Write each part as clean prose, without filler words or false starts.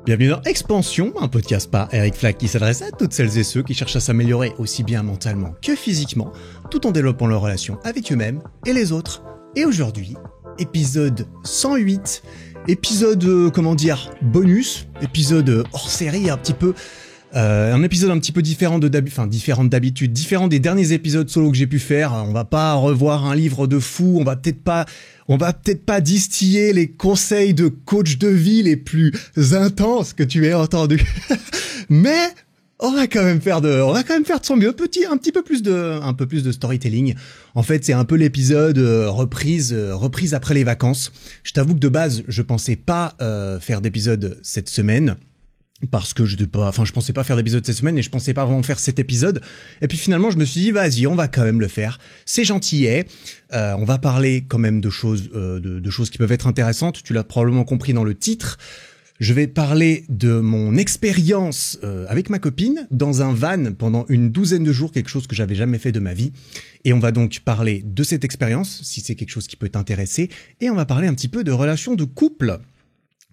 Bienvenue dans Expansion, un podcast par Eric Flack qui s'adresse à toutes celles et ceux qui cherchent à s'améliorer aussi bien mentalement que physiquement, tout en développant leur relation avec eux-mêmes et les autres. Et aujourd'hui, épisode 108, épisode, bonus, épisode hors série un épisode un petit peu différent d'habitude, différent des derniers épisodes solo que j'ai pu faire. On va pas revoir un livre de fou, on va peut-être pas distiller les conseils de coach de vie les plus intenses que tu aies entendus. Mais on va quand même faire de son mieux, un peu plus de storytelling. En fait, c'est un peu l'épisode reprise après les vacances. Je t'avoue que de base, je pensais pas faire d'épisode cette semaine. Parce que je pensais pas faire d'épisode cette semaine et je pensais pas vraiment faire cet épisode. Et puis finalement, je me suis dit, vas-y, on va quand même le faire. C'est gentillet. On va parler quand même de choses qui peuvent être intéressantes. Tu l'as probablement compris dans le titre. Je vais parler de mon expérience avec ma copine dans un van pendant une douzaine de jours, quelque chose que j'avais jamais fait de ma vie. Et on va donc parler de cette expérience, si c'est quelque chose qui peut t'intéresser. Et on va parler un petit peu de relations de couple.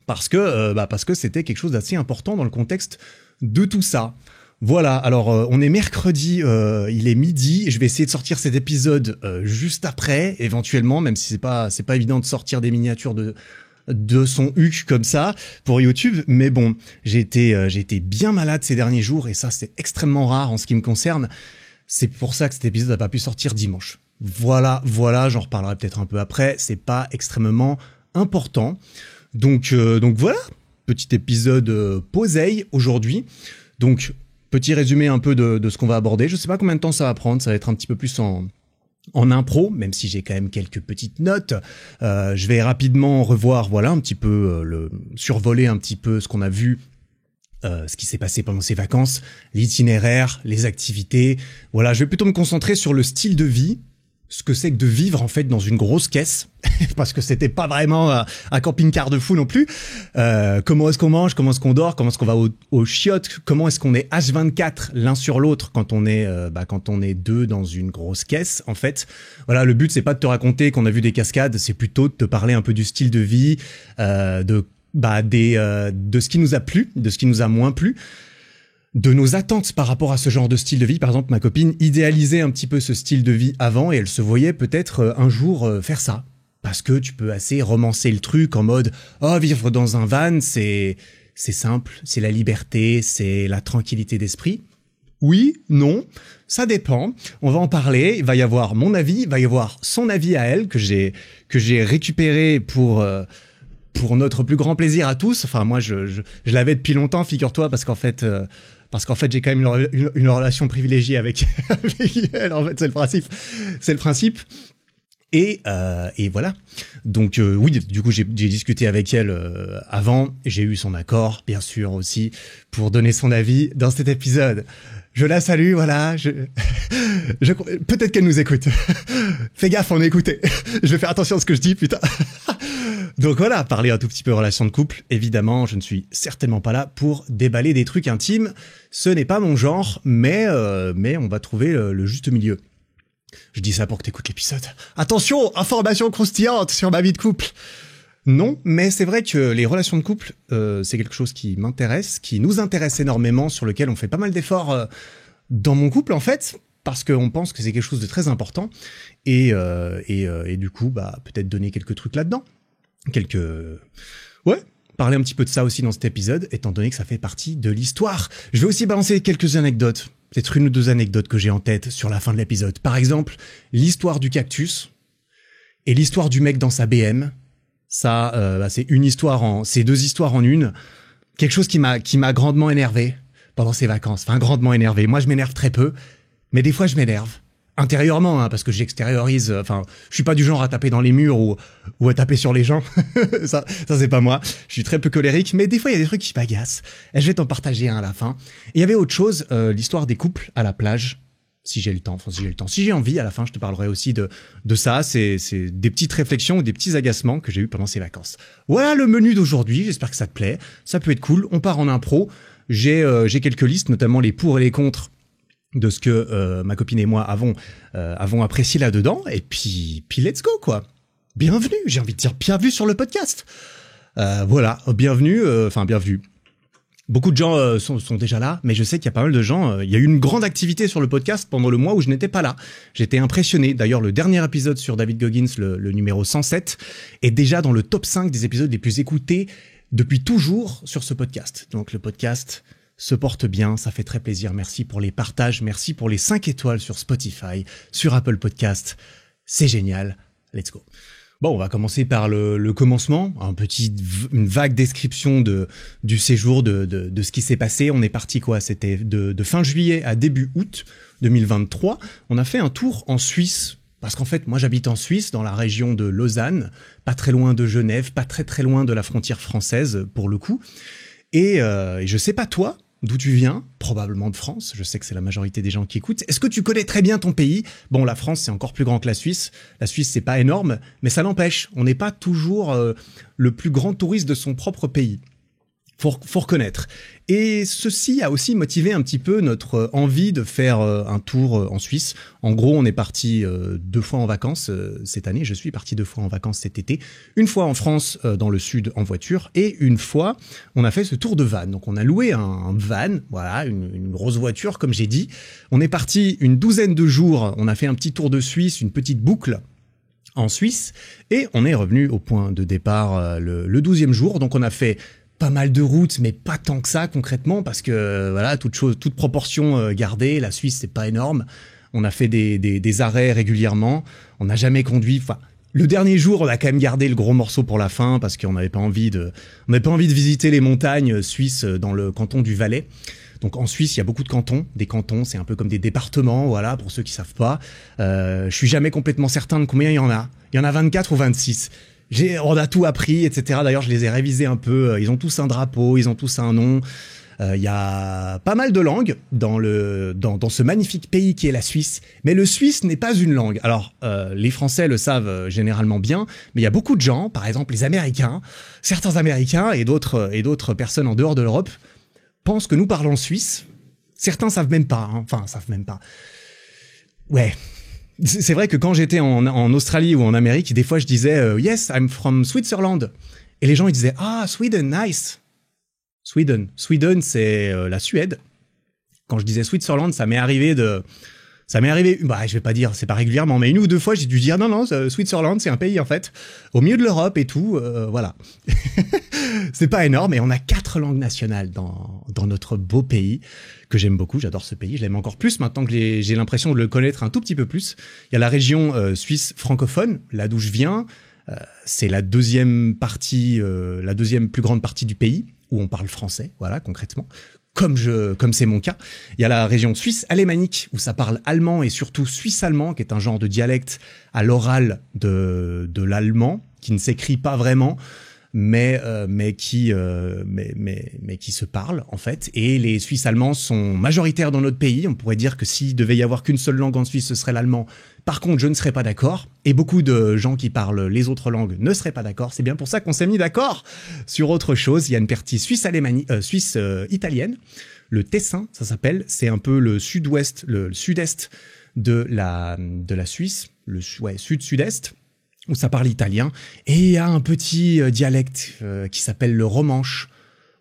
Parce que c'était quelque chose d'assez important dans le contexte de tout ça. Voilà, alors on est mercredi, il est midi, je vais essayer de sortir cet épisode juste après, éventuellement, même si c'est pas évident de sortir des miniatures de son huc comme ça pour YouTube, mais bon, j'ai été bien malade ces derniers jours et ça c'est extrêmement rare en ce qui me concerne. C'est pour ça que cet épisode n'a pas pu sortir dimanche. Voilà, j'en reparlerai peut-être un peu après, c'est pas extrêmement important. Donc voilà, petit épisode poseille aujourd'hui. Donc petit résumé un peu de ce qu'on va aborder. Je sais pas combien de temps ça va prendre, ça va être un petit peu plus en impro, même si j'ai quand même quelques petites notes. Je vais rapidement revoir, un petit peu survoler un petit peu ce qu'on a vu. Ce qui s'est passé pendant ces vacances, l'itinéraire, les activités. Voilà, je vais plutôt me concentrer sur le style de vie. Ce que c'est que de vivre en fait dans une grosse caisse, parce que c'était pas vraiment un camping-car de fou non plus. Comment est-ce qu'on mange, comment est-ce qu'on dort, comment est-ce qu'on va au chiottes, comment est-ce qu'on est H24 l'un sur l'autre quand on est deux dans une grosse caisse en fait. Voilà, le but c'est pas de te raconter qu'on a vu des cascades, c'est plutôt de te parler un peu du style de vie, de ce qui nous a plu, de ce qui nous a moins plu. De nos attentes par rapport à ce genre de style de vie. Par exemple, ma copine idéalisait un petit peu ce style de vie avant et elle se voyait peut-être un jour faire ça. Parce que tu peux assez romancer le truc en mode « Oh, vivre dans un van, c'est simple, c'est la liberté, c'est la tranquillité d'esprit. » Oui, non, ça dépend. On va en parler, il va y avoir mon avis, il va y avoir son avis à elle que j'ai récupéré pour notre plus grand plaisir à tous. Enfin, moi, je l'avais depuis longtemps, figure-toi, parce qu'en fait, j'ai quand même une relation privilégiée avec elle. En fait, c'est le principe. Et voilà. Donc, oui, du coup, j'ai discuté avec elle avant. J'ai eu son accord, bien sûr, aussi, pour donner son avis dans cet épisode. Je la salue, voilà. Peut-être qu'elle nous écoute. Fais gaffe, on est écouté. Je vais faire attention à ce que je dis, putain. Donc voilà, parler un tout petit peu relations de couple. Évidemment, je ne suis certainement pas là pour déballer des trucs intimes. Ce n'est pas mon genre, mais on va trouver le juste milieu. Je dis ça pour que t'écoutes l'épisode. Attention, information croustillante sur ma vie de couple. Non, mais c'est vrai que les relations de couple, c'est quelque chose qui m'intéresse, qui nous intéresse énormément, sur lequel on fait pas mal d'efforts dans mon couple en fait, parce qu'on pense que c'est quelque chose de très important. Et du coup, peut-être donner quelques trucs là-dedans. Parler un petit peu de ça aussi dans cet épisode, étant donné que ça fait partie de l'histoire. Je vais aussi balancer quelques anecdotes, peut-être une ou deux anecdotes que j'ai en tête sur la fin de l'épisode. Par exemple, l'histoire du cactus et l'histoire du mec dans sa BM. Ça, c'est c'est deux histoires en une. Quelque chose qui m'a grandement énervé pendant ces vacances. Enfin, grandement énervé. Moi, je m'énerve très peu, mais des fois, je m'énerve. Intérieurement, parce que j'extériorise, je suis pas du genre à taper dans les murs ou à taper sur les gens. ça c'est pas moi. Je suis très peu colérique, mais des fois il y a des trucs qui m'agacent. Et je vais t'en partager un à la fin. Et il y avait autre chose, l'histoire des couples à la plage. Si j'ai le temps, si j'ai envie, à la fin je te parlerai aussi de ça. C'est des petites réflexions ou des petits agacements que j'ai eu pendant ces vacances. Voilà le menu d'aujourd'hui, j'espère que ça te plaît. Ça peut être cool, on part en impro. J'ai quelques listes, notamment les pour et les contre de ce que ma copine et moi avons apprécié là-dedans, et puis let's go quoi. Bienvenue, j'ai envie de dire bienvenue sur le podcast. Voilà, bienvenue. Beaucoup de gens sont déjà là, mais je sais qu'il y a pas mal de gens. Il y a eu une grande activité sur le podcast pendant le mois où je n'étais pas là. J'étais impressionné. D'ailleurs, le dernier épisode sur David Goggins, le numéro 107, est déjà dans le top 5 des épisodes les plus écoutés depuis toujours sur ce podcast. Donc le podcast se porte bien, ça fait très plaisir. Merci pour les partages, merci pour les 5 étoiles sur Spotify, sur Apple Podcast. C'est génial. Let's go. Bon, on va commencer par le commencement, une vague description du séjour, de ce qui s'est passé. On est parti c'était de fin juillet à début août 2023. On a fait un tour en Suisse, parce qu'en fait, moi j'habite en Suisse, dans la région de Lausanne, pas très loin de Genève, pas très loin de la frontière française pour le coup. Et je sais pas toi, d'où tu viens, probablement de France, je sais que c'est la majorité des gens qui écoutent. Est-ce que tu connais très bien ton pays? Bon, la France, c'est encore plus grand que la Suisse. La Suisse, c'est pas énorme, mais ça n'empêche, on n'est pas toujours le plus grand touriste de son propre pays. Faut reconnaître. Et ceci a aussi motivé un petit peu notre envie de faire un tour en Suisse. En gros, on est parti 2 fois en vacances cette année. Je suis parti 2 fois en vacances cet été. Une fois en France, dans le sud, en voiture. Et une fois, on a fait ce tour de van. Donc, on a loué un van, voilà, une grosse voiture, comme j'ai dit. On est parti une 12aine de jours. On a fait un petit tour de Suisse, une petite boucle en Suisse. Et on est revenu au point de départ le 12e jour. Donc, on a fait pas mal de routes, mais pas tant que ça concrètement, parce que voilà, toute proportion gardée, la Suisse c'est pas énorme. On a fait des arrêts régulièrement. On n'a jamais conduit. Enfin, le dernier jour, on a quand même gardé le gros morceau pour la fin parce qu'on n'avait pas envie de visiter les montagnes suisses dans le canton du Valais. Donc en Suisse, il y a beaucoup de cantons. Des cantons, c'est un peu comme des départements, voilà, pour ceux qui savent pas. Je suis jamais complètement certain de combien il y en a. Il y en a 24 ou 26. On a tout appris, etc. D'ailleurs, je les ai révisés un peu. Ils ont tous un drapeau, ils ont tous un nom. Il y a pas mal de langues dans ce magnifique pays qui est la Suisse. Mais le suisse n'est pas une langue. Alors, les Français le savent généralement bien, mais il y a beaucoup de gens, par exemple les Américains, certains Américains et d'autres personnes en dehors de l'Europe, pensent que nous parlons suisse. Certains savent même pas, hein. Enfin, savent même pas. Ouais. C'est vrai que quand j'étais en Australie ou en Amérique, des fois je disais Yes, I'm from Switzerland. Et les gens ils disaient Ah, Sweden, nice. Sweden, c'est la Suède. Quand je disais Switzerland, ça m'est arrivé, bah je vais pas dire, c'est pas régulièrement, mais 1 ou 2 fois j'ai dû dire non, Switzerland c'est un pays en fait, au milieu de l'Europe et tout, voilà. C'est pas énorme et on a 4 langues nationales dans notre beau pays que j'aime beaucoup, j'adore ce pays, je l'aime encore plus maintenant que j'ai l'impression de le connaître un tout petit peu plus. Il y a la région suisse francophone, là d'où je viens, c'est la deuxième plus grande partie du pays où on parle français, voilà concrètement. Comme c'est mon cas. Il y a la région suisse alémanique où ça parle allemand et surtout suisse-allemand, qui est un genre de dialecte à l'oral de l'allemand, qui ne s'écrit pas vraiment, mais qui se parle en fait. Et les Suisses allemands sont majoritaires dans notre pays. On pourrait dire que s'il devait y avoir qu'une seule langue en Suisse, ce serait l'allemand. Par contre, je ne serais pas d'accord. Et beaucoup de gens qui parlent les autres langues ne seraient pas d'accord. C'est bien pour ça qu'on s'est mis d'accord sur autre chose. Il y a une partie suisse italienne. Le Tessin, ça s'appelle. C'est un peu le sud-ouest, le sud-est de la Suisse. Sud-sud-est, où ça parle italien. Et il y a un petit dialecte qui s'appelle le romanche,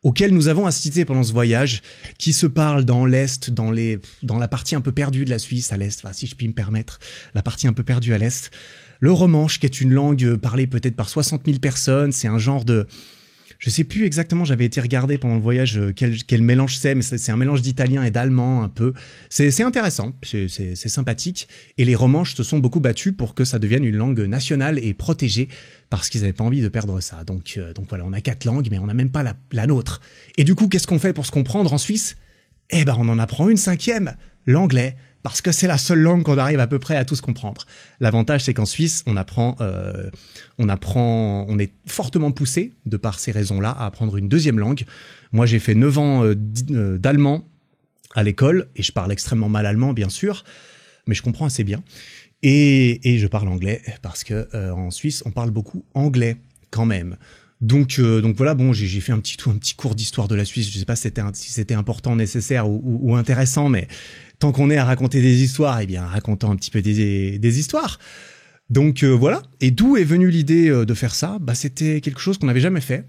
auquel nous avons assisté pendant ce voyage, qui se parle dans l'Est, dans la partie un peu perdue de la Suisse, à l'Est, enfin, si je puis me permettre, la partie un peu perdue à l'Est. Le romanche, qui est une langue parlée peut-être par 60 000 personnes, c'est un genre de... Je sais plus exactement, j'avais été regarder pendant le voyage quel mélange c'est, mais c'est un mélange d'italien et d'allemand un peu. C'est intéressant, c'est sympathique. Et les romanches se sont beaucoup battus pour que ça devienne une langue nationale et protégée parce qu'ils n'avaient pas envie de perdre ça. Donc voilà, on a 4 langues, mais on n'a même pas la nôtre. Et du coup, qu'est-ce qu'on fait pour se comprendre en Suisse? Eh ben, on en apprend une 5e, l'anglais. Parce que c'est la seule langue qu'on arrive à peu près à tous comprendre. L'avantage, c'est qu'en Suisse, on est fortement poussé, de par ces raisons-là, à apprendre une 2e langue. Moi, j'ai fait 9 ans d'allemand à l'école, et je parle extrêmement mal allemand, bien sûr, mais je comprends assez bien. Et je parle anglais, parce que en Suisse, on parle beaucoup anglais, quand même. Donc voilà, bon, j'ai fait un petit cours d'histoire de la Suisse. Je sais pas si c'était important, nécessaire ou intéressant, mais tant qu'on est à raconter des histoires, eh bien, racontons un petit peu des histoires. Donc voilà. Et d'où est venue l'idée de faire ça? Bah, c'était quelque chose qu'on n'avait jamais fait.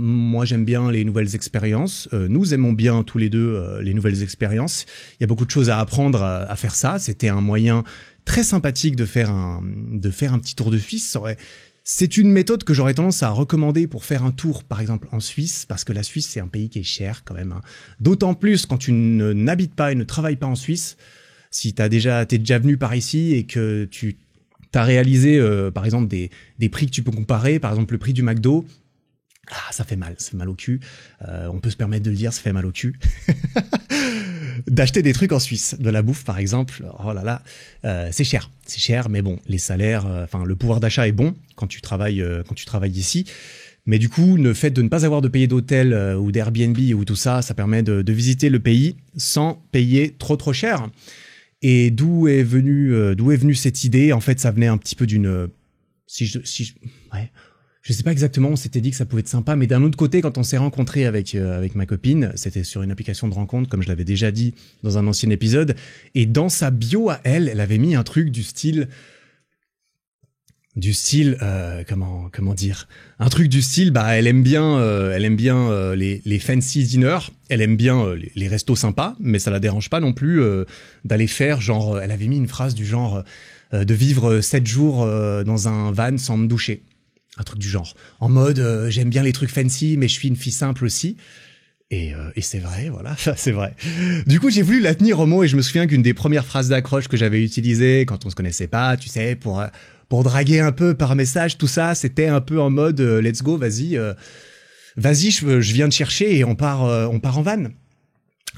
Moi, j'aime bien les nouvelles expériences. Nous aimons bien tous les deux les nouvelles expériences. Il y a beaucoup de choses à apprendre à faire ça. C'était un moyen très sympathique de faire un petit tour de Suisse. C'est une méthode que j'aurais tendance à recommander pour faire un tour, par exemple, en Suisse, parce que la Suisse, c'est un pays qui est cher quand même, hein. D'autant plus quand tu n'habites pas et ne travailles pas en Suisse. Si t'es déjà venu par ici et que tu t'as réalisé, par exemple, des prix que tu peux comparer, par exemple, le prix du McDo, ça fait mal au cul. On peut se permettre de le dire, ça fait mal au cul. D'acheter des trucs en Suisse, de la bouffe par exemple, oh là là, c'est cher, mais bon, les salaires, le pouvoir d'achat est bon quand tu travailles ici. Mais du coup, le fait de ne pas avoir de payer d'hôtel ou d'Airbnb ou tout ça, ça permet de visiter le pays sans payer trop cher. Et d'où est venue cette idée? En fait, ça venait un petit peu d'une, je sais pas exactement, on s'était dit que ça pouvait être sympa, mais d'un autre côté, quand on s'est rencontré avec ma copine, c'était sur une application de rencontre, comme je l'avais déjà dit dans un ancien épisode, et dans sa bio à elle avait mis un truc du style, comment dire, un truc du style, elle aime bien les fancy dinners, elle aime bien les restos sympas, mais ça la dérange pas non plus d'aller faire genre, elle avait mis une phrase du genre de vivre 7 jours dans un van sans me doucher. Un truc du genre. En mode, j'aime bien les trucs fancy, mais je suis une fille simple aussi. Et c'est vrai, voilà, c'est vrai. Du coup, j'ai voulu la tenir au mot et je me souviens qu'une des premières phrases d'accroche que j'avais utilisées quand on se connaissait pas, tu sais, pour draguer un peu par message, tout ça, c'était un peu en mode, let's go, vas-y, je viens te chercher et on part en van.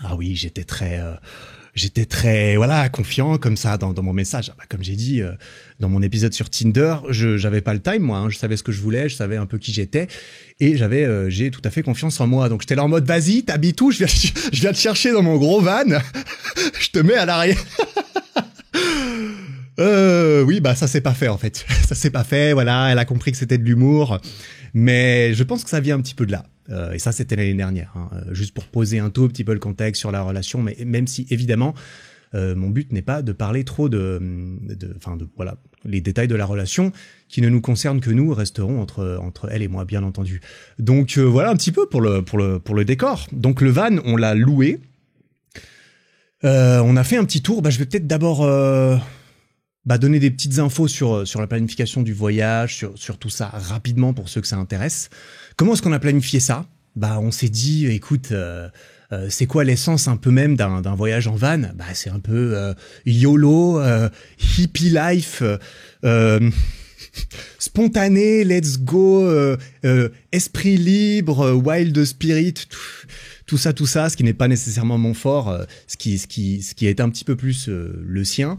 Ah oui, j'étais très voilà, confiant comme ça dans mon message. Comme j'ai dit dans mon épisode sur Tinder, j'avais pas le time moi, hein, je savais ce que je voulais, je savais un peu qui j'étais et j'ai tout à fait confiance en moi. Donc j'étais là en mode vas-y, t'habites où? Je viens te chercher dans mon gros van. Je te mets à l'arrière. Oui, ça s'est pas fait en fait. Ça s'est pas fait, voilà, elle a compris que c'était de l'humour. Mais je pense que ça vient un petit peu de là. Et ça, c'était l'année dernière. Hein. Juste pour poser un tout petit peu le contexte sur la relation. Mais même si, évidemment, mon but n'est pas de parler trop voilà, les détails de la relation qui ne nous concernent que nous resteront entre elle et moi, bien entendu. Donc, voilà un petit peu pour le décor. Donc, le van, on l'a loué. On a fait un petit tour. Je vais peut-être d'abord... donner des petites infos sur la planification du voyage, sur tout ça rapidement pour ceux que ça intéresse. Comment est-ce qu'on a planifié ça? On s'est dit, écoute, c'est quoi l'essence un peu même d'un voyage en van? C'est un peu YOLO, hippie life, spontané, let's go, esprit libre, wild spirit, tout ça, ce qui n'est pas nécessairement mon fort, ce qui est un petit peu plus le sien.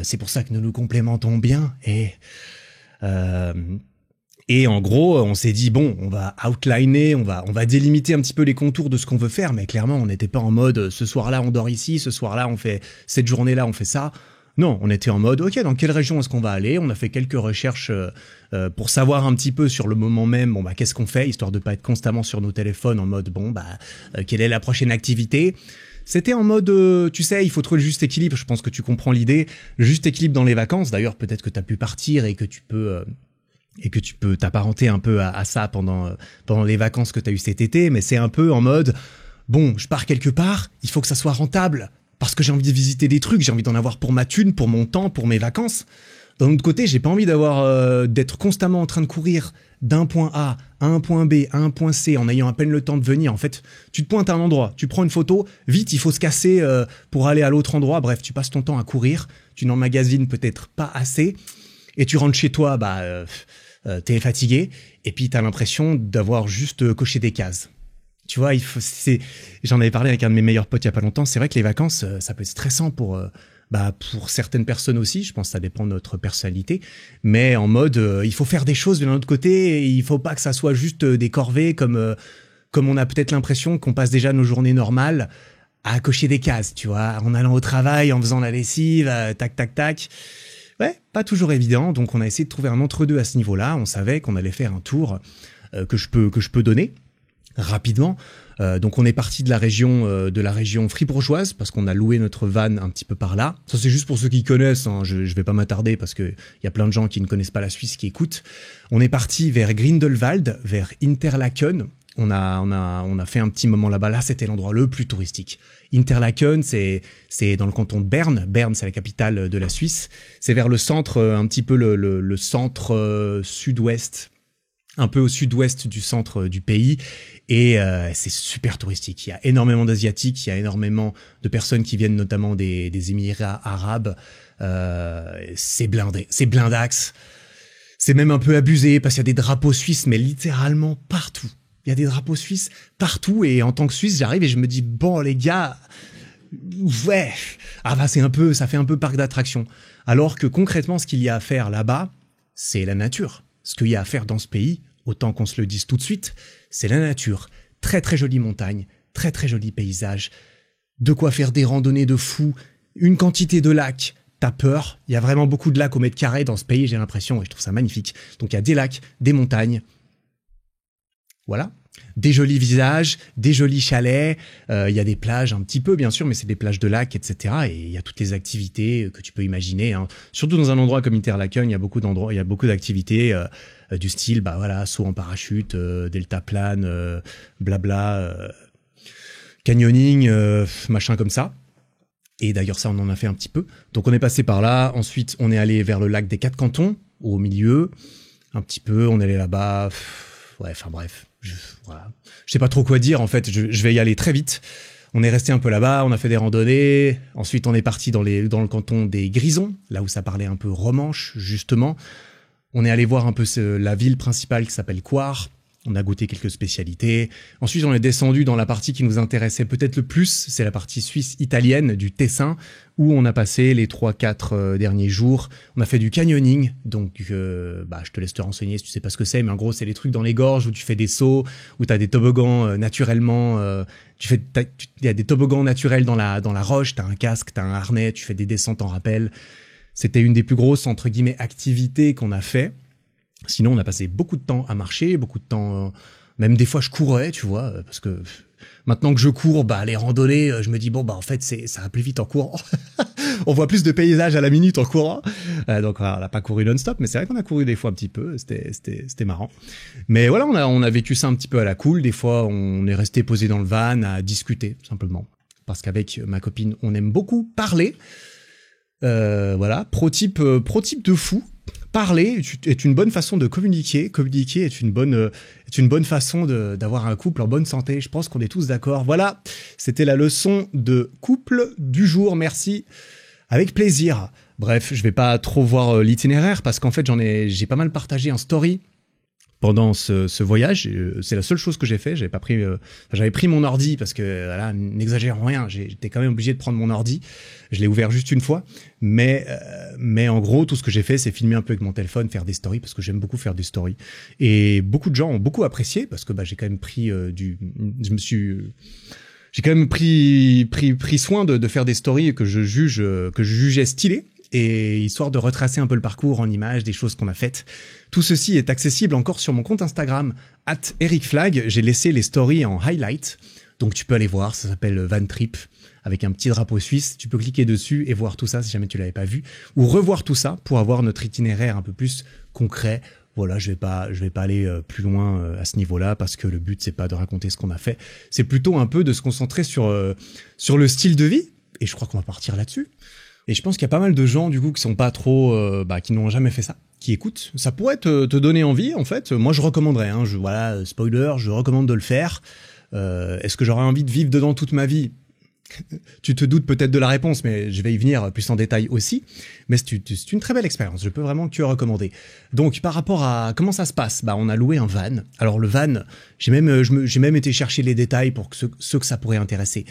C'est pour ça que nous nous complémentons bien et en gros on s'est dit bon, on va outliner, on va délimiter un petit peu les contours de ce qu'on veut faire, mais clairement on n'était pas en mode ce soir-là on dort ici, ce soir-là on fait cette journée-là on fait ça. Non, on était en mode ok, dans quelle région est-ce qu'on va aller? On a fait quelques recherches pour savoir un petit peu sur le moment même qu'est-ce qu'on fait, histoire de pas être constamment sur nos téléphones en mode quelle est la prochaine activité. C'était en mode, tu sais, il faut trouver le juste équilibre. Je pense que tu comprends l'idée. Le juste équilibre dans les vacances. D'ailleurs, peut-être que tu as pu partir et que tu peux t'apparenter un peu à ça pendant les vacances que tu as eu cet été. Mais c'est un peu en mode, bon, je pars quelque part, il faut que ça soit rentable. Parce que j'ai envie de visiter des trucs, j'ai envie d'en avoir pour ma thune, pour mon temps, pour mes vacances. D'un autre côté, j'ai pas envie d'être constamment en train de courir d'un point A à un point B à un point C en ayant à peine le temps de venir. En fait, tu te pointes à un endroit, tu prends une photo, vite, il faut se casser pour aller à l'autre endroit. Bref, tu passes ton temps à courir, tu n'emmagasines peut-être pas assez et tu rentres chez toi, t'es fatigué et puis t'as l'impression d'avoir juste coché des cases. Tu vois, j'en avais parlé avec un de mes meilleurs potes il y a pas longtemps. C'est vrai que les vacances, ça peut être stressant pour certaines personnes aussi. Je pense que ça dépend de notre personnalité. Mais en mode, il faut faire des choses de l'autre côté. Et il faut pas que ça soit juste des corvées comme on a peut-être l'impression qu'on passe déjà nos journées normales à cocher des cases, tu vois, en allant au travail, en faisant la lessive, tac, tac, tac. Ouais, pas toujours évident. Donc, on a essayé de trouver un entre-deux à ce niveau-là. On savait qu'on allait faire un tour que je peux donner. rapidement. Donc on est parti de la région fribourgeoise parce qu'on a loué notre van un petit peu par là. Ça c'est juste pour ceux qui connaissent, hein. Je vais pas m'attarder parce que il y a plein de gens qui ne connaissent pas la Suisse qui écoutent. On est parti vers Grindelwald, vers Interlaken. On a fait un petit moment là-bas. Là, c'était l'endroit le plus touristique. Interlaken, c'est dans le canton de Berne. Berne, c'est la capitale de la Suisse. C'est vers le centre, un petit peu le centre sud-ouest, un peu au sud-ouest du centre du pays. Et c'est super touristique. Il y a énormément d'Asiatiques, il y a énormément de personnes qui viennent notamment des Émirats arabes. C'est blindé, c'est blindax. C'est même un peu abusé parce qu'il y a des drapeaux suisses, mais littéralement partout. Il y a des drapeaux suisses partout et en tant que Suisse, j'arrive et je me dis bon les gars, ouais, ça fait un peu parc d'attractions. Alors que concrètement, ce qu'il y a à faire là-bas, c'est la nature. Ce qu'il y a à faire dans ce pays, autant qu'on se le dise tout de suite, c'est la nature. Très très jolie montagne, très très joli paysage, de quoi faire des randonnées de fou, une quantité de lacs. T'as peur, il y a vraiment beaucoup de lacs au mètre carré dans ce pays, j'ai l'impression, et je trouve ça magnifique. Donc il y a des lacs, des montagnes. Voilà, des jolis visages, des jolis chalets, il y a des plages un petit peu bien sûr, mais c'est des plages de lacs, etc. Et il y a toutes les activités que tu peux imaginer, hein. Surtout dans un endroit comme Interlaken, il y a beaucoup d'activités du style, bah voilà, saut en parachute, deltaplane, blabla, canyoning, machin comme ça. Et d'ailleurs ça on en a fait un petit peu. Donc on est passé par là, ensuite on est allé vers le lac des Quatre Cantons, au milieu, un petit peu, on est allé là-bas. Ouais, enfin bref, voilà. Je sais pas trop quoi dire en fait, je vais y aller très vite. On est resté un peu là-bas, on a fait des randonnées, ensuite on est parti dans le canton des Grisons, là où ça parlait un peu romanche justement. On est allé voir un peu la ville principale qui s'appelle Coire. On a goûté quelques spécialités. Ensuite, on est descendu dans la partie qui nous intéressait peut-être le plus. C'est la partie suisse-italienne du Tessin, où on a passé les 3-4 derniers jours. On a fait du canyoning. Donc, je te laisse te renseigner si tu sais pas ce que c'est. Mais en gros, c'est les trucs dans les gorges où tu fais des sauts, où tu as des toboggans naturellement. Il y a des toboggans naturels dans la roche. Tu as un casque, tu as un harnais, tu fais des descentes en rappel. C'était une des plus grosses, entre guillemets, activités qu'on a fait. Sinon, on a passé beaucoup de temps à marcher, beaucoup de temps, même des fois je courais, tu vois, parce que maintenant que je cours, les randonnées, je me dis bon en fait ça va plus vite en courant. On voit plus de paysages à la minute en courant. Donc voilà, on n'a pas couru non-stop, mais c'est vrai qu'on a couru des fois un petit peu, c'était marrant. Mais voilà, on a vécu ça un petit peu à la cool. Des fois, on est resté posé dans le van à discuter simplement, parce qu'avec ma copine, on aime beaucoup parler. Voilà, pro type de fou. Parler est une bonne façon de communiquer. Communiquer est une bonne façon d'avoir un couple en bonne santé. Je pense qu'on est tous d'accord. Voilà, c'était la leçon de couple du jour. Merci, avec plaisir. Bref, je vais pas trop voir l'itinéraire parce qu'en fait j'ai pas mal partagé en story pendant ce voyage. C'est la seule chose que j'ai fait. J'avais pris mon ordi parce que voilà, n'exagérons rien, j'étais quand même obligé de prendre mon ordi. Je l'ai ouvert juste une fois, mais en gros tout ce que j'ai fait c'est filmer un peu avec mon téléphone, faire des stories parce que j'aime beaucoup faire des stories. Et beaucoup de gens ont beaucoup apprécié parce que j'ai quand même pris j'ai quand même pris soin de faire des stories que je jugeais stylées. Et histoire de retracer un peu le parcours en images, des choses qu'on a faites. Tout ceci est accessible encore sur mon compte Instagram, @ericflag. J'ai laissé les stories en highlight, donc tu peux aller voir, ça s'appelle Van Trip, avec un petit drapeau suisse. Tu peux cliquer dessus et voir tout ça si jamais tu l'avais pas vu, ou revoir tout ça pour avoir notre itinéraire un peu plus concret. Voilà, je vais pas aller plus loin à ce niveau-là parce que le but c'est pas de raconter ce qu'on a fait, c'est plutôt un peu de se concentrer sur le style de vie. Et je crois qu'on va partir là-dessus. Et je pense qu'il y a pas mal de gens du coup qui sont pas trop, qui n'ont jamais fait ça, qui écoutent. Ça pourrait te donner envie en fait. Moi je recommanderais. Voilà, spoiler, je recommande de le faire. Est-ce que j'aurais envie de vivre dedans toute ma vie ? Tu te doutes peut-être de la réponse, mais je vais y venir plus en détail aussi. Mais c'est une très belle expérience. Je peux vraiment te recommander. Donc par rapport à comment ça se passe, on a loué un van. Alors le van, j'ai même été chercher les détails pour ceux que ça pourrait intéresser.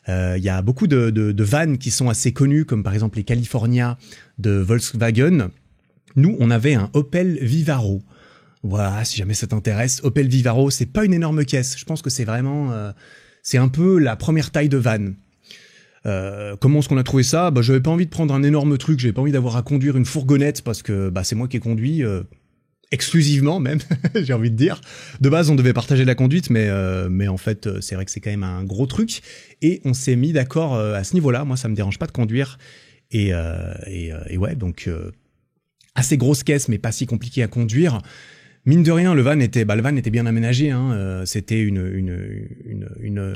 Il y a beaucoup de vannes qui sont assez connues, comme par exemple les California de Volkswagen. Nous, on avait un Opel Vivaro. Voilà, si jamais ça t'intéresse, Opel Vivaro, c'est pas une énorme caisse. Je pense que c'est vraiment, c'est un peu la première taille de van. Comment est-ce qu'on a trouvé ça ? J'avais pas envie de prendre un énorme truc, j'avais pas envie d'avoir à conduire une fourgonnette parce que c'est moi qui ai conduit. exclusivement même, j'ai envie de dire. De base, on devait partager la conduite, mais en fait, c'est vrai que c'est quand même un gros truc. Et on s'est mis d'accord à ce niveau-là. Moi, ça me dérange pas de conduire. Et ouais, donc assez grosse caisse, mais pas si compliqué à conduire. Mine de rien, le van était bien aménagé. Hein. C'était une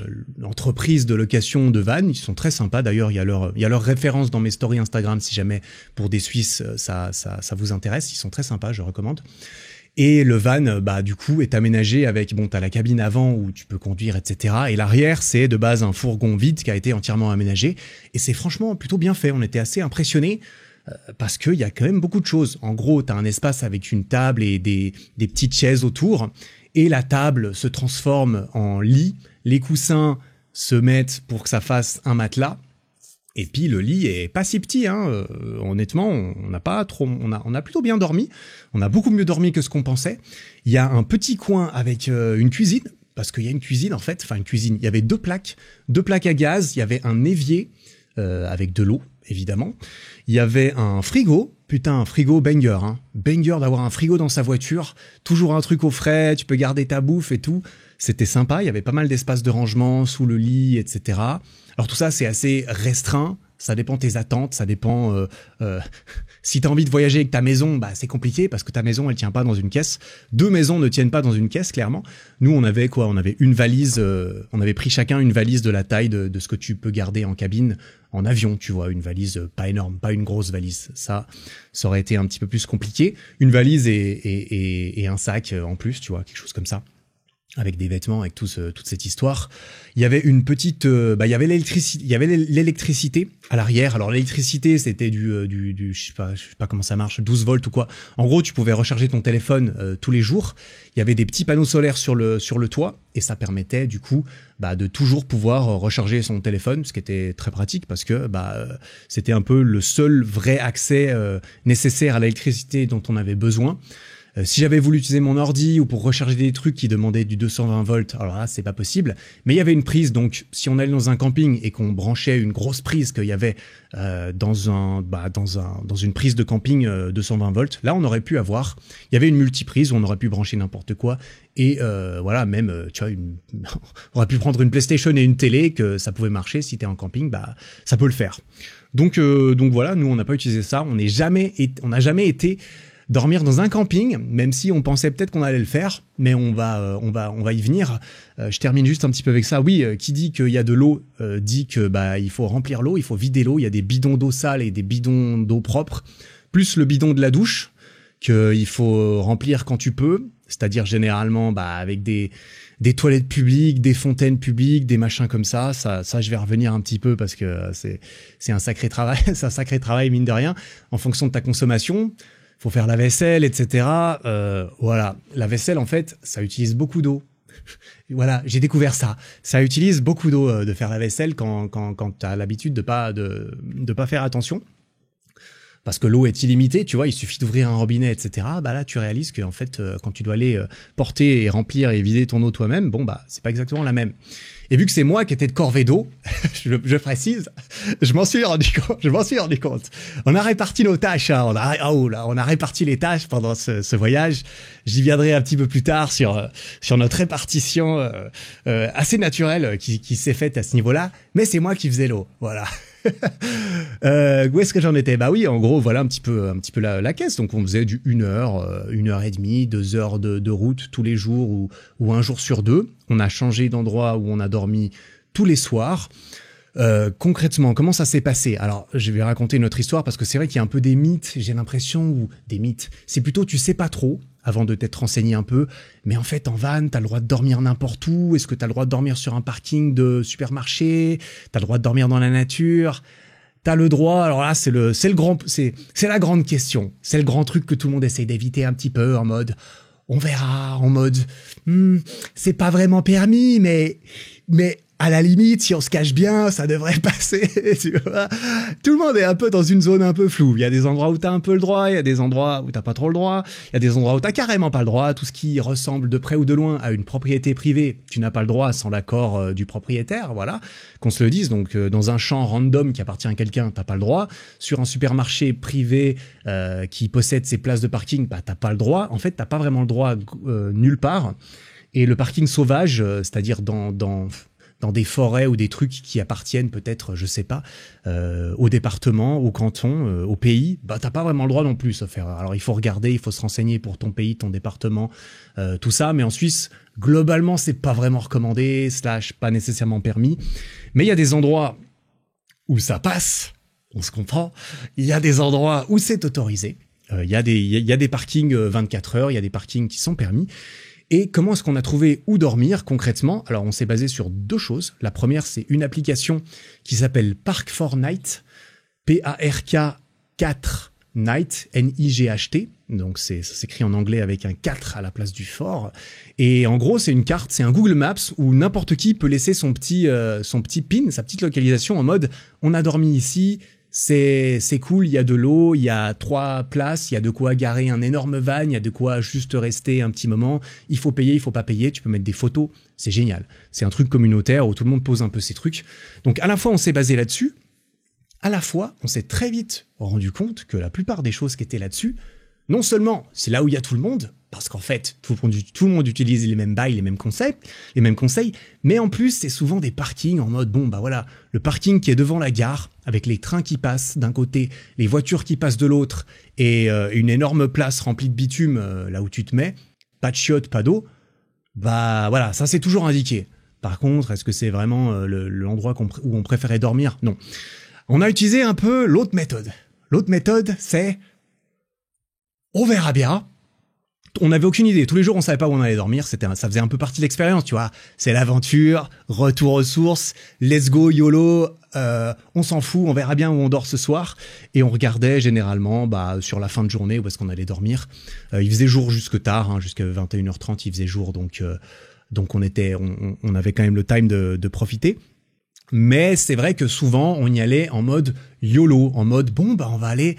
entreprise de location de van. Ils sont très sympas. D'ailleurs, il y a leur référence dans mes stories Instagram. Si jamais pour des Suisses ça vous intéresse, ils sont très sympas. Je recommande. Et le van, du coup, est aménagé avec t'as la cabine avant où tu peux conduire, etc. Et l'arrière, c'est de base un fourgon vide qui a été entièrement aménagé. Et c'est franchement plutôt bien fait. On était assez impressionnés. Parce qu'il y a quand même beaucoup de choses. En gros, tu as un espace avec une table et des petites chaises autour. Et la table se transforme en lit. Les coussins se mettent pour que ça fasse un matelas. Et puis le lit est pas si petit. Honnêtement, on a plutôt bien dormi. On a beaucoup mieux dormi que ce qu'on pensait. Il y a un petit coin avec une cuisine. Parce qu'il y a une cuisine en fait. Enfin une cuisine. Il y avait deux plaques à gaz. Il y avait un évier avec de l'eau. Évidemment. Il y avait un frigo, un frigo banger, hein. Banger d'avoir un frigo dans sa voiture, toujours un truc au frais, tu peux garder ta bouffe et tout. C'était sympa, il y avait pas mal d'espace de rangement sous le lit, etc. Alors tout ça, c'est assez restreint, ça dépend de tes attentes, ça dépend... si t'as envie de voyager avec ta maison, c'est compliqué parce que ta maison, elle tient pas dans une caisse. Deux maisons ne tiennent pas dans une caisse, clairement. Nous, on avait quoi ? On avait une valise, on avait pris chacun une valise de la taille de ce que tu peux garder en cabine, en avion, tu vois, une valise pas énorme, pas une grosse valise. Ça aurait été un petit peu plus compliqué. Une valise et un sac en plus, tu vois, quelque chose comme ça. Avec des vêtements, avec toute cette histoire. Il y avait une petite, il y avait l'électricité à l'arrière. Alors l'électricité, c'était du je sais pas comment ça marche, 12 volts ou quoi. En gros, tu pouvais recharger ton téléphone tous les jours. Il y avait des petits panneaux solaires sur le toit et ça permettait du coup de toujours pouvoir recharger son téléphone, ce qui était très pratique parce que c'était un peu le seul vrai accès nécessaire à l'électricité dont on avait besoin. Si j'avais voulu utiliser mon ordi ou pour recharger des trucs qui demandaient du 220 volts, alors là, c'est pas possible. Mais il y avait une prise, donc si on allait dans un camping et qu'on branchait une grosse prise qu'il y avait dans une prise de camping 220 volts, là, on aurait pu avoir. Il y avait une multiprise où on aurait pu brancher n'importe quoi et même tu vois, on aurait pu prendre une PlayStation et une télé que ça pouvait marcher. Si t'es en camping, ça peut le faire. Donc voilà, nous on n'a pas utilisé ça. On n'a jamais été dormir dans un camping, même si on pensait peut-être qu'on allait le faire, mais on va y venir. Je termine juste un petit peu avec ça. Oui, qui dit qu'il y a de l'eau, dit que il faut remplir l'eau, il faut vider l'eau. Il y a des bidons d'eau sale et des bidons d'eau propre, plus le bidon de la douche qu'il faut remplir quand tu peux, c'est-à-dire généralement avec des toilettes publiques, des fontaines publiques, des machins comme ça. Ça je vais revenir un petit peu parce que c'est un sacré travail, c'est un sacré travail mine de rien en fonction de ta consommation. Faut faire la vaisselle, etc. Voilà, la vaisselle en fait, ça utilise beaucoup d'eau. Voilà, j'ai découvert ça. Ça utilise beaucoup d'eau de faire la vaisselle quand t'as l'habitude de pas faire attention. Parce que l'eau est illimitée, tu vois, il suffit d'ouvrir un robinet, etc. Là, tu réalises que en fait, quand tu dois aller porter et remplir et vider ton eau toi-même, c'est pas exactement la même. Et vu que c'est moi qui étais de corvée d'eau, je précise, je m'en suis rendu compte. On a réparti nos tâches, hein. On a réparti les tâches pendant ce voyage. J'y viendrai un petit peu plus tard sur notre répartition assez naturelle qui s'est faite à ce niveau-là. Mais c'est moi qui faisais l'eau, voilà. Où est-ce que j'en étais ? Oui, en gros, voilà un petit peu la caisse. Donc on faisait du 1 heure, 1 heure et demie, 2 heures de route tous les jours ou un jour sur deux. On a changé d'endroit où on a dormi tous les soirs. Concrètement, comment ça s'est passé ? Alors, je vais raconter notre histoire parce que c'est vrai qu'il y a un peu des mythes, j'ai l'impression, ou des mythes. C'est plutôt tu sais pas trop avant de t'être renseigné un peu. Mais en fait, en van, t'as le droit de dormir n'importe où. Est-ce que t'as le droit de dormir sur un parking de supermarché ? T'as le droit de dormir dans la nature ? T'as le droit, alors là, c'est la grande question. C'est le grand truc que tout le monde essaye d'éviter un petit peu en mode, on verra, en mode, c'est pas vraiment permis, mais à la limite, si on se cache bien, ça devrait passer, tu vois. Tout le monde est un peu dans une zone un peu floue. Il y a des endroits où t'as un peu le droit, il y a des endroits où t'as pas trop le droit, il y a des endroits où t'as carrément pas le droit. Tout ce qui ressemble de près ou de loin à une propriété privée, tu n'as pas le droit sans l'accord du propriétaire, voilà. Qu'on se le dise, donc dans un champ random qui appartient à quelqu'un, t'as pas le droit. Sur un supermarché privé qui possède ses places de parking, bah t'as pas le droit. En fait, t'as pas vraiment le droit nulle part. Et le parking sauvage, c'est-à-dire dans des forêts ou des trucs qui appartiennent peut-être, je sais pas, au département, au canton, au pays, bah t'as pas vraiment le droit non plus, sauf erreur. Alors il faut regarder, il faut se renseigner pour ton pays, ton département, tout ça. Mais en Suisse, globalement, c'est pas vraiment recommandé, / pas nécessairement permis. Mais il y a des endroits où ça passe, on se comprend. Il y a des endroits où c'est autorisé. Il y a des parkings 24 heures, il y a des parkings qui sont permis. Et comment est-ce qu'on a trouvé où dormir concrètement? Alors, on s'est basé sur 2 choses. La première, c'est une application qui s'appelle Park4Night, P-A-R-K 4 Night, N-I-G-H-T. Donc, ça s'écrit en anglais avec un 4 à la place du fort. Et en gros, c'est une carte, c'est un Google Maps où n'importe qui peut laisser son petit pin, sa petite localisation en mode « on a dormi ici ». C'est cool, il y a de l'eau, il y a 3 places, il y a de quoi garer un énorme van, il y a de quoi juste rester un petit moment. Il faut payer, il faut pas payer, tu peux mettre des photos, c'est génial. C'est un truc communautaire où tout le monde pose un peu ses trucs. Donc à la fois on s'est basé là-dessus, à la fois on s'est très vite rendu compte que la plupart des choses qui étaient là-dessus, non seulement c'est là où il y a tout le monde, parce qu'en fait tout le monde utilise les mêmes bails, les mêmes conseils, mais en plus c'est souvent des parkings en mode bon bah voilà, le parking qui est devant la gare, avec les trains qui passent d'un côté, les voitures qui passent de l'autre, et une énorme place remplie de bitume là où tu te mets, pas de chiottes, pas d'eau, bah voilà, ça c'est toujours indiqué. Par contre, est-ce que c'est vraiment l'endroit où on préférait dormir? Non. On a utilisé un peu l'autre méthode. L'autre méthode, c'est on verra bien. On n'avait aucune idée. Tous les jours, on savait pas où on allait dormir. Ça faisait un peu partie de l'expérience, tu vois. C'est l'aventure, retour aux sources, let's go, YOLO, on s'en fout, on verra bien où on dort ce soir. Et on regardait généralement, sur la fin de journée où est-ce qu'on allait dormir. Il faisait jour jusque tard, jusqu'à 21h30, il faisait jour, donc on avait quand même le time de profiter. Mais c'est vrai que souvent, on y allait en mode YOLO, en mode bon, on va aller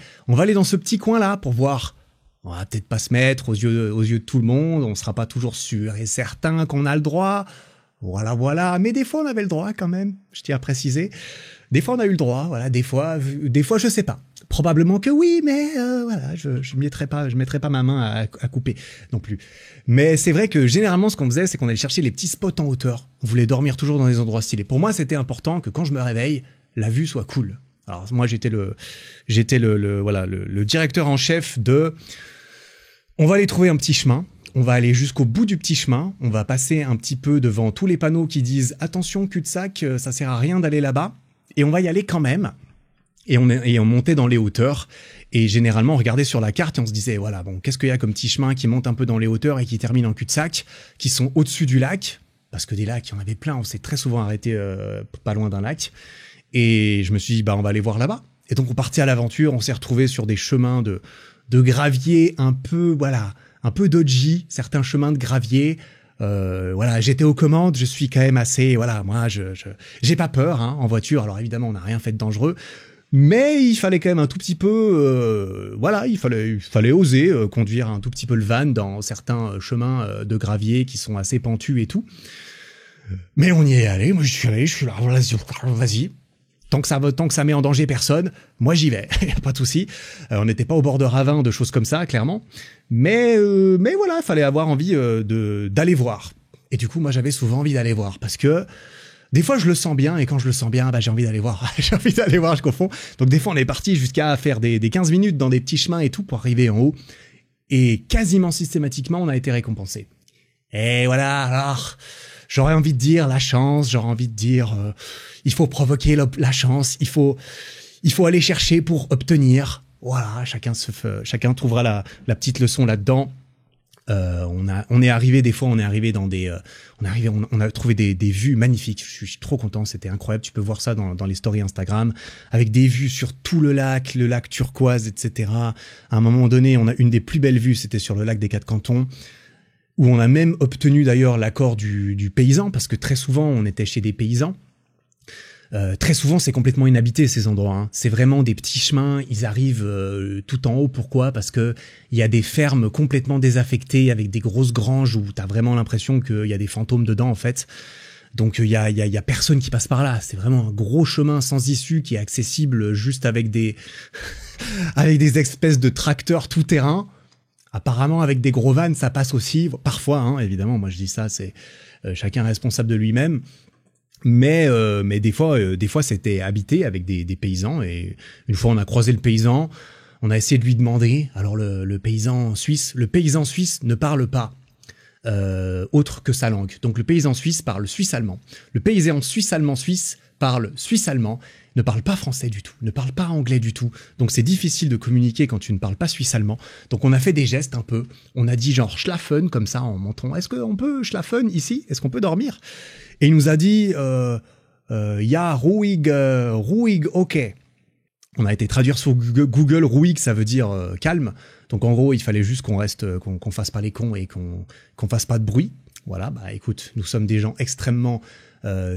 dans ce petit coin-là pour voir. On va peut-être pas se mettre aux yeux de tout le monde, on sera pas toujours sûr et certain qu'on a le droit. Voilà. Mais des fois, on avait le droit quand même, je tiens à préciser. Des fois, on a eu le droit, voilà. Des fois, je sais pas. Probablement que oui, mais voilà, je mettrai pas ma main à couper non plus. Mais c'est vrai que généralement, ce qu'on faisait, c'est qu'on allait chercher les petits spots en hauteur. On voulait dormir toujours dans des endroits stylés. Pour moi, c'était important que quand je me réveille, la vue soit cool. Alors moi, j'étais le directeur en chef de... On va aller trouver un petit chemin, on va aller jusqu'au bout du petit chemin, on va passer un petit peu devant tous les panneaux qui disent « Attention, cul-de-sac, ça sert à rien d'aller là-bas », et on va y aller quand même. Et on montait dans les hauteurs, et généralement on regardait sur la carte et on se disait « Voilà, bon, qu'est-ce qu'il y a comme petit chemin qui monte un peu dans les hauteurs et qui termine en cul-de-sac, qui sont au-dessus du lac ?» Parce que des lacs, il y en avait plein, on s'est très souvent arrêté pas loin d'un lac. Et je me suis dit « on va aller voir là-bas ». Et donc on partait à l'aventure, on s'est retrouvé sur des chemins de gravier un peu dodgy, certains chemins de gravier. J'étais aux commandes, je suis quand même assez, moi, j'ai pas peur, en voiture. Alors évidemment, on n'a rien fait de dangereux, mais il fallait quand même un tout petit peu, il fallait oser conduire un tout petit peu le van dans certains chemins de gravier qui sont assez pentus et tout. Mais on y est allé, moi je suis là, vas-y. Tant que ça met en danger personne, moi j'y vais, y a pas de souci. On n'était pas au bord de ravins, de choses comme ça, clairement. Mais voilà, fallait avoir envie d'aller voir. Et du coup, moi j'avais souvent envie d'aller voir parce que des fois je le sens bien et quand je le sens bien, j'ai envie d'aller voir. J'ai envie d'aller voir, je confonds. Donc des fois on est parti jusqu'à faire des 15 minutes dans des petits chemins et tout pour arriver en haut. Et quasiment systématiquement, on a été récompensé. Et voilà, alors... J'aurais envie de dire la chance, j'aurais envie de dire il faut provoquer la chance, il faut aller chercher pour obtenir. Voilà, chacun trouvera la petite leçon là-dedans. On est arrivé dans des on a trouvé des vues magnifiques. Je suis trop content, c'était incroyable. Tu peux voir ça dans les stories Instagram avec des vues sur tout le lac turquoise, etc. À un moment donné, on a une des plus belles vues, c'était sur le lac des Quatre Cantons. où on a même obtenu d'ailleurs l'accord du paysan, parce que très souvent on était chez des paysans. Très souvent c'est complètement inhabité ces endroits, hein. C'est vraiment des petits chemins, ils arrivent tout en haut. Pourquoi? Parce que il y a des fermes complètement désaffectées avec des grosses granges où t'as vraiment l'impression qu'il y a des fantômes dedans en fait. Donc il y a personne qui passe par là, c'est vraiment un gros chemin sans issue qui est accessible juste avec des avec des espèces de tracteurs tout terrain. Apparemment avec des gros vannes ça passe aussi parfois, hein, évidemment. Moi je dis ça, c'est chacun responsable de lui-même. Mais des fois c'était habité avec des paysans, et une fois on a croisé le paysan, on a essayé de lui demander. Alors le paysan suisse ne parle pas autre que sa langue. Donc le paysan suisse parle suisse-allemand. Le paysan suisse-allemand-suisse parle suisse-allemand, ne parle pas français du tout, ne parle pas anglais du tout. Donc c'est difficile de communiquer quand tu ne parles pas suisse-allemand. Donc on a fait des gestes un peu, on a dit genre schlafen comme ça en montrant. Est-ce qu'on peut schlafen ici? Est-ce qu'on peut dormir? Et il nous a dit ja, ruhig, ok. On a été traduire sur Google, ruhig ça veut dire calme. Donc en gros, il fallait juste qu'on reste, qu'on fasse pas les cons et qu'on fasse pas de bruit. Voilà, bah écoute, nous sommes des gens extrêmement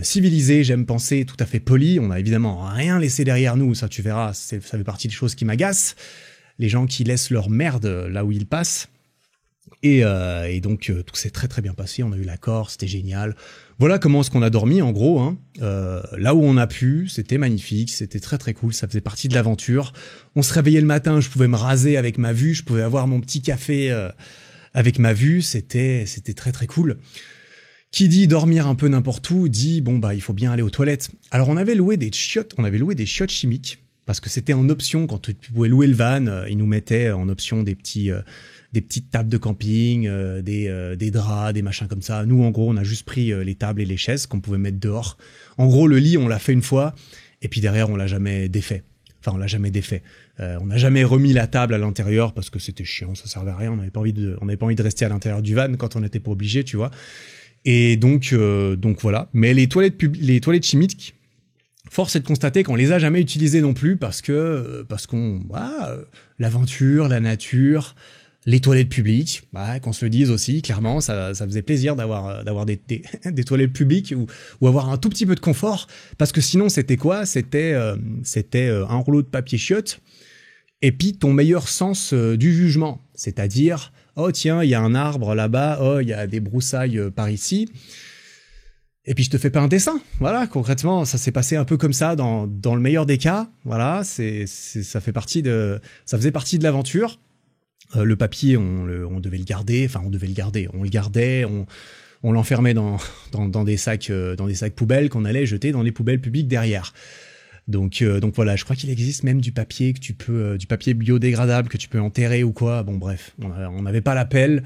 civilisés, j'aime penser, tout à fait polis. On a évidemment rien laissé derrière nous, ça tu verras, ça fait partie des choses qui m'agacent. Les gens qui laissent leur merde là où ils passent. Et donc tout s'est très très bien passé, on a eu l'accord, c'était génial. Voilà comment est-ce qu'on a dormi en gros, hein. Là où on a pu, c'était magnifique, c'était très très cool, ça faisait partie de l'aventure. On se réveillait le matin, je pouvais me raser avec ma vue, je pouvais avoir mon petit café avec ma vue, c'était très très cool. Qui dit dormir un peu n'importe où, dit bon bah il faut bien aller aux toilettes. Alors on avait loué des chiottes chimiques, parce que c'était en option quand tu pouvais louer le van, ils nous mettaient en option des petites tables de camping, des draps, des machins comme ça. Nous, en gros, on a juste pris les tables et les chaises qu'on pouvait mettre dehors. En gros, le lit, on l'a fait une fois, et puis derrière, on l'a jamais défait. Enfin, on l'a jamais défait. On n'a jamais remis la table à l'intérieur parce que c'était chiant, ça servait à rien. On n'avait pas envie de rester à l'intérieur du van quand on n'était pas obligé, tu vois. Et donc voilà. Mais les toilettes chimiques, force est de constater qu'on les a jamais utilisées non plus parce qu'on, l'aventure, la nature. Les toilettes publiques, qu'on se le dise aussi, clairement, ça faisait plaisir d'avoir des toilettes publiques ou avoir un tout petit peu de confort, parce que sinon c'était quoi? C'était un rouleau de papier chiotte et puis ton meilleur sens du jugement, c'est-à-dire oh tiens, il y a un arbre là-bas, oh il y a des broussailles par ici. Et puis je te fais pas un dessin, voilà. Concrètement, ça s'est passé un peu comme ça dans le meilleur des cas, voilà. Ça faisait partie de l'aventure. Le papier, on devait le garder, on le gardait, on l'enfermait dans des sacs poubelles qu'on allait jeter dans les poubelles publiques derrière. Donc voilà, je crois qu'il existe même du papier du papier biodégradable que tu peux enterrer ou quoi. Bon bref, on n'avait pas la pelle.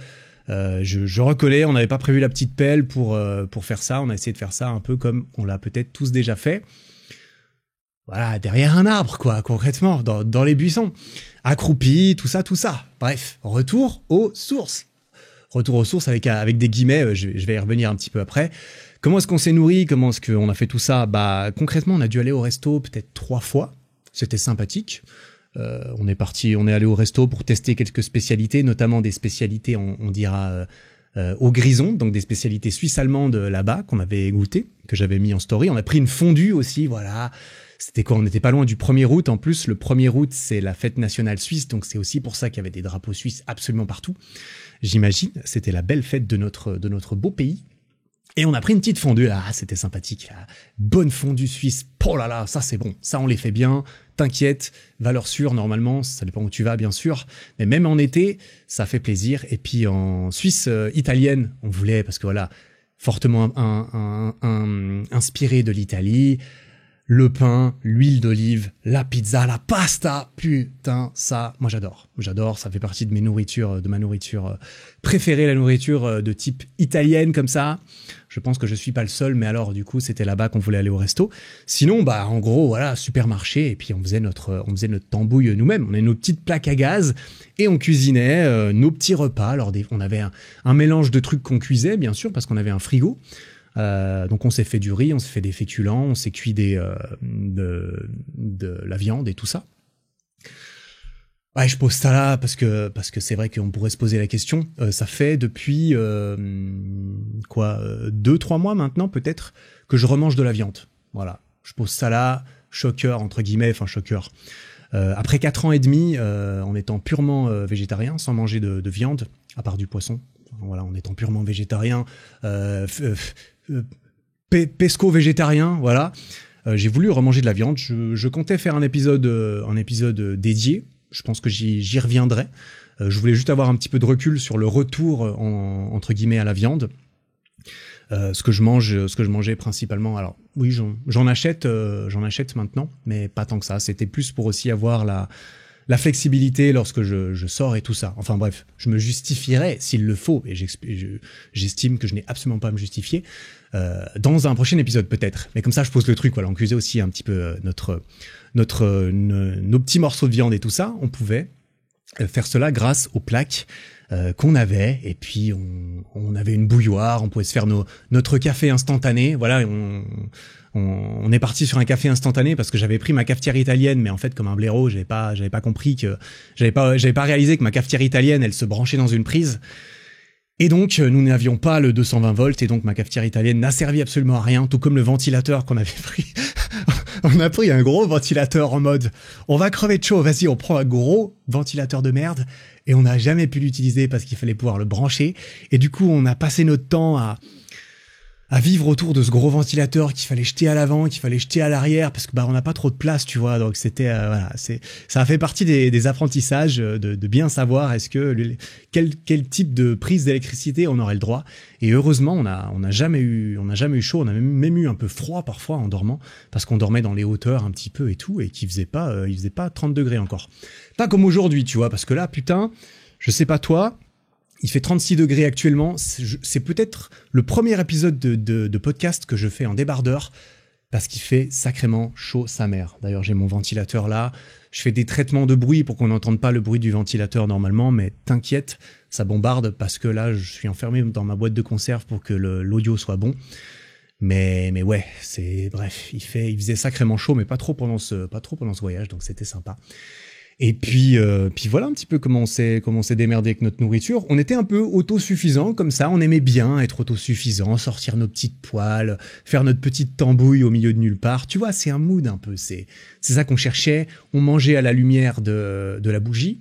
Je reconnais, on n'avait pas prévu la petite pelle pour faire ça. On a essayé de faire ça un peu comme on l'a peut-être tous déjà fait. Voilà, derrière un arbre, quoi, concrètement, dans les buissons. Accroupi, tout ça. Bref, retour aux sources. Retour aux sources avec des guillemets, je vais y revenir un petit peu après. Comment est-ce qu'on s'est nourri? Comment est-ce qu'on a fait tout ça? Bah, concrètement, on a dû aller au resto peut-être 3 fois. C'était sympathique. On est allé au resto pour tester quelques spécialités, notamment des spécialités, on dira, au grison, donc des spécialités suisses-allemandes là-bas qu'on avait goûté, que j'avais mis en story. On a pris une fondue aussi, voilà. C'était quoi? On n'était pas loin du 1er août. En plus, le 1er août, c'est la fête nationale suisse, donc c'est aussi pour ça qu'il y avait des drapeaux suisses absolument partout. J'imagine, c'était la belle fête de notre beau pays. Et on a pris une petite fondue, là, c'était sympathique. Là. Bonne fondue suisse, oh là là, ça c'est bon, ça on les fait bien. T'inquiète, valeur sûre normalement, ça dépend où tu vas bien sûr. Mais même en été, ça fait plaisir. Et puis en Suisse italienne, on voulait, parce que voilà, fortement inspiré de l'Italie. Le pain, l'huile d'olive, la pizza, la pasta, putain, ça, moi j'adore, ça fait partie de ma nourriture préférée, la nourriture de type italienne comme ça. Je pense que je suis pas le seul, mais alors du coup c'était là-bas qu'on voulait aller au resto. Sinon, bah en gros voilà, supermarché, et puis on faisait notre tambouille nous-mêmes, on avait nos petites plaques à gaz et on cuisinait nos petits repas. Alors on avait un mélange de trucs qu'on cuisait bien sûr parce qu'on avait un frigo. Donc on s'est fait du riz, on s'est fait des féculents, on s'est cuit de la viande et tout ça. Ouais, je pose ça là parce que c'est vrai qu'on pourrait se poser la question. Ça fait depuis 2-3 mois maintenant peut-être que je remange de la viande. Voilà, je pose ça là, shocker entre guillemets, enfin shocker. Après 4 ans et demi, en étant purement végétarien, sans manger de viande, à part du poisson, voilà, en étant purement végétarien, pesco végétarien, voilà. J'ai voulu remanger de la viande. Je comptais faire un épisode dédié. Je pense que j'y reviendrai. Je voulais juste avoir un petit peu de recul sur le retour entre guillemets à la viande. Ce que je mangeais principalement. Alors oui, j'en achète maintenant, mais pas tant que ça. C'était plus pour aussi avoir la flexibilité lorsque je sors et tout ça. Enfin bref, je me justifierai s'il le faut, et j'estime que je n'ai absolument pas à me justifier dans un prochain épisode peut-être. Mais comme ça, je pose le truc. Voilà, on cuisait aussi un petit peu nos petits morceaux de viande et tout ça. On pouvait faire cela grâce aux plaques qu'on avait, et puis on avait une bouilloire, on pouvait se faire notre café instantané. Voilà, on est parti sur un café instantané parce que j'avais pris ma cafetière italienne, mais en fait comme un blaireau, j'avais pas compris que j'avais pas réalisé que ma cafetière italienne, elle se branchait dans une prise. Et donc, nous n'avions pas le 220 volts, et donc ma cafetière italienne n'a servi absolument à rien, tout comme le ventilateur qu'on avait pris. On a pris un gros ventilateur en mode, on va crever de chaud, vas-y, on prend un gros ventilateur de merde, et on n'a jamais pu l'utiliser parce qu'il fallait pouvoir le brancher. Et du coup, on a passé notre temps à vivre autour de ce gros ventilateur qu'il fallait jeter à l'avant, qu'il fallait jeter à l'arrière, parce que on n'a pas trop de place, tu vois. Donc c'était voilà, ça a fait partie des apprentissages de bien savoir est-ce que quel type de prise d'électricité on aurait le droit. Et heureusement, on n'a jamais eu chaud, on a même eu un peu froid parfois en dormant, parce qu'on dormait dans les hauteurs un petit peu et tout, et qu'il faisait pas 30 degrés encore. Pas comme aujourd'hui, tu vois, parce que là, putain, je sais pas toi, il fait 36 degrés actuellement. C'est peut-être le premier épisode de podcast que je fais en débardeur parce qu'il fait sacrément chaud sa mère. D'ailleurs, j'ai mon ventilateur là. Je fais des traitements de bruit pour qu'on n'entende pas le bruit du ventilateur normalement, mais t'inquiète, ça bombarde parce que là, je suis enfermé dans ma boîte de conserve pour que l'audio soit bon. Mais ouais, bref, il faisait sacrément chaud, mais pas trop pendant ce voyage, donc c'était sympa. Et puis voilà un petit peu comment on s'est démerdé avec notre nourriture. On était un peu autosuffisant comme ça, on aimait bien être autosuffisant, sortir nos petites poêles, faire notre petite tambouille au milieu de nulle part. Tu vois, c'est un mood un peu, c'est ça qu'on cherchait. On mangeait à la lumière de la bougie.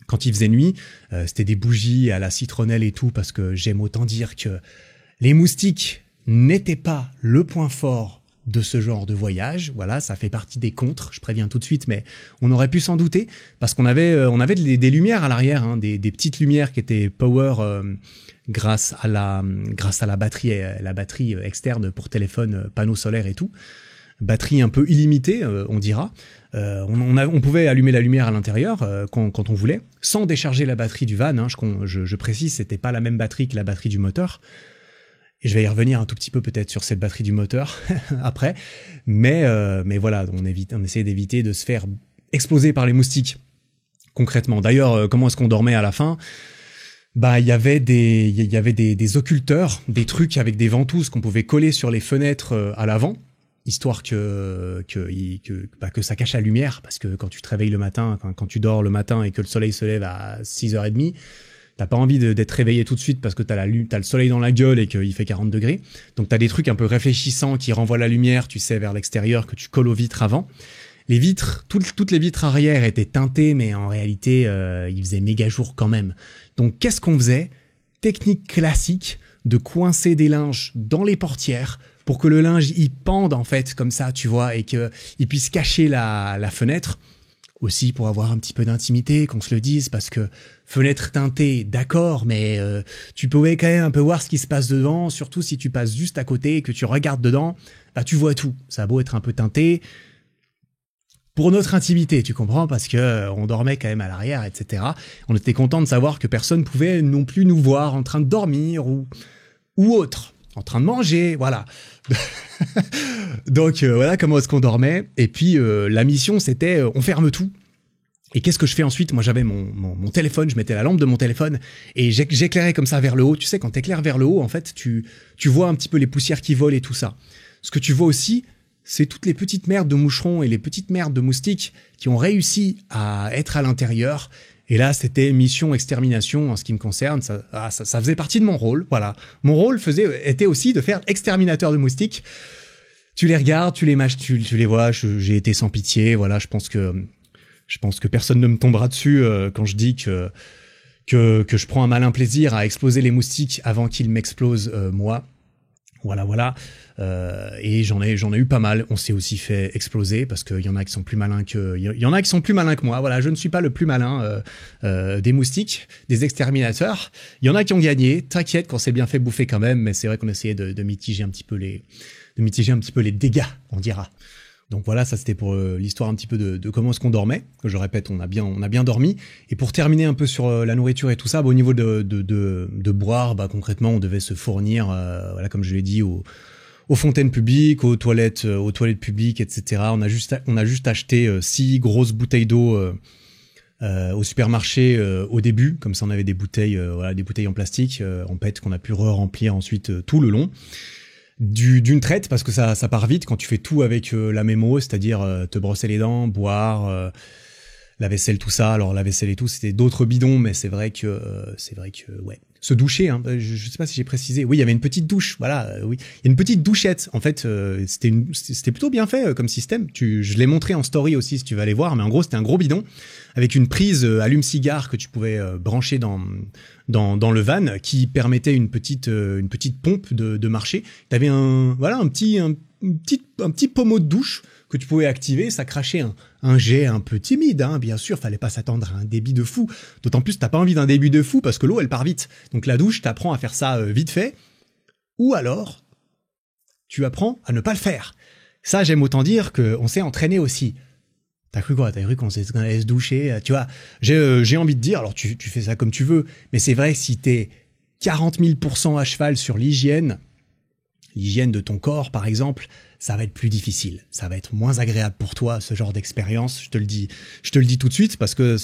Quand il faisait nuit, c'était des bougies à la citronnelle et tout, parce que j'aime autant dire que les moustiques n'étaient pas le point fort de ce genre de voyage. Voilà, ça fait partie des contres, je préviens tout de suite, mais on aurait pu s'en douter, parce qu'on avait des lumières à l'arrière, hein, des petites lumières qui étaient power grâce à la batterie externe pour téléphone, panneau solaire et tout. Batterie un peu illimitée, on dira. On pouvait allumer la lumière à l'intérieur quand on voulait, sans décharger la batterie du van. Hein, je précise, c'était pas la même batterie que la batterie du moteur. Et je vais y revenir un tout petit peu peut-être sur cette batterie du moteur après. Mais voilà, on essayait d'éviter de se faire exploser par les moustiques. Concrètement. D'ailleurs, comment est-ce qu'on dormait à la fin ? Il y avait des occulteurs, des trucs avec des ventouses qu'on pouvait coller sur les fenêtres à l'avant, histoire que ça cache la lumière, parce que quand tu te réveilles le matin, quand tu dors le matin et que le soleil se lève à 6h30, t'as pas envie d'être réveillé tout de suite parce que t'as le soleil dans la gueule et qu'il fait 40 degrés. Donc t'as des trucs un peu réfléchissants qui renvoient la lumière, tu sais, vers l'extérieur, que tu colles aux vitres avant. Les vitres, toutes les vitres arrière étaient teintées, mais en réalité, il faisait méga jour quand même. Donc qu'est-ce qu'on faisait ? Technique classique de coincer des linges dans les portières pour que le linge y pende en fait comme ça, tu vois, et qu'il puisse cacher la fenêtre. Aussi pour avoir un petit peu d'intimité, qu'on se le dise, parce que fenêtre teintée, d'accord, mais tu pouvais quand même un peu voir ce qui se passe dedans, surtout si tu passes juste à côté et que tu regardes dedans, tu vois tout. Ça a beau être un peu teinté, pour notre intimité, tu comprends, parce que on dormait quand même à l'arrière, etc. On était content de savoir que personne pouvait non plus nous voir en train de dormir ou autre, en train de manger, voilà. Donc voilà comment est-ce qu'on dormait. Et puis la mission c'était on ferme tout. Et qu'est-ce que je fais ensuite ? Moi j'avais mon téléphone, je mettais la lampe de mon téléphone et j'éclairais comme ça vers le haut. Tu sais, quand t'éclaires vers le haut, en fait tu vois un petit peu les poussières qui volent et tout ça. Ce que tu vois aussi, c'est toutes les petites merdes de moucherons et les petites merdes de moustiques qui ont réussi à être à l'intérieur. Et là, c'était mission extermination en ce qui me concerne. Ça faisait partie de mon rôle. Voilà. Mon rôle était aussi de faire exterminateur de moustiques. Tu les regardes, tu les mâches, tu les vois. J'ai été sans pitié. Voilà. Je pense que personne ne me tombera dessus quand je dis que je prends un malin plaisir à exploser les moustiques avant qu'ils m'explosent moi. Voilà. Et j'en ai eu pas mal. On s'est aussi fait exploser parce qu'il y en a qui sont plus malins que moi. Voilà, je ne suis pas le plus malin des moustiques, des exterminateurs. Il y en a qui ont gagné. T'inquiète qu'on s'est bien fait bouffer quand même, mais c'est vrai qu'on essayait de mitiger un petit peu les dégâts, on dira. Donc voilà, ça c'était pour l'histoire un petit peu de comment est-ce qu'on dormait. Je répète, on a bien dormi. Et pour terminer un peu sur la nourriture et tout ça, au niveau de boire, concrètement, on devait se fournir, voilà, comme je l'ai dit, aux fontaines publiques, aux toilettes publiques, etc. On a juste acheté 6 grosses bouteilles d'eau au supermarché au début, comme ça on avait des bouteilles en plastique en PET qu'on a pu re-remplir ensuite tout le long. D'une traite, parce que ça part vite quand tu fais tout avec la même eau, c'est-à-dire te brosser les dents, boire, la vaisselle, tout ça. Alors la vaisselle et tout, c'était d'autres bidons, mais c'est vrai que ouais. Se doucher, hein, je sais pas si j'ai précisé. Oui, il y avait une petite douche, voilà. Oui, il y a une petite douchette. En fait, c'était plutôt bien fait comme système. Je l'ai montré en story aussi si tu veux aller voir, mais en gros c'était un gros bidon avec une prise allume-cigare que tu pouvais brancher dans le van qui permettait une petite pompe de marcher. T'avais un petit pommeau de douche que tu pouvais activer, ça crachait un jet un peu timide, hein, bien sûr, fallait pas s'attendre à un débit de fou. D'autant plus, t'as pas envie d'un débit de fou parce que l'eau, elle part vite. Donc la douche, t'apprends à faire ça vite fait. Ou alors, tu apprends à ne pas le faire. Ça, j'aime autant dire qu'on s'est entraîné aussi. T'as cru quoi? T'as cru qu'on allait se doucher? Tu vois, j'ai envie de dire, alors tu fais ça comme tu veux, mais c'est vrai que si t'es 40 000% à cheval sur l'hygiène de ton corps, par exemple, ça va être plus difficile. Ça va être moins agréable pour toi, ce genre d'expérience. Je te le dis tout de suite parce que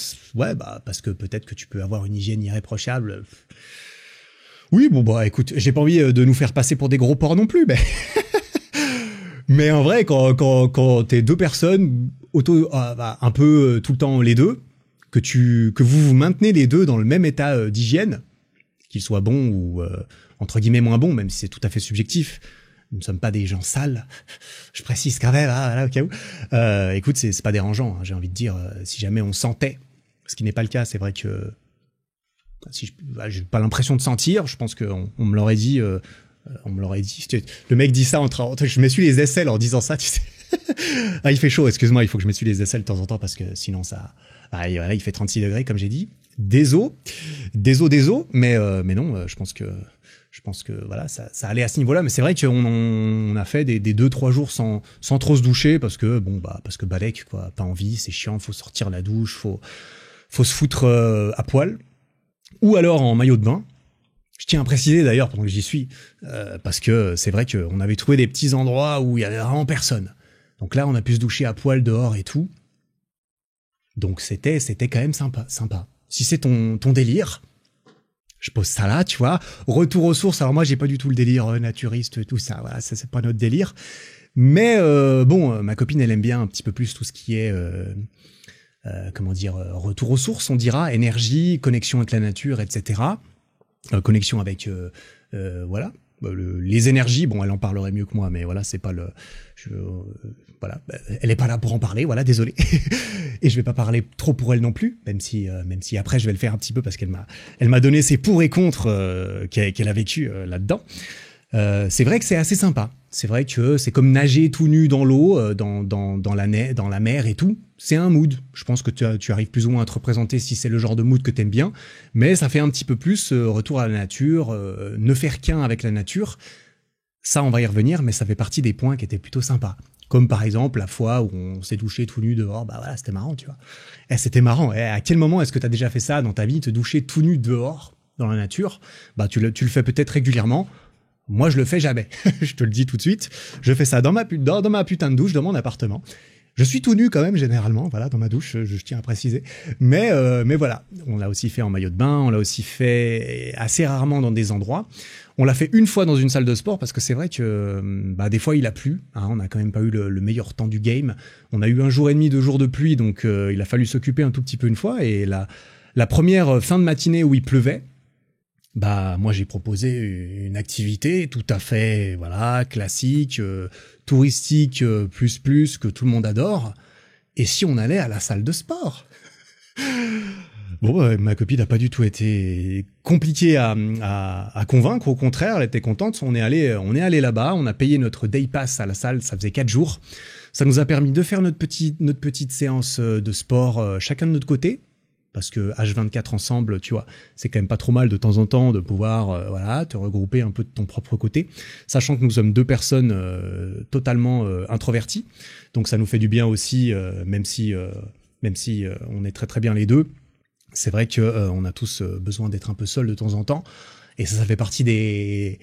peut-être que tu peux avoir une hygiène irréprochable. Oui, écoute, j'ai pas envie de nous faire passer pour des gros porcs non plus, mais en vrai, quand t'es deux personnes, un peu tout le temps les deux, que vous maintenez les deux dans le même état d'hygiène, qu'il soit bon ou entre guillemets moins bon, même si c'est tout à fait subjectif. Nous ne sommes pas des gens sales, je précise quand même, hein, voilà, au cas où. Écoute, c'est pas dérangeant, hein, j'ai envie de dire, si jamais on sentait, ce qui n'est pas le cas, c'est vrai que si j'ai pas l'impression de sentir, je pense qu'on me l'aurait dit, le mec dit ça je m'essuie les aisselles en disant ça, tu sais. Ah, il fait chaud, excuse-moi, il faut que je m'essuie les aisselles de temps en temps parce que sinon ça, voilà, il fait 36 degrés comme j'ai dit. Désolé, mais non, je pense que voilà, ça allait à ce niveau-là, mais c'est vrai qu'on a fait des 2-3 jours sans trop se doucher parce que balèque, quoi, pas envie, c'est chiant, faut sortir la douche, faut se foutre à poil ou alors en maillot de bain. Je tiens à préciser d'ailleurs pendant que j'y suis, parce que c'est vrai qu'on avait trouvé des petits endroits où il y avait vraiment personne. Donc là, on a pu se doucher à poil dehors et tout. Donc c'était quand même sympa. Si c'est ton délire, je pose ça là, tu vois. Retour aux sources. Alors moi, j'ai pas du tout le délire naturiste, tout ça. Voilà, ça c'est pas notre délire. Mais ma copine, elle aime bien un petit peu plus tout ce qui est, retour aux sources, on dira, énergie, connexion avec la nature, etc. Connexion avec, voilà. Les énergies, bon, elle en parlerait mieux que moi, mais voilà, c'est pas voilà, elle est pas là pour en parler, voilà, désolé. Et je vais pas parler trop pour elle non plus, même si après je vais le faire un petit peu parce qu'elle m'a donné ses pour et contre qu'elle a vécu là-dedans. C'est vrai que c'est assez sympa. C'est vrai que c'est comme nager tout nu dans l'eau, dans la mer et tout. C'est un mood. Je pense que tu arrives plus ou moins à te représenter si c'est le genre de mood que t'aimes bien. Mais ça fait un petit peu plus retour à la nature, ne faire qu'un avec la nature. Ça, on va y revenir, mais ça fait partie des points qui étaient plutôt sympas. Comme par exemple la fois où on s'est douché tout nu dehors. Bah voilà, c'était marrant, tu vois. C'était marrant. À quel moment est-ce que t'as déjà fait ça dans ta vie, te doucher tout nu dehors, dans la nature? Bah tu le fais peut-être régulièrement. Moi, je le fais jamais. Je te le dis tout de suite. Je fais ça dans ma putain de douche, dans mon appartement. Je suis tout nu quand même généralement, voilà, dans ma douche, je tiens à préciser. Mais voilà, on l'a aussi fait en maillot de bain, on l'a aussi fait assez rarement dans des endroits. On l'a fait une fois dans une salle de sport parce que c'est vrai que des fois il a plu. Hein, on n'a quand même pas eu le meilleur temps du game. On a eu 1 jour et demi, 2 jours de pluie, donc il a fallu s'occuper un tout petit peu une fois. Et la première fin de matinée où il pleuvait, moi j'ai proposé une activité tout à fait classique, touristique, plus que tout le monde adore. Et si on allait à la salle de sport? Bon, ma copine n'a pas du tout été compliquée à convaincre. Au contraire, elle était contente. On est allé là-bas. On a payé notre day pass à la salle. Ça faisait 4 jours. Ça nous a permis de faire notre petite séance de sport chacun de notre côté. Parce que H24 ensemble, tu vois, c'est quand même pas trop mal de temps en temps de pouvoir te regrouper un peu de ton propre côté, sachant que nous sommes 2 personnes totalement introverties, donc ça nous fait du bien aussi, même si on est très très bien les deux. C'est vrai que on a tous besoin d'être un peu seuls de temps en temps, et ça fait partie des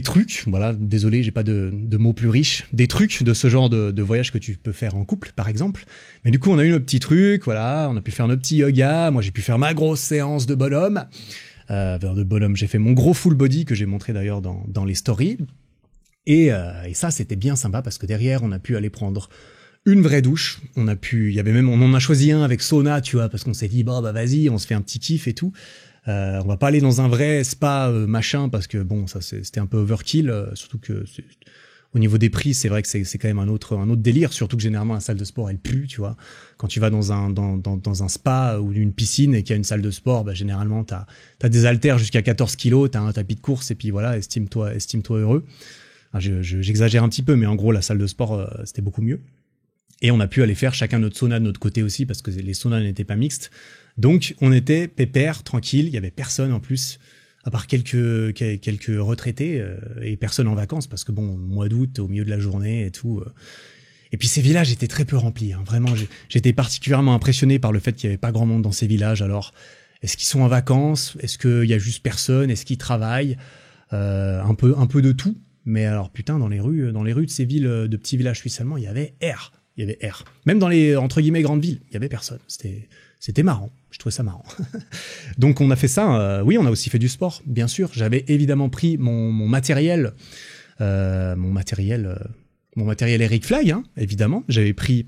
trucs, voilà, désolé, j'ai pas de mots plus riches, des trucs de ce genre de voyage que tu peux faire en couple, par exemple. Mais du coup, on a eu nos petits trucs, voilà, on a pu faire nos petits yoga, moi j'ai pu faire ma grosse séance de bonhomme, j'ai fait mon gros full body que j'ai montré d'ailleurs dans les stories, et ça c'était bien sympa parce que derrière on a pu aller prendre une vraie douche, on en a choisi un avec sauna, tu vois, parce qu'on s'est dit, vas-y, on se fait un petit kiff et tout. On va pas aller dans un vrai spa machin parce que bon, ça c'était un peu overkill, surtout que au niveau des prix, c'est vrai que c'est quand même un autre délire, surtout que généralement la salle de sport elle pue, tu vois. Quand tu vas dans un spa ou une piscine et qu'il y a une salle de sport, généralement t'as des haltères jusqu'à 14 kilos, t'as un tapis de course et puis voilà, estime-toi heureux. J'exagère un petit peu, mais en gros la salle de sport c'était beaucoup mieux. Et on a pu aller faire chacun notre sauna de notre côté aussi parce que les saunas n'étaient pas mixtes. Donc on était pépère, tranquille, il y avait personne en plus, à part quelques retraités et personne en vacances parce que bon, mois d'août, au milieu de la journée et tout. Et puis ces villages étaient très peu remplis, hein. Vraiment, j'étais particulièrement impressionné par le fait qu'il n'y avait pas grand monde dans ces villages. Alors, est-ce qu'ils sont en vacances? Est-ce qu'il y a juste personne? Est-ce qu'ils travaillent? Un peu de tout. Mais alors putain, dans les rues de ces villes, de petits villages suisses allemands, il y avait air. Même dans les, entre guillemets, grandes villes, il y avait personne. C'était marrant. Je trouvais ça marrant. Donc, on a fait ça. Oui, on a aussi fait du sport, bien sûr. J'avais évidemment pris mon matériel Eric Fly, hein, évidemment. J'avais pris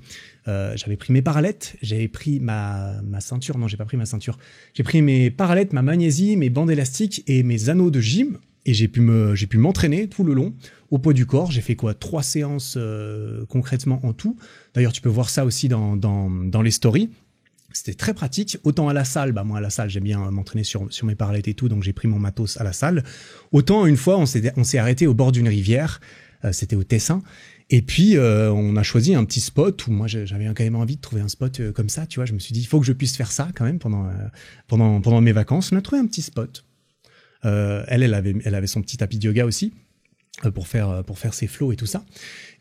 mes parallettes, j'avais pris ma ceinture. Non, j'ai pas pris ma ceinture. J'ai pris mes parallettes, ma magnésie, mes bandes élastiques et mes anneaux de gym. Et j'ai pu m'entraîner tout le long au poids du corps. J'ai fait 3 séances concrètement en tout. D'ailleurs, tu peux voir ça aussi dans les stories. C'était très pratique. Autant à la salle, moi à la salle, j'aime bien m'entraîner sur mes parallettes et tout, donc j'ai pris mon matos à la salle. Autant une fois, on s'est arrêté au bord d'une rivière. C'était au Tessin. Et puis on a choisi un petit spot où moi j'avais quand même envie de trouver un spot comme ça. Tu vois, je me suis dit il faut que je puisse faire ça quand même pendant mes vacances. On a trouvé un petit spot. Elle avait son petit tapis de yoga aussi pour faire ses flows et tout ça.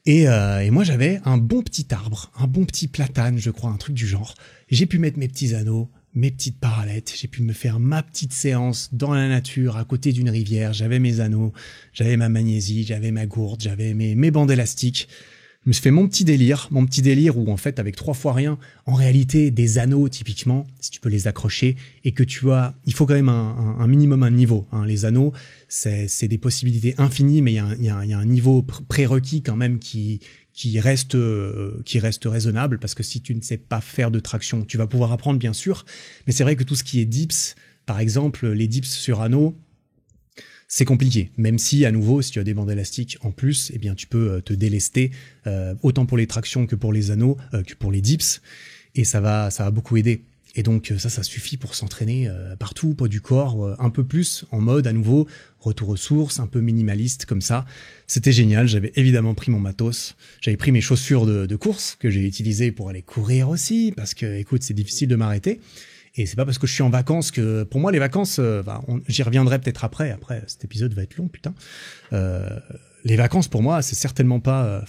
Et moi j'avais un bon petit arbre, un bon petit platane, je crois, un truc du genre. J'ai pu mettre mes petits anneaux, mes petites parallettes, j'ai pu me faire ma petite séance dans la nature à côté d'une rivière. J'avais mes anneaux, j'avais ma magnésie, j'avais ma gourde, j'avais mes bandes élastiques. Je me suis fait mon petit délire où en fait avec 3 fois rien, en réalité des anneaux typiquement, si tu peux les accrocher et que il faut quand même un minimum un niveau, hein. Les anneaux, c'est des possibilités infinies, mais il y a un niveau prérequis quand même qui reste raisonnable parce que si tu ne sais pas faire de traction, tu vas pouvoir apprendre bien sûr, mais c'est vrai que tout ce qui est dips, par exemple les dips sur anneaux, c'est compliqué, même si à nouveau, si tu as des bandes élastiques en plus, eh bien tu peux te délester autant pour les tractions que pour les anneaux, que pour les dips, et ça va beaucoup aider. Et donc ça suffit pour s'entraîner partout, poids du corps, un peu plus en mode à nouveau retour aux sources, un peu minimaliste comme ça. C'était génial. J'avais évidemment pris mon matos, j'avais pris mes chaussures de course que j'ai utilisées pour aller courir aussi, parce que écoute, c'est difficile de m'arrêter. Et c'est pas parce que je suis en vacances que, pour moi, les vacances, j'y reviendrai peut-être après. Après, cet épisode va être long, putain. Les vacances, pour moi, c'est certainement pas,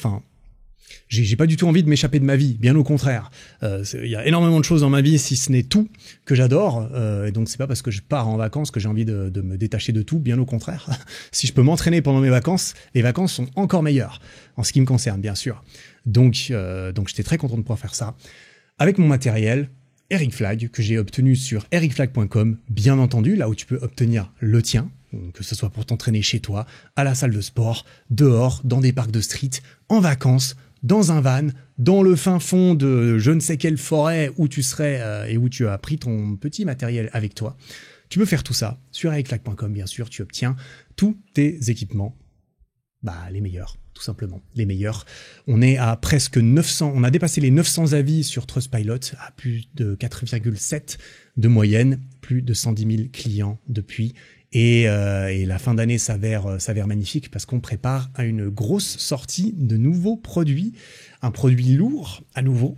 J'ai pas du tout envie de m'échapper de ma vie, bien au contraire. Il y a énormément de choses dans ma vie, si ce n'est tout, que j'adore. Et donc c'est pas parce que je pars en vacances que j'ai envie de me détacher de tout, bien au contraire. Si je peux m'entraîner pendant mes vacances, les vacances sont encore meilleures, en ce qui me concerne, bien sûr. Donc j'étais très content de pouvoir faire ça. Avec mon matériel, Eric Flag, que j'ai obtenu sur ericflag.com, bien entendu, là où tu peux obtenir le tien, que ce soit pour t'entraîner chez toi, à la salle de sport, dehors, dans des parcs de street, en vacances, dans un van, dans le fin fond de je ne sais quelle forêt où tu serais et où tu as pris ton petit matériel avec toi. Tu peux faire tout ça sur ericflag.com, bien sûr, tu obtiens tous tes équipements, les meilleurs, tout simplement, les meilleurs. On est à presque 900, on a dépassé les 900 avis sur Trustpilot, à plus de 4,7 de moyenne, plus de 110 000 clients depuis. Et la fin d'année s'avère magnifique parce qu'on prépare à une grosse sortie de nouveaux produits, un produit lourd à nouveau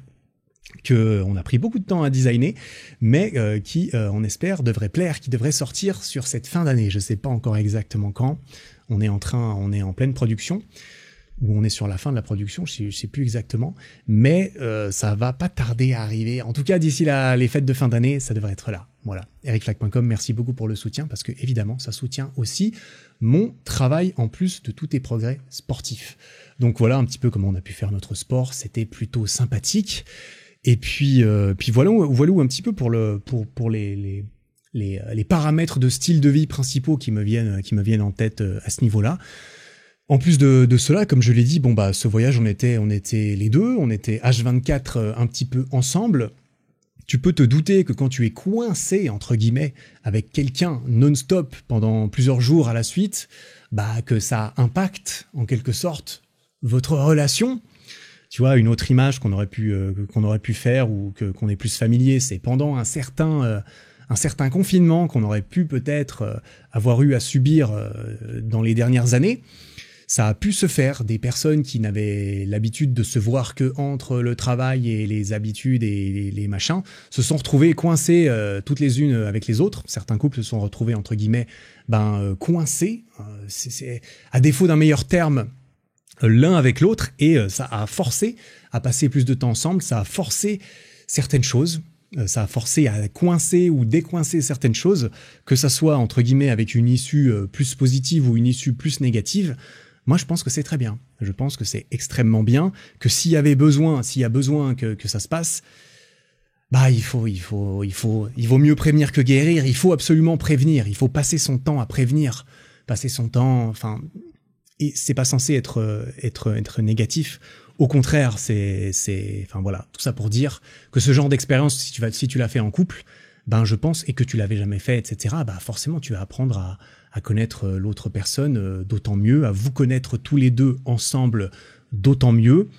que on a pris beaucoup de temps à designer, mais qui on espère devrait plaire, qui devrait sortir sur cette fin d'année. Je sais pas encore exactement quand. On est en pleine production, ou on est sur la fin de la production, je sais plus exactement, mais ça va pas tarder à arriver. En tout cas, d'ici les fêtes de fin d'année, ça devrait être là. Voilà, ericflag.com, merci beaucoup pour le soutien, parce que évidemment, ça soutient aussi mon travail en plus de tous tes progrès sportifs. Donc voilà un petit peu comment on a pu faire notre sport, c'était plutôt sympathique. Et puis voilà un petit peu pour les paramètres de style de vie principaux qui me viennent en tête à ce niveau-là. En plus de cela, comme je l'ai dit, ce voyage, on était les deux, on était H24 un petit peu ensemble. Tu peux te douter que quand tu es coincé, entre guillemets, avec quelqu'un non-stop pendant plusieurs jours à la suite, que ça impacte, en quelque sorte, votre relation. Tu vois, une autre image qu'on aurait pu faire ou qu'on est plus familier, c'est pendant un certain confinement qu'on aurait pu peut-être avoir eu à subir dans les dernières années. Ça a pu se faire, des personnes qui n'avaient l'habitude de se voir que entre le travail et les habitudes et les machins, se sont retrouvées coincées toutes les unes avec les autres. Certains couples se sont retrouvés, entre guillemets, coincés, c'est à défaut d'un meilleur terme, l'un avec l'autre, et ça a forcé à passer plus de temps ensemble, ça a forcé certaines choses, ça a forcé à coincer ou décoincer certaines choses, que ça soit, entre guillemets, avec une issue plus positive ou une issue plus négative. Moi, je pense que c'est très bien. Je pense que c'est extrêmement bien, que s'il y a besoin que ça se passe, il vaut mieux prévenir que guérir. Il faut absolument prévenir. Il faut passer son temps à prévenir. Passer son temps, et c'est pas censé être négatif. Au contraire, tout ça pour dire que ce genre d'expérience, si tu l'as fait en couple, je pense, et que tu l'avais jamais fait, etc., forcément, tu vas apprendre à connaître l'autre personne d'autant mieux, à vous connaître tous les deux ensemble d'autant mieux.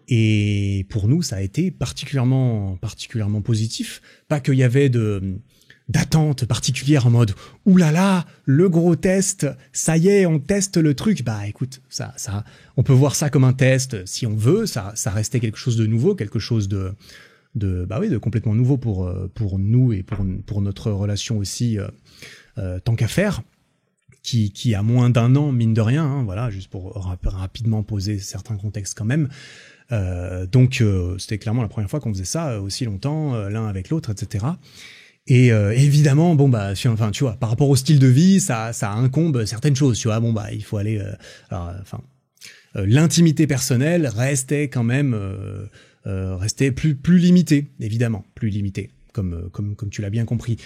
Et pour nous, ça a été particulièrement positif. Pas qu'il y avait d'attente particulière en mode « Ouh là là, le gros test, ça y est, on teste le truc ». Écoute, ça, on peut voir ça comme un test si on veut, ça restait quelque chose de nouveau, quelque chose de complètement nouveau pour nous et pour notre relation aussi, tant qu'à faire, qui a moins d'un an, mine de rien, juste pour rapidement poser certains contextes quand même. Donc c'était clairement la première fois qu'on faisait ça aussi longtemps, l'un avec l'autre, etc. Et évidemment, tu vois, par rapport au style de vie, ça incombe certaines choses, tu vois. Il faut aller, l'intimité personnelle restait quand même, restait plus limitée, évidemment, plus limitée, comme tu l'as bien compris.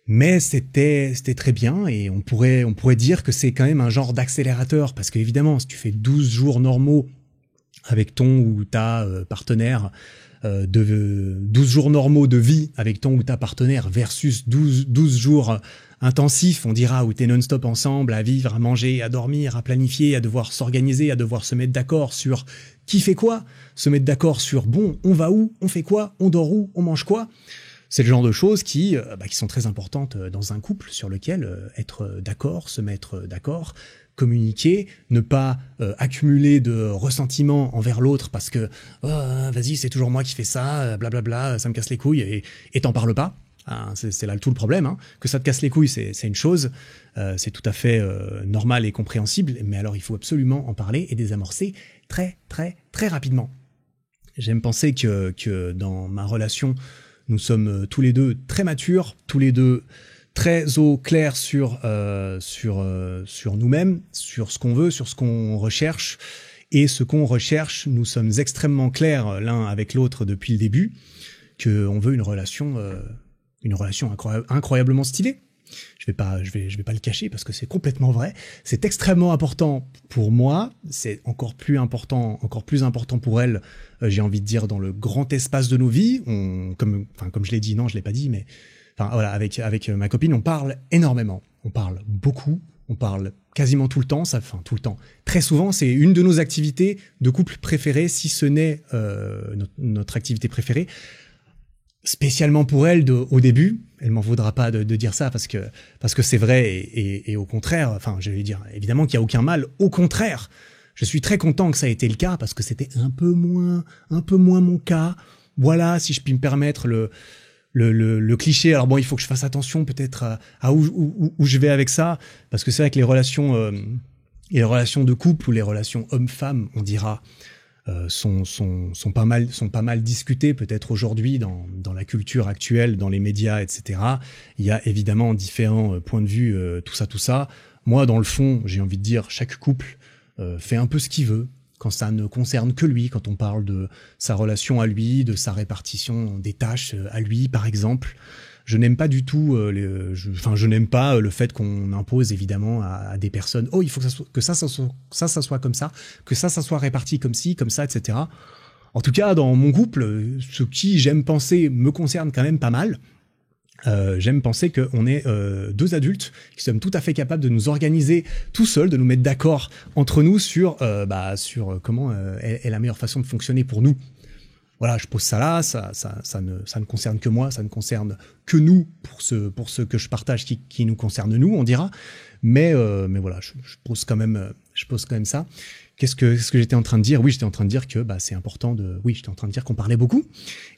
Mais c'était très bien, et on pourrait dire que c'est quand même un genre d'accélérateur, parce que évidemment, si tu fais 12 jours normaux avec ton ou ta partenaire, 12 jours normaux de vie avec ton ou ta partenaire versus 12 jours intensifs, on dira, où t'es non-stop ensemble, à vivre, à manger, à dormir, à planifier, à devoir s'organiser, à devoir se mettre d'accord sur qui fait quoi, se mettre d'accord sur on va où, on fait quoi, on dort où, on mange quoi. C'est le genre de choses qui sont très importantes dans un couple, sur lequel être d'accord, se mettre d'accord, communiquer, ne pas accumuler de ressentiment envers l'autre parce que vas-y, c'est toujours moi qui fais ça, blablabla, ça me casse les couilles, et t'en parles pas. Hein, c'est là tout le problème. Hein. Que ça te casse les couilles, c'est une chose. C'est tout à fait normal et compréhensible. Mais alors, il faut absolument en parler et désamorcer très, très, très rapidement. J'aime penser que dans ma relation, nous sommes tous les deux très matures, tous les deux très au clair sur nous-mêmes, sur ce qu'on veut, sur ce qu'on recherche. Et ce qu'on recherche, nous sommes extrêmement clairs l'un avec l'autre depuis le début, qu'on veut une relation incroyablement stylée. Je vais pas le cacher parce que c'est complètement vrai. C'est extrêmement important pour moi. C'est encore plus important pour elle. J'ai envie de dire dans le grand espace de nos vies. Comme je l'ai dit, non, je l'ai pas dit, mais voilà, avec ma copine, on parle énormément. On parle beaucoup. On parle quasiment tout le temps. Tout le temps. Très souvent, c'est une de nos activités de couple préférées, si ce n'est notre activité préférée. Spécialement pour elle au début, elle m'en voudra pas de dire ça parce que c'est vrai et au contraire, je vais dire évidemment qu'il y a aucun mal, au contraire, je suis très content que ça ait été le cas parce que c'était un peu moins mon cas. Voilà, si je puis me permettre le cliché. Alors bon, il faut que je fasse attention peut-être à où je vais avec ça parce que c'est vrai que les relations de couple ou les relations homme-femme, on dira, sont pas mal discutés peut-être aujourd'hui dans la culture actuelle, dans les médias, etc. Il y a évidemment différents points de vue, tout ça. Moi, dans le fond, j'ai envie de dire, chaque couple fait un peu ce qu'il veut quand ça ne concerne que lui, quand on parle de sa relation à lui, de sa répartition des tâches à lui, par exemple. Je n'aime pas du tout je n'aime pas le fait qu'on impose évidemment à des personnes « Oh, il faut que ça soit comme ça, que ça soit réparti comme ci, comme ça, etc. » En tout cas, dans mon couple, ce qui, j'aime penser, me concerne quand même pas mal. J'aime penser qu'on est deux adultes qui sommes tout à fait capables de nous organiser tout seuls, de nous mettre d'accord entre nous sur comment est la meilleure façon de fonctionner pour nous. Voilà, je pose ça là, ça ne concerne que moi, ça ne concerne que nous pour ce que je partage qui nous concerne nous, on dira. Mais voilà, je pose quand même ça. Qu'est-ce que j'étais en train de dire? Oui, j'étais en train de dire que c'est important j'étais en train de dire qu'on parlait beaucoup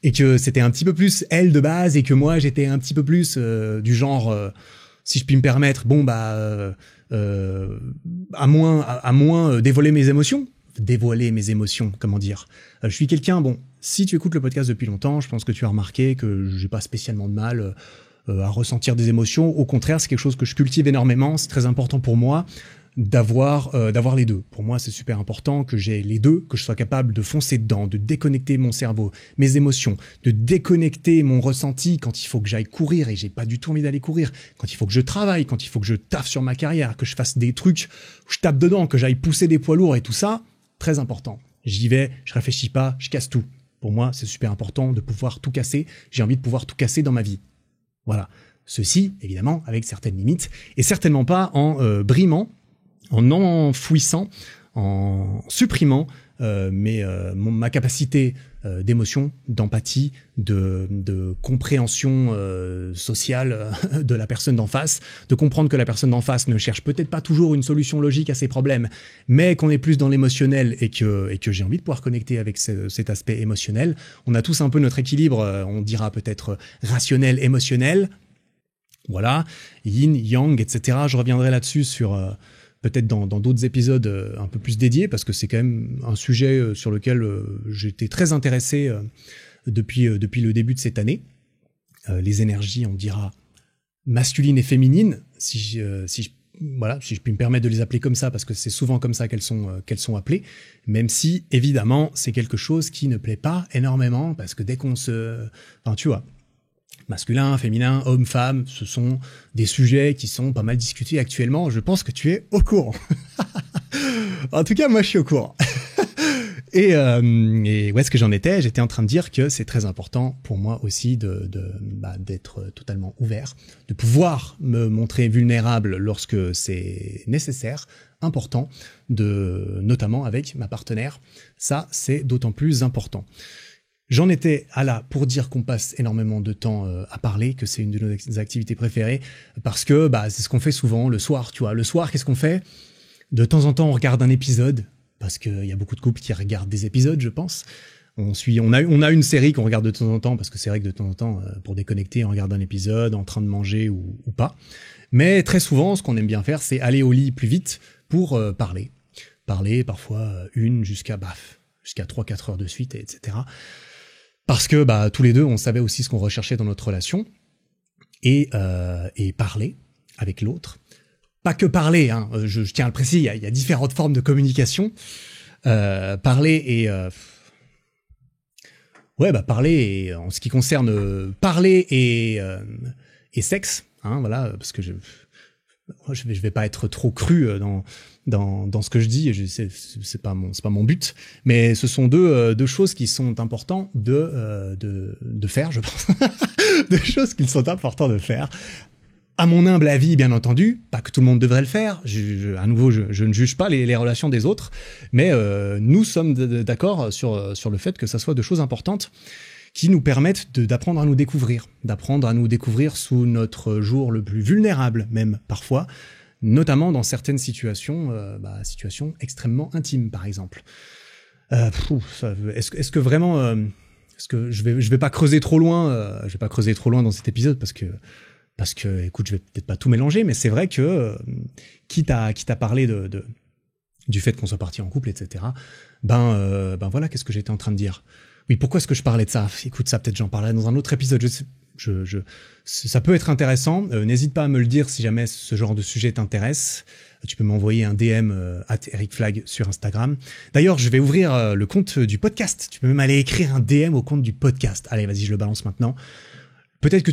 et que c'était un petit peu plus elle de base et que moi j'étais un petit peu plus du genre si je puis me permettre, à moins dévoiler mes émotions, comment dire. Je suis quelqu'un, si tu écoutes le podcast depuis longtemps, je pense que tu as remarqué que j'ai pas spécialement de mal à ressentir des émotions. Au contraire, c'est quelque chose que je cultive énormément. C'est très important pour moi d'avoir les deux. Pour moi, c'est super important que j'ai les deux, que je sois capable de foncer dedans, de déconnecter mon cerveau, mes émotions, de déconnecter mon ressenti quand il faut que j'aille courir et j'ai pas du tout envie d'aller courir, quand il faut que je travaille, quand il faut que je taffe sur ma carrière, que je fasse des trucs où je tape dedans, que j'aille pousser des poids lourds et tout ça, très important. J'y vais, je réfléchis pas, je casse tout. Pour moi, c'est super important de pouvoir tout casser. J'ai envie de pouvoir tout casser dans ma vie. Voilà. Ceci, évidemment, avec certaines limites et certainement pas en brimant, en enfouissant, en supprimant ma capacité d'émotion, d'empathie, de compréhension sociale de la personne d'en face, de comprendre que la personne d'en face ne cherche peut-être pas toujours une solution logique à ses problèmes, mais qu'on est plus dans l'émotionnel et que j'ai envie de pouvoir connecter avec cet aspect émotionnel. On a tous un peu notre équilibre, on dira peut-être rationnel, émotionnel. Voilà, yin, yang, etc. Je reviendrai là-dessus sur peut-être dans d'autres épisodes un peu plus dédiés, parce que c'est quand même un sujet sur lequel j'étais très intéressé depuis le début de cette année. Les énergies, on dira, masculines et féminines, si je puis me permettre de les appeler comme ça, parce que c'est souvent comme ça qu'elles sont appelées, même si, évidemment, c'est quelque chose qui ne plaît pas énormément, parce que dès qu'on tu vois, masculin, féminin, homme, femme, ce sont des sujets qui sont pas mal discutés actuellement. Je pense que tu es au courant. En tout cas, moi, je suis au courant. Et où est-ce que j'en étais? J'étais en train de dire que c'est très important pour moi aussi d'être totalement ouvert, de pouvoir me montrer vulnérable lorsque c'est nécessaire, important, notamment avec ma partenaire. Ça, c'est d'autant plus important. J'en étais à là pour dire qu'on passe énormément de temps à parler, que c'est une de nos activités préférées, parce que c'est ce qu'on fait souvent le soir, tu vois. Le soir, qu'est-ce qu'on fait? De temps en temps, on regarde un épisode, parce qu'il y a beaucoup de couples qui regardent des épisodes, je pense. On a une série qu'on regarde de temps en temps, parce que c'est vrai que de temps en temps, pour déconnecter, on regarde un épisode en train de manger ou pas. Mais très souvent, ce qu'on aime bien faire, c'est aller au lit plus vite pour parler. Parler, parfois jusqu'à 3-4 heures de suite, etc. Parce que tous les deux, on savait aussi ce qu'on recherchait dans notre relation. Et parler avec l'autre. Pas que parler, hein, je tiens à le préciser, il y a différentes formes de communication. Parler et... parler et, en ce qui concerne parler et sexe, hein, voilà, parce que je vais pas être trop cru dans ce que je dis, c'est pas mon but, mais ce sont deux choses qui sont importantes de faire, je pense. Deux choses qu'il sont importants de faire. À mon humble avis, bien entendu, pas que tout le monde devrait le faire. À nouveau, je ne juge pas les relations des autres, mais nous sommes d'accord sur le fait que ça soit deux choses importantes qui nous permettent d'apprendre à nous découvrir sous notre jour le plus vulnérable, même parfois, notamment dans certaines situations, situations extrêmement intimes, par exemple. Est-ce que vraiment, est-ce que je vais pas creuser trop loin, dans cet épisode parce que, écoute, je vais peut-être pas tout mélanger, mais c'est vrai que quitte à parler du fait qu'on soit parti en couple, etc. Voilà, qu'est-ce que j'étais en train de dire. Oui, pourquoi est-ce que je parlais de ça? Écoute, ça peut-être j'en parlerai dans un autre épisode. Ça peut être intéressant. N'hésite pas à me le dire si jamais ce genre de sujet t'intéresse. Tu peux m'envoyer un DM @ericflag sur Instagram. D'ailleurs, je vais ouvrir le compte du podcast. Tu peux même aller écrire un DM au compte du podcast. Allez, vas-y, je le balance maintenant. Peut-être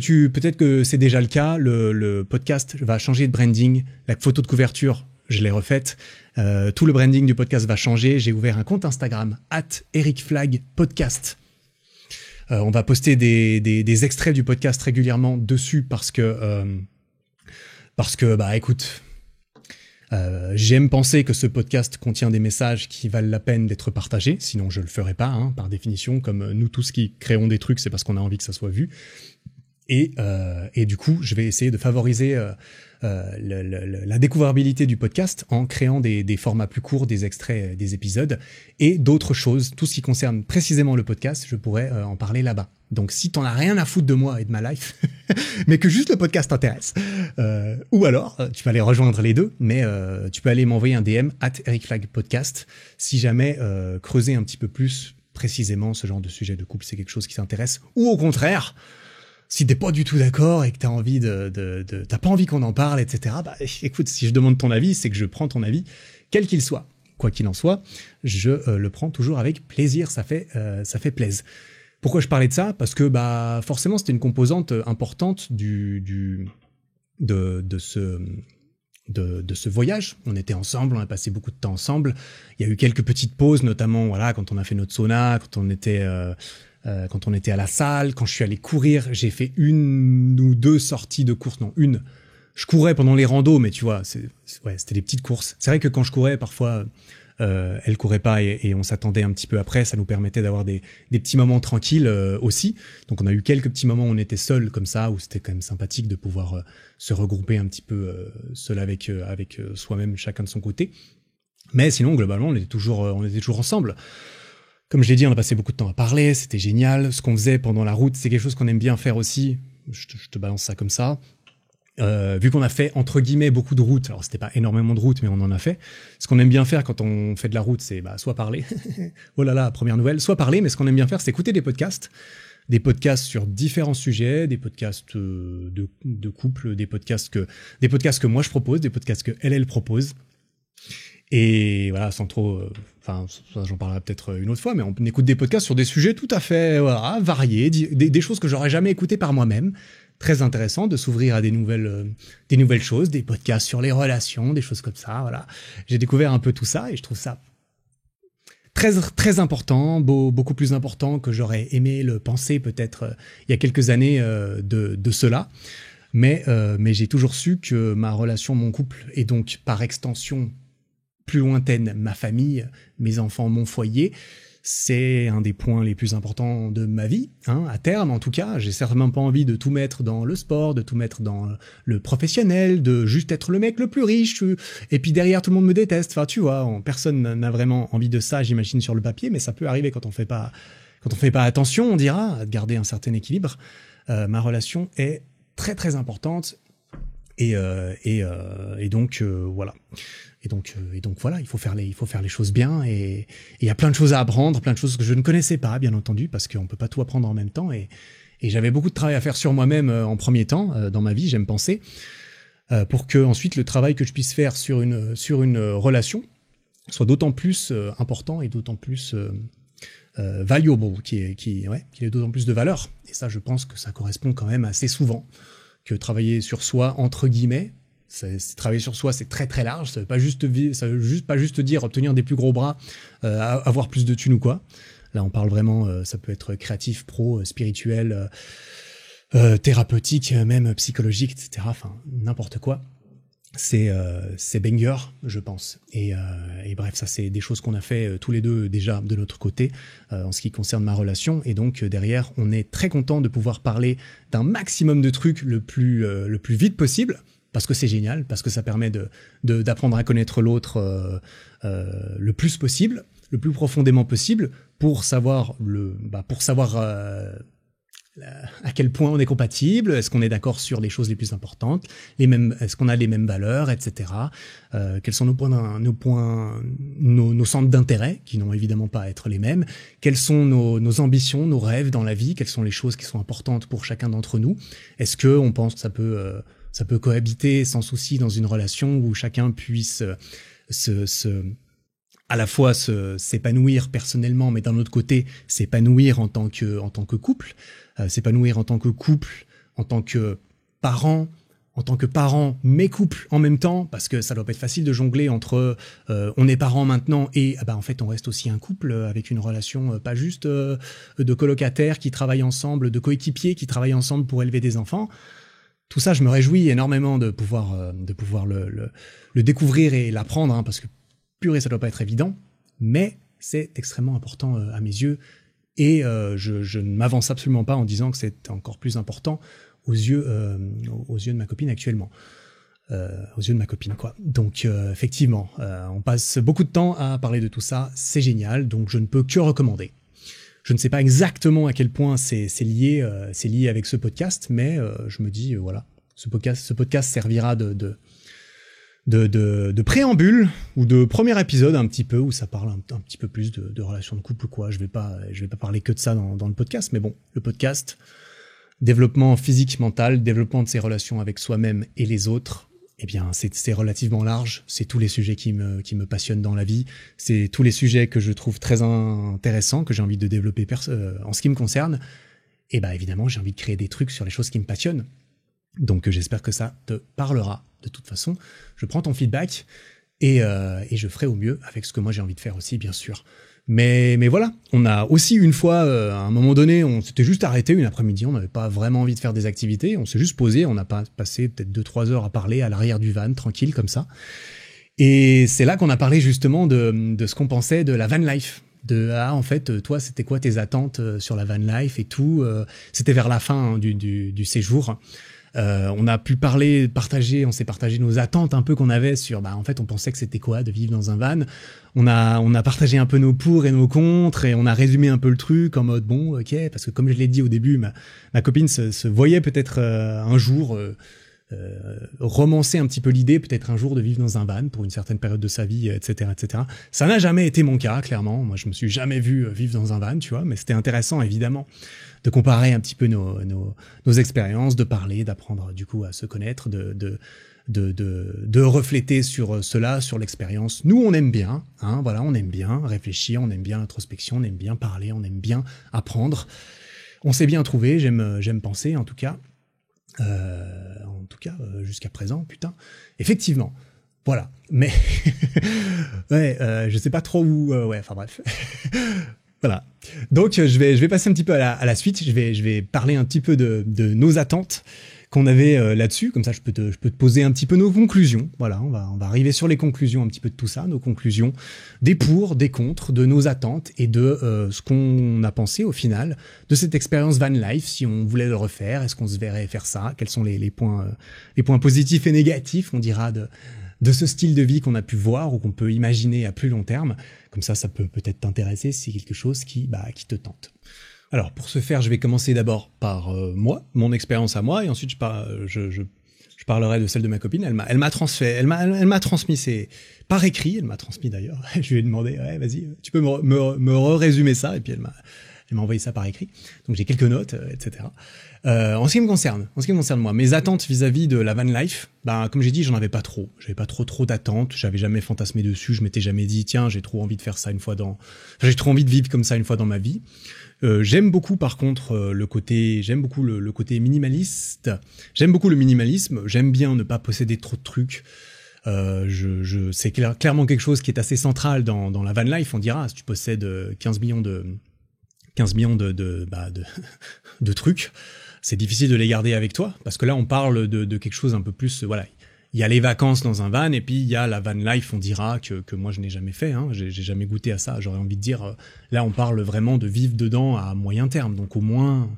que c'est déjà le cas. Le podcast va changer de branding. La photo de couverture, je l'ai refaite. Tout le branding du podcast va changer. J'ai ouvert un compte Instagram @ericflagpodcast. On va poster des extraits du podcast régulièrement dessus parce que écoute, j'aime penser que ce podcast contient des messages qui valent la peine d'être partagés. Sinon, je le ferais pas, hein, par définition. Comme nous tous qui créons des trucs, c'est parce qu'on a envie que ça soit vu. Et du coup, je vais essayer de favoriser la découvrabilité du podcast en créant des formats plus courts, des extraits des épisodes et d'autres choses. Tout ce qui concerne précisément le podcast, je pourrais en parler là-bas. Donc si t'en as rien à foutre de moi et de ma life, mais que juste le podcast t'intéresse, ou alors tu peux aller rejoindre les deux, mais tu peux aller m'envoyer un DM @ericflagpodcast si jamais creuser un petit peu plus précisément ce genre de sujet de couple, c'est quelque chose qui t'intéresse, ou au contraire, si t'es pas du tout d'accord et que t'as envie t'as pas envie qu'on en parle, etc. Écoute, si je demande ton avis, c'est que je prends ton avis, quel qu'il soit. Quoi qu'il en soit, je le prends toujours avec plaisir. Ça fait plaisir. Pourquoi je parlais de ça? Parce que forcément c'était une composante importante de ce voyage. On était ensemble, on a passé beaucoup de temps ensemble. Il y a eu quelques petites pauses, notamment voilà quand on a fait notre sauna, quand on était à la salle, quand je suis allé courir. J'ai fait 1 ou 2 sorties de course, non, une. Je courais pendant les randos, mais tu vois, c'était des petites courses. C'est vrai que quand je courais, parfois, elle courait pas et on s'attendait un petit peu après. Ça nous permettait d'avoir des petits moments tranquilles aussi. Donc on a eu quelques petits moments où on était seuls comme ça, où c'était quand même sympathique de pouvoir se regrouper un petit peu seul avec soi-même, chacun de son côté. Mais sinon, globalement, on était toujours ensemble. Comme je l'ai dit, on a passé beaucoup de temps à parler, c'était génial. Ce qu'on faisait pendant la route, c'est quelque chose qu'on aime bien faire aussi. Je te balance ça comme ça. Vu qu'on a fait, entre guillemets, beaucoup de routes, alors c'était pas énormément de routes, mais on en a fait. Ce qu'on aime bien faire quand on fait de la route, c'est soit parler, oh là là, première nouvelle, soit parler, mais ce qu'on aime bien faire, c'est écouter des podcasts sur différents sujets, des podcasts de couple, des podcasts que moi je propose, des podcasts que elle propose. Et voilà, sans trop... ça, j'en parlerai peut-être une autre fois, mais on écoute des podcasts sur des sujets tout à fait variés, des choses que j'aurais jamais écoutées par moi-même. Très intéressant de s'ouvrir à des nouvelles choses, des podcasts sur les relations, des choses comme ça, voilà. J'ai découvert un peu tout ça et je trouve ça très, très important, beaucoup plus important que j'aurais aimé le penser peut-être il y a quelques années de cela. Mais j'ai toujours su que ma relation, mon couple, et donc par extension plus lointaine, ma famille, mes enfants, mon foyer, c'est un des points les plus importants de ma vie, hein, à terme en tout cas. J'ai certainement pas envie de tout mettre dans le sport, de tout mettre dans le professionnel, de juste être le mec le plus riche, et puis derrière tout le monde me déteste. Enfin tu vois, personne n'a vraiment envie de ça, j'imagine, sur le papier, mais ça peut arriver quand on fait pas quand on fait pas attention, on dira, à garder un certain équilibre, ma relation est très très importante et donc voilà. Et donc voilà, il faut faire les choses bien et il y a plein de choses à apprendre, plein de choses que je ne connaissais pas, bien entendu, parce qu'on peut pas tout apprendre en même temps et j'avais beaucoup de travail à faire sur moi-même en premier temps dans ma vie, j'aime penser, pour que ensuite le travail que je puisse faire sur une relation soit d'autant plus important et d'autant plus valuable, qui ait d'autant plus de valeur. Et ça, je pense que ça correspond quand même assez souvent que travailler sur soi entre guillemets. Travailler sur soi, c'est très très large. Ça veut pas juste dire obtenir des plus gros bras, avoir plus de thunes ou quoi. Là, on parle vraiment, ça peut être créatif, pro, spirituel, thérapeutique, même psychologique, etc. Enfin, n'importe quoi. C'est banger, je pense. Et bref, ça c'est des choses qu'on a fait tous les deux déjà de notre côté en ce qui concerne ma relation. Et donc derrière, on est très content de pouvoir parler d'un maximum de trucs le plus vite possible. Parce que c'est génial, parce que ça permet d'apprendre à connaître l'autre le plus possible, le plus profondément possible, pour savoir à quel point on est compatible, est-ce qu'on est d'accord sur les choses les plus importantes, est-ce qu'on a les mêmes valeurs, etc. Quels sont nos centres d'intérêt, qui n'ont évidemment pas à être les mêmes, quelles sont nos ambitions, nos rêves dans la vie, quelles sont les choses qui sont importantes pour chacun d'entre nous, est-ce que on pense que ça peut cohabiter sans souci dans une relation où chacun puisse à la fois s'épanouir personnellement, mais d'un autre côté s'épanouir en tant que couple, s'épanouir en tant que couple, en tant que parents mais couple en même temps, parce que ça doit pas être facile de jongler entre on est parents maintenant et en fait on reste aussi un couple avec une relation pas juste de colocataires qui travaillent ensemble, de coéquipiers qui travaillent ensemble pour élever des enfants. Tout ça, je me réjouis énormément de pouvoir le découvrir et l'apprendre, hein, parce que purée, ça doit pas être évident, mais c'est extrêmement important à mes yeux, et je ne m'avance absolument pas en disant que c'est encore plus important aux yeux de ma copine actuellement, aux yeux de ma copine, quoi. Donc effectivement, on passe beaucoup de temps à parler de tout ça, c'est génial, donc je ne peux que recommander. Je ne sais pas exactement à quel point c'est lié avec ce podcast, mais je me dis voilà, ce podcast servira de préambule ou de premier épisode un petit peu où ça parle un petit peu plus de relations de couple, quoi. Je vais pas parler que de ça dans le podcast, mais bon, le podcast, développement physique, mental, développement de ses relations avec soi-même et les autres. Eh bien, c'est relativement large. C'est tous les sujets qui me passionnent dans la vie. C'est tous les sujets que je trouve très intéressants, que j'ai envie de développer en ce qui me concerne. Et évidemment, j'ai envie de créer des trucs sur les choses qui me passionnent. Donc, j'espère que ça te parlera. De toute façon, je prends ton feedback et je ferai au mieux avec ce que moi j'ai envie de faire aussi, bien sûr. Mais voilà, on a aussi une fois, à un moment donné, on s'était juste arrêté une après-midi, on n'avait pas vraiment envie de faire des activités, on s'est juste posé, on n'a pas passé peut-être 2-3 heures à parler à l'arrière du van, tranquille comme ça. Et c'est là qu'on a parlé justement de ce qu'on pensait de la van life. En fait, toi, c'était quoi tes attentes sur la van life et tout. C'était vers la fin du séjour. On a pu on s'est partagé nos attentes un peu qu'on avait sur, en fait, on pensait que c'était quoi de vivre dans un van. On a partagé un peu nos pour et nos contre et on a résumé un peu le truc en mode bon, ok, parce que comme je l'ai dit au début, ma copine se voyait peut-être un jour romancer un petit peu l'idée, peut-être un jour de vivre dans un van pour une certaine période de sa vie, etc., etc. Ça n'a jamais été mon cas, clairement. Moi, je me suis jamais vu vivre dans un van, tu vois, mais c'était intéressant, évidemment, de comparer un petit peu nos expériences, de parler, d'apprendre du coup à se connaître, de refléter sur cela, sur l'expérience. Nous, on aime bien, hein, voilà, on aime bien réfléchir, on aime bien l'introspection, on aime bien parler, on aime bien apprendre. On s'est bien trouvé, j'aime penser, en tout cas. Jusqu'à présent, putain. Effectivement. Voilà. Mais, ouais, je sais pas trop où, enfin bref. Voilà. Donc, je vais passer un petit peu à la suite. Je vais parler un petit peu de nos attentes qu'on avait là-dessus. Comme ça, je peux te poser un petit peu nos conclusions. Voilà. On va arriver sur les conclusions un petit peu de tout ça. Nos conclusions des pour, des contre, de nos attentes et de ce qu'on a pensé au final de cette expérience van life. Si on voulait le refaire, est-ce qu'on se verrait faire ça? Quels sont les points positifs et négatifs, on dira, de ce style de vie qu'on a pu voir ou qu'on peut imaginer à plus long terme. Comme ça peut peut-être t'intéresser si c'est quelque chose qui te tente. Alors pour ce faire, je vais commencer d'abord par moi, mon expérience à moi, et ensuite je parlerai de celle de ma copine. Elle m'a transmis par écrit, elle m'a transmis d'ailleurs. Je lui ai demandé, ouais, vas-y, tu peux me résumer ça, et puis elle m'a envoyé ça par écrit. Donc j'ai quelques notes, etc. En ce qui me concerne moi, mes attentes vis-à-vis de la van life, comme j'ai dit, j'en avais pas trop. J'avais pas trop d'attentes. J'avais jamais fantasmé dessus. Je m'étais jamais dit, tiens, j'ai trop envie de faire ça j'ai trop envie de vivre comme ça une fois dans ma vie. J'aime beaucoup par contre le côté minimaliste. J'aime beaucoup le minimalisme. J'aime bien ne pas posséder trop de trucs. C'est clairement quelque chose qui est assez central dans la van life. On dira, si tu possèdes 15 millions de trucs, c'est difficile de les garder avec toi, parce que là on parle de quelque chose un peu plus, voilà. Il y a les vacances dans un van, et puis il y a la van life, on dira, que moi je n'ai jamais fait, hein. J'ai jamais goûté à ça. J'aurais envie de dire, là on parle vraiment de vivre dedans à moyen terme, donc au moins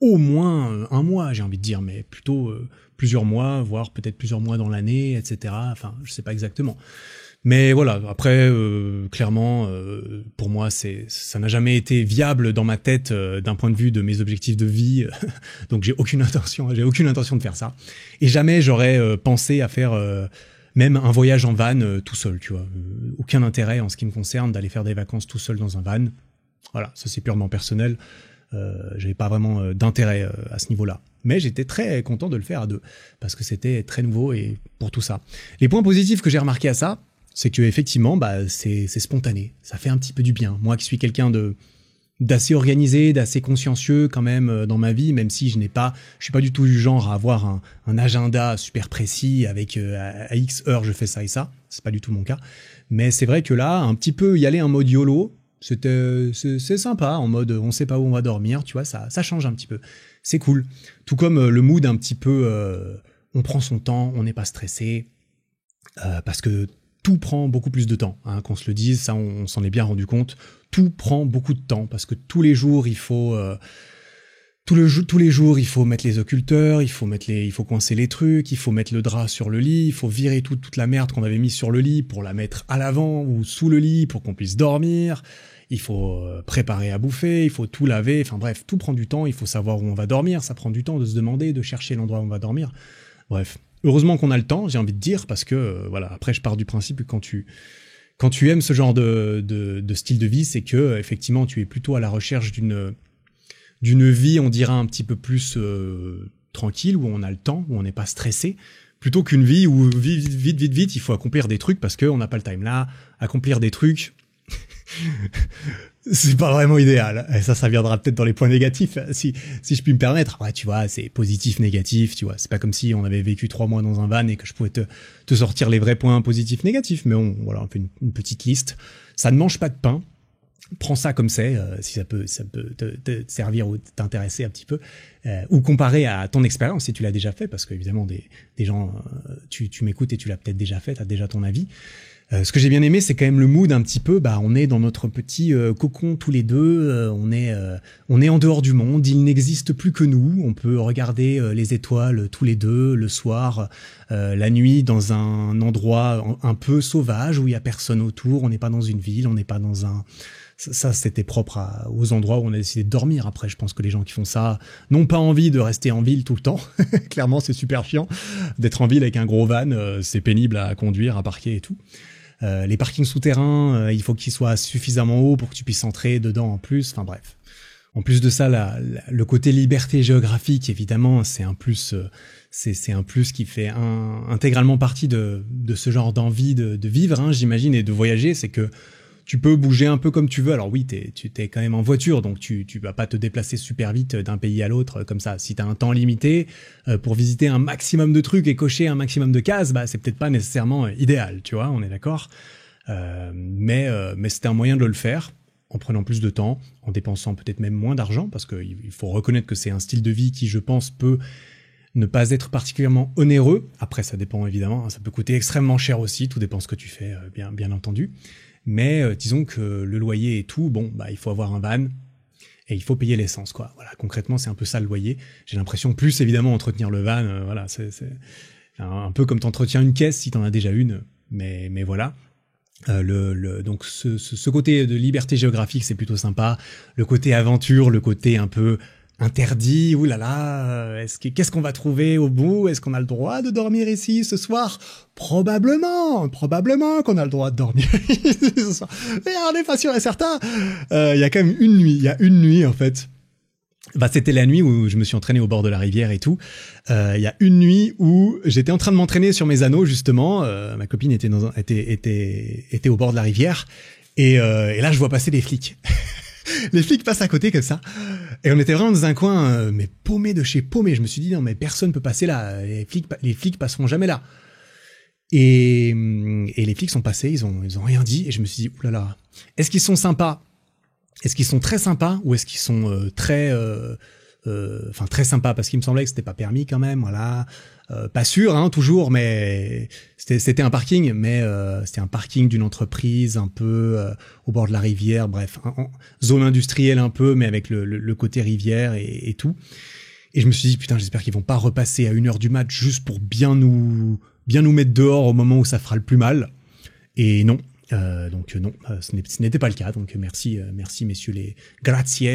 un mois, j'ai envie de dire, mais plutôt plusieurs mois, voire peut-être plusieurs mois dans l'année, etc. Enfin, je sais pas exactement. Mais voilà, après, clairement, pour moi, ça n'a jamais été viable dans ma tête d'un point de vue de mes objectifs de vie. Donc j'ai aucune intention de faire ça. Et jamais j'aurais pensé à faire même un voyage en van tout seul, tu vois. Aucun intérêt en ce qui me concerne d'aller faire des vacances tout seul dans un van. Voilà, ça c'est purement personnel. J'avais pas vraiment d'intérêt à ce niveau-là. Mais j'étais très content de le faire à deux, parce que c'était très nouveau et pour tout ça. Les points positifs que j'ai remarqué à ça, c'est que effectivement, c'est spontané. Ça fait un petit peu du bien. Moi qui suis quelqu'un d'assez organisé, d'assez consciencieux quand même dans ma vie, même si je suis pas du tout du genre à avoir un agenda super précis avec à X heures je fais ça et ça. C'est pas du tout mon cas. Mais c'est vrai que là, un petit peu y aller en mode YOLO, c'est sympa, en mode on sait pas où on va dormir, tu vois, ça change un petit peu. C'est cool. Tout comme le mood un petit peu, on prend son temps, on n'est pas stressé, parce que tout prend beaucoup plus de temps, hein, qu'on se le dise, ça on s'en est bien rendu compte. Tout prend beaucoup de temps, parce que tous les jours il faut il faut mettre les occulteurs, il faut coincer les trucs, il faut mettre le drap sur le lit, il faut virer toute la merde qu'on avait mis sur le lit pour la mettre à l'avant ou sous le lit pour qu'on puisse dormir. Il faut préparer à bouffer, il faut tout laver, enfin bref, tout prend du temps, il faut savoir où on va dormir, ça prend du temps de se demander, de chercher l'endroit où on va dormir. Bref, heureusement qu'on a le temps, j'ai envie de dire, parce que voilà, après je pars du principe que quand tu aimes ce genre de style de vie, c'est que effectivement tu es plutôt à la recherche d'une vie, on dira un petit peu plus tranquille, où on a le temps, où on n'est pas stressé, plutôt qu'une vie où vite il faut accomplir des trucs parce qu'on n'a pas le time. Là, accomplir des trucs, c'est pas vraiment idéal. Et ça viendra peut-être dans les points négatifs, si je puis me permettre. Après, tu vois, c'est positif, négatif, tu vois. C'est pas comme si on avait vécu 3 mois dans un van et que je pouvais te sortir les vrais points positifs, négatifs. Mais voilà, on fait une petite liste. Ça ne mange pas de pain. Prends ça comme c'est, si ça peut te servir ou t'intéresser un petit peu, ou comparer à ton expérience si tu l'as déjà fait, parce que évidemment des gens, tu m'écoutes et tu l'as peut-être déjà fait, t'as déjà ton avis. Ce que j'ai bien aimé, c'est quand même le mood un petit peu, on est dans notre petit cocon tous les deux, on est en dehors du monde, il n'existe plus que nous, on peut regarder les étoiles tous les deux le soir, la nuit, dans un endroit un peu sauvage où il y a personne autour, on n'est pas dans une ville, on n'est pas dans un... Ça, c'était propre aux endroits où on a décidé de dormir. Après, je pense que les gens qui font ça n'ont pas envie de rester en ville tout le temps. Clairement, c'est super chiant d'être en ville avec un gros van. C'est pénible à conduire, à parquer et tout. Les parkings souterrains, il faut qu'ils soient suffisamment hauts pour que tu puisses entrer dedans en plus. Enfin bref. En plus de ça, le côté liberté géographique, évidemment, c'est un plus. C'est un plus qui fait intégralement partie de ce genre d'envie de vivre, hein, j'imagine, et de voyager. C'est que tu peux bouger un peu comme tu veux. Alors oui, tu t'es quand même en voiture, donc tu vas pas te déplacer super vite d'un pays à l'autre comme ça. Si t'as un temps limité pour visiter un maximum de trucs et cocher un maximum de cases, c'est peut-être pas nécessairement idéal, tu vois, on est d'accord. Mais c'est un moyen de le faire en prenant plus de temps, en dépensant peut-être même moins d'argent, parce qu'il faut reconnaître que c'est un style de vie qui, je pense, peut ne pas être particulièrement onéreux. Après, ça dépend évidemment, hein, ça peut coûter extrêmement cher aussi, tout dépend ce que tu fais, bien entendu. Mais disons que le loyer et tout, il faut avoir un van et il faut payer l'essence, quoi. Voilà, concrètement, c'est un peu ça le loyer. J'ai l'impression plus évidemment entretenir le van, voilà, un peu comme t'entretiens une caisse si t'en as déjà une, mais voilà. Donc ce côté de liberté géographique, c'est plutôt sympa. Le côté aventure, le côté un peu interdit, oulala, qu'est-ce qu'on va trouver au bout? Est-ce qu'on a le droit de dormir ici ce soir? Probablement qu'on a le droit de dormir ici ce soir. Mais on n'est pas sûr et certain. Il y a quand même une nuit en fait. Bah, c'était la nuit où je me suis entraîné au bord de la rivière et tout. Il y a une nuit où j'étais en train de m'entraîner sur mes anneaux justement. Ma copine était au bord de la rivière et là je vois passer des flics. Les flics passent à côté comme ça. Et on était vraiment dans un coin mais paumé de chez paumé. Je me suis dit non mais personne peut passer là. Les flics passeront jamais là. Et les flics sont passés. Ils ont rien dit. Et je me suis dit oulala. Est-ce qu'ils sont sympas? Est-ce qu'ils sont très sympas ou est-ce qu'ils sont très sympas parce qu'il me semblait que c'était pas permis quand même, voilà. Pas sûr, hein, toujours, mais c'était un parking, mais c'était un parking d'une entreprise un peu au bord de la rivière, bref, zone industrielle un peu, mais avec le côté rivière et tout. Et je me suis dit putain, j'espère qu'ils vont pas repasser à 1h du mat juste pour bien nous mettre dehors au moment où ça fera le plus mal. Et non. Donc non, ce n'était pas le cas. Donc merci messieurs les grazie,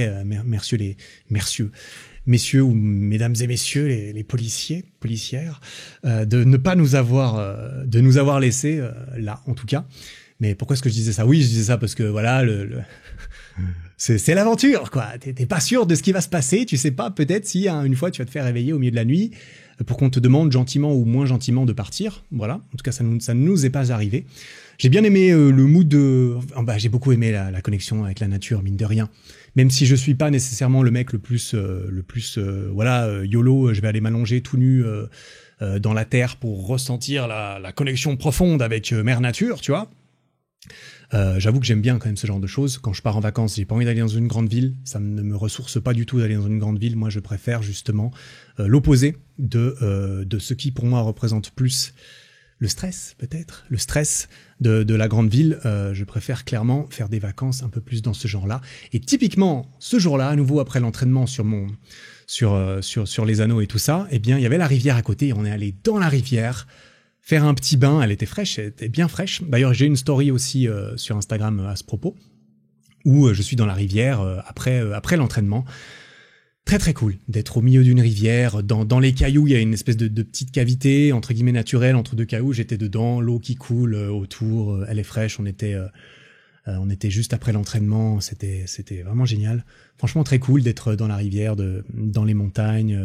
messieurs ou mesdames et messieurs les policières, de ne pas nous avoir laissé là en tout cas. Mais pourquoi est-ce que je disais ça? Oui, je disais ça parce que voilà c'est l'aventure quoi. T'es pas sûr de ce qui va se passer. Tu sais pas peut-être si une fois tu vas te faire réveiller au milieu de la nuit pour qu'on te demande gentiment ou moins gentiment de partir. Voilà. En tout cas ça ne nous est pas arrivé. J'ai bien aimé le mood de... j'ai beaucoup aimé la connexion avec la nature, mine de rien. Même si je suis pas nécessairement le mec le plus YOLO, je vais aller m'allonger tout nu dans la terre pour ressentir la connexion profonde avec Mère Nature, tu vois. J'avoue que j'aime bien quand même ce genre de choses. Quand je pars en vacances, j'ai pas envie d'aller dans une grande ville. Ça ne me ressource pas du tout d'aller dans une grande ville. Moi, je préfère justement l'opposé de ce qui pour moi représente plus le stress, peut-être, le stress de la grande ville. Je préfère clairement faire des vacances un peu plus dans ce genre-là. Et typiquement, ce jour-là, à nouveau après l'entraînement sur les anneaux et tout ça, eh bien, il y avait la rivière à côté et on est allé dans la rivière faire un petit bain. Elle était fraîche, elle était bien fraîche. D'ailleurs, j'ai une story aussi sur Instagram à ce propos où je suis dans la rivière après l'entraînement. Très très cool d'être au milieu d'une rivière, dans les cailloux, il y a une espèce de petite cavité entre guillemets naturelle entre deux cailloux, j'étais dedans, l'eau qui coule autour, elle est fraîche, on était juste après l'entraînement, c'était vraiment génial. Franchement très cool d'être dans la rivière, dans les montagnes.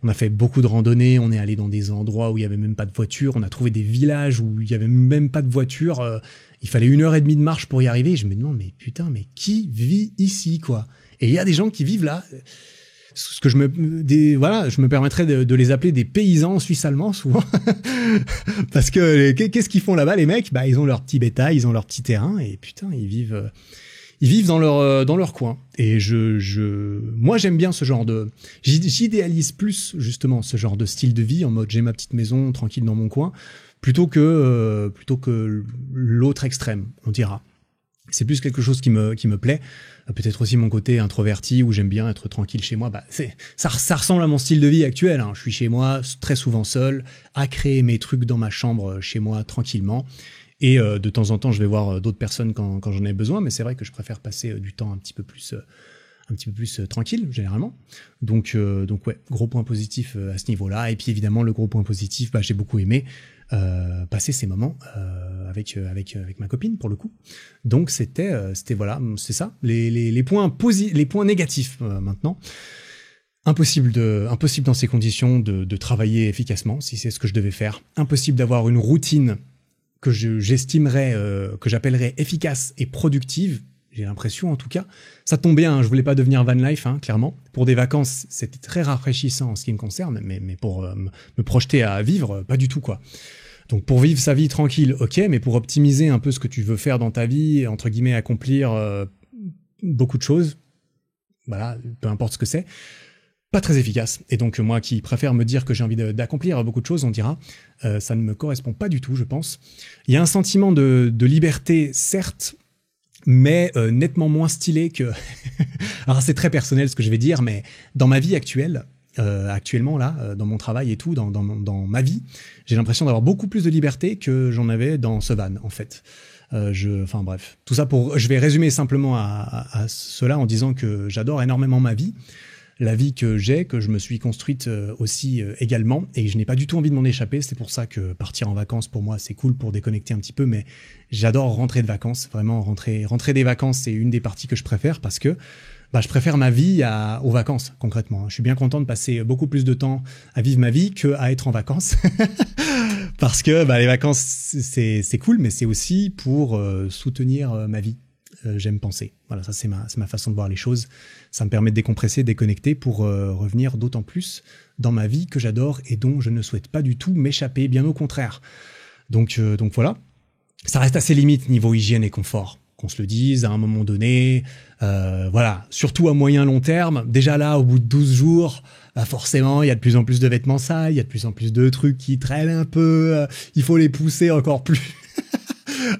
On a fait beaucoup de randonnées, on est allé dans des endroits où il y avait même pas de voiture, on a trouvé des villages où il y avait même pas de voiture, il fallait 1h30 de marche pour y arriver. Je me demande mais putain, mais qui vit ici quoi? Et il y a des gens qui vivent là. Ce que je me permettrais de les appeler des paysans suisses-allemands souvent. Parce que qu'est-ce qu'ils font là-bas les mecs? Bah ils ont leur petit bétail, ils ont leur petit terrain et putain, ils vivent dans leur coin. Et moi j'aime bien ce genre j'idéalise plus justement ce genre de style de vie en mode j'ai ma petite maison tranquille dans mon coin plutôt que l'autre extrême, on dira. C'est plus quelque chose qui me plaît. Peut-être aussi mon côté introverti où j'aime bien être tranquille chez moi. Ça ressemble à mon style de vie actuel, hein. Je suis chez moi très souvent seul, à créer mes trucs dans ma chambre chez moi tranquillement. Et de temps en temps, je vais voir d'autres personnes quand j'en ai besoin. Mais c'est vrai que je préfère passer du temps un petit peu plus tranquille généralement. Donc ouais, gros point positif à ce niveau-là. Et puis évidemment le gros point positif, j'ai beaucoup aimé passer ces moments avec ma copine pour le coup. Donc c'était voilà, c'est ça les points négatifs maintenant. Impossible dans ces conditions de travailler efficacement si c'est ce que je devais faire. Impossible d'avoir une routine que j'estimerais que j'appellerais efficace et productive. J'ai l'impression en tout cas. Ça tombe bien, je voulais pas devenir van life, clairement. Pour des vacances, c'était très rafraîchissant en ce qui me concerne, mais pour me projeter à vivre, pas du tout quoi. Donc pour vivre sa vie tranquille, ok, mais pour optimiser un peu ce que tu veux faire dans ta vie, entre guillemets accomplir beaucoup de choses, voilà, peu importe ce que c'est, pas très efficace. Et donc moi qui préfère me dire que j'ai envie d'accomplir beaucoup de choses, on dira, ça ne me correspond pas du tout, je pense. Il y a un sentiment de liberté, certes, mais nettement moins stylé que... Alors c'est très personnel ce que je vais dire, mais dans ma vie actuelle, actuellement là, dans mon travail et tout, dans ma vie. J'ai l'impression d'avoir beaucoup plus de liberté que j'en avais dans ce van, en fait. Enfin bref, tout ça je vais résumer simplement à cela en disant que j'adore énormément ma vie, la vie que j'ai, que je me suis construite aussi également, et je n'ai pas du tout envie de m'en échapper. C'est pour ça que partir en vacances pour moi c'est cool pour déconnecter un petit peu, mais j'adore rentrer de vacances, vraiment rentrer des vacances, c'est une des parties que je préfère parce que je préfère ma vie aux vacances, concrètement. Je suis bien content de passer beaucoup plus de temps à vivre ma vie qu'à être en vacances. Parce que les vacances, c'est cool, mais c'est aussi pour soutenir ma vie. J'aime penser. Voilà, ça c'est ma façon de voir les choses. Ça me permet de décompresser, de déconnecter pour revenir d'autant plus dans ma vie que j'adore et dont je ne souhaite pas du tout m'échapper, bien au contraire. Donc voilà. Ça reste assez limite niveau hygiène et confort. Qu'on se le dise à un moment donné, voilà, surtout à moyen long terme. Déjà là, au bout de 12 jours, forcément, il y a de plus en plus de vêtements sales, il y a de plus en plus de trucs qui traînent un peu, il faut les pousser encore plus.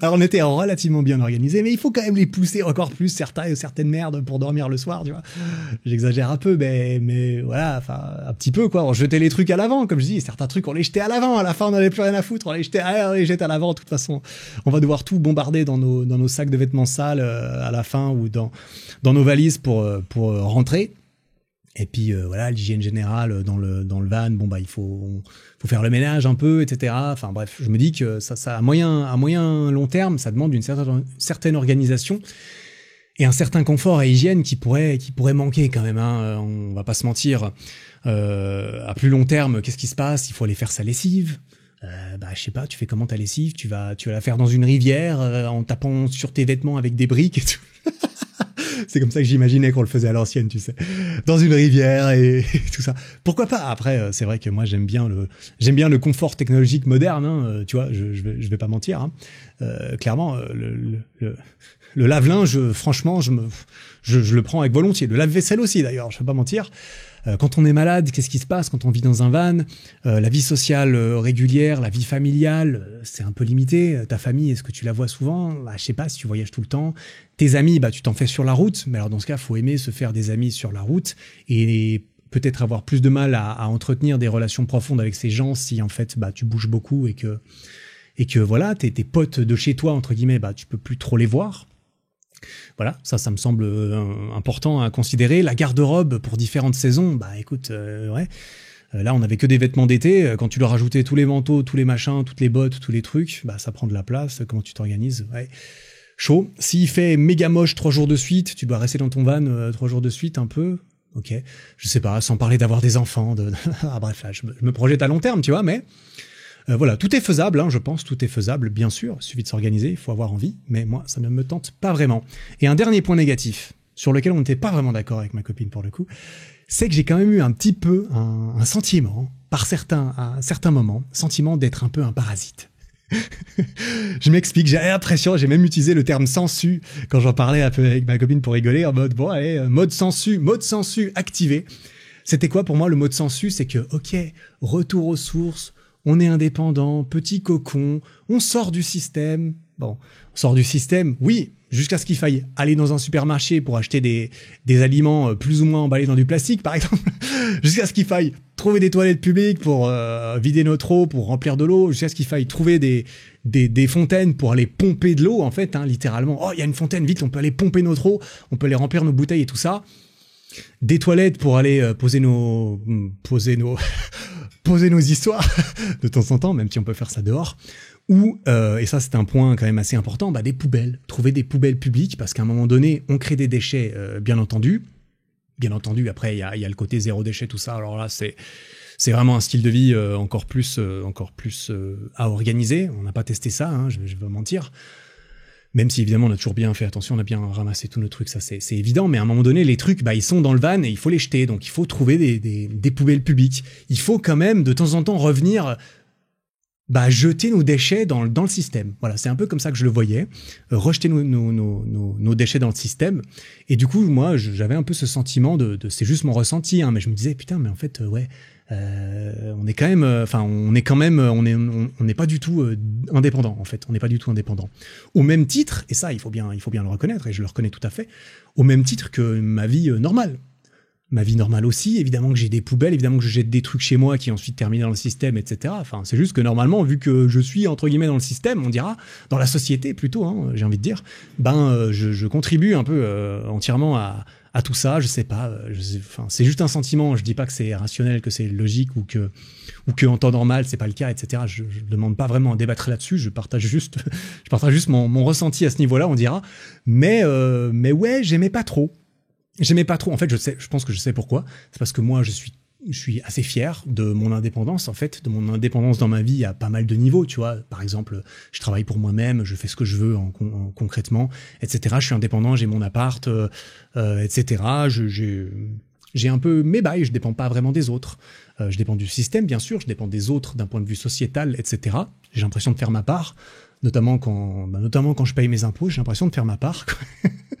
Alors on était relativement bien organisés, mais il faut quand même les pousser encore plus, certaines merdes pour dormir le soir, tu vois. J'exagère un peu, mais voilà, enfin un petit peu quoi. On jetait les trucs à l'avant, comme je dis, certains trucs on les jetait à l'avant, à la fin on n'avait plus rien à foutre, on les jette à l'avant. De toute façon, on va devoir tout bombarder dans nos sacs de vêtements sales à la fin ou dans nos valises pour rentrer. Et puis voilà, l'hygiène générale dans le van, il faut faire le ménage un peu, etc. Enfin bref, je me dis que ça à moyen long terme, ça demande une certaine organisation et un certain confort et hygiène qui pourrait manquer quand même. Hein. On va pas se mentir. À plus long terme, qu'est-ce qui se passe? Il faut aller faire sa lessive. Je sais pas, tu fais comment ta lessive? Tu vas la faire dans une rivière en tapant sur tes vêtements avec des briques et tout. C'est comme ça que j'imaginais qu'on le faisait à l'ancienne, tu sais, dans une rivière et tout ça. Pourquoi pas? Après, c'est vrai que moi j'aime bien le confort technologique moderne, hein, tu vois. Je vais pas mentir. Hein. Clairement, le lave-linge, franchement, je le prends avec volontiers. Le lave-vaisselle aussi, d'ailleurs. Je vais pas mentir. Quand on est malade, qu'est-ce qui se passe quand on vit dans un van? La vie sociale régulière, la vie familiale, c'est un peu limité. Ta famille, est-ce que tu la vois souvent? Je sais pas, si tu voyages tout le temps. Tes amis, tu t'en fais sur la route. Mais alors dans ce cas, faut aimer se faire des amis sur la route et peut-être avoir plus de mal à entretenir des relations profondes avec ces gens si en fait tu bouges beaucoup et que voilà, tes potes de chez toi entre guillemets, tu peux plus trop les voir. Voilà, ça me semble important à considérer. La garde-robe pour différentes saisons, écoute, ouais. Là, on avait que des vêtements d'été. Quand tu leur rajoutais tous les manteaux, tous les machins, toutes les bottes, tous les trucs, ça prend de la place. Comment tu t'organises? Ouais. Chaud. S'il fait méga moche 3 jours de suite, tu dois rester dans ton van 3 jours de suite un peu. Ok. Je sais pas, sans parler d'avoir des enfants. Bref, là, je me projette à long terme, tu vois, mais... voilà, tout est faisable, hein, je pense, tout est faisable, bien sûr, il suffit de s'organiser, il faut avoir envie, mais moi, ça ne me tente pas vraiment. Et un dernier point négatif, sur lequel on n'était pas vraiment d'accord avec ma copine pour le coup, c'est que j'ai quand même eu un petit peu un sentiment, à certains moments, sentiment d'être un peu un parasite. Je m'explique, j'ai l'impression, j'ai même utilisé le terme sensu quand j'en parlais un peu avec ma copine pour rigoler, en mode, bon allez, mode sensu activé. C'était quoi pour moi le mode sensu? C'est que, ok, retour aux sources, on est indépendant, petit cocon, on sort du système. Bon, on sort du système, oui, jusqu'à ce qu'il faille aller dans un supermarché pour acheter des aliments plus ou moins emballés dans du plastique, par exemple. Jusqu'à ce qu'il faille trouver des toilettes publiques pour vider notre eau, pour remplir de l'eau. Jusqu'à ce qu'il faille trouver des fontaines pour aller pomper de l'eau, en fait, hein, littéralement. Oh, il y a une fontaine, vite, on peut aller pomper notre eau, on peut aller remplir nos bouteilles et tout ça. Des toilettes pour aller poser nos histoires de temps en temps, même si on peut faire ça dehors. Ou, et ça c'est un point quand même assez important, des poubelles. Trouver des poubelles publiques, parce qu'à un moment donné, on crée des déchets, bien entendu. Bien entendu, après, il y a le côté zéro déchet, tout ça. Alors là, c'est vraiment un style de vie encore plus à organiser. On n'a pas testé ça, hein, je vais pas mentir. Même si évidemment on a toujours bien fait attention, on a bien ramassé tous nos trucs, ça c'est évident, mais à un moment donné les trucs ils sont dans le van et il faut les jeter, donc il faut trouver des poubelles publiques. Il faut quand même de temps en temps revenir jeter nos déchets dans le système. Voilà, c'est un peu comme ça que je le voyais, rejeter nos déchets dans le système. Et du coup moi j'avais un peu ce sentiment de c'est juste mon ressenti, hein, mais je me disais putain mais en fait ouais. On n'est pas du tout indépendant en fait. On n'est pas du tout indépendant. Au même titre, et ça il faut bien le reconnaître et je le reconnais tout à fait. Au même titre que ma vie normale. ma vie normale aussi, évidemment que j'ai des poubelles, évidemment que je jette des trucs chez moi qui ensuite terminent dans le système, etc. Enfin, c'est juste que normalement, vu que je suis entre guillemets dans le système, on dira, dans la société plutôt, hein, j'ai envie de dire, je contribue un peu entièrement à tout ça. Je sais pas, enfin, c'est juste un sentiment. Je dis pas que c'est rationnel, que c'est logique ou que en temps normal c'est pas le cas, etc. Je demande pas vraiment à débattre là-dessus. Je partage juste mon ressenti à ce niveau-là, on dira. Mais ouais, j'aimais pas trop. En fait, je pense que je sais pourquoi. C'est parce que moi, je suis assez fier de mon indépendance, en fait, de mon indépendance dans ma vie à pas mal de niveaux, tu vois. Par exemple, je travaille pour moi-même, je fais ce que je veux concrètement, etc. Je suis indépendant, j'ai mon appart, etc. J'ai un peu mes bails, je dépends pas vraiment des autres. Je dépends du système, bien sûr, je dépends des autres d'un point de vue sociétal, etc. J'ai l'impression de faire ma part. Notamment quand je paye mes impôts, j'ai l'impression de faire ma part.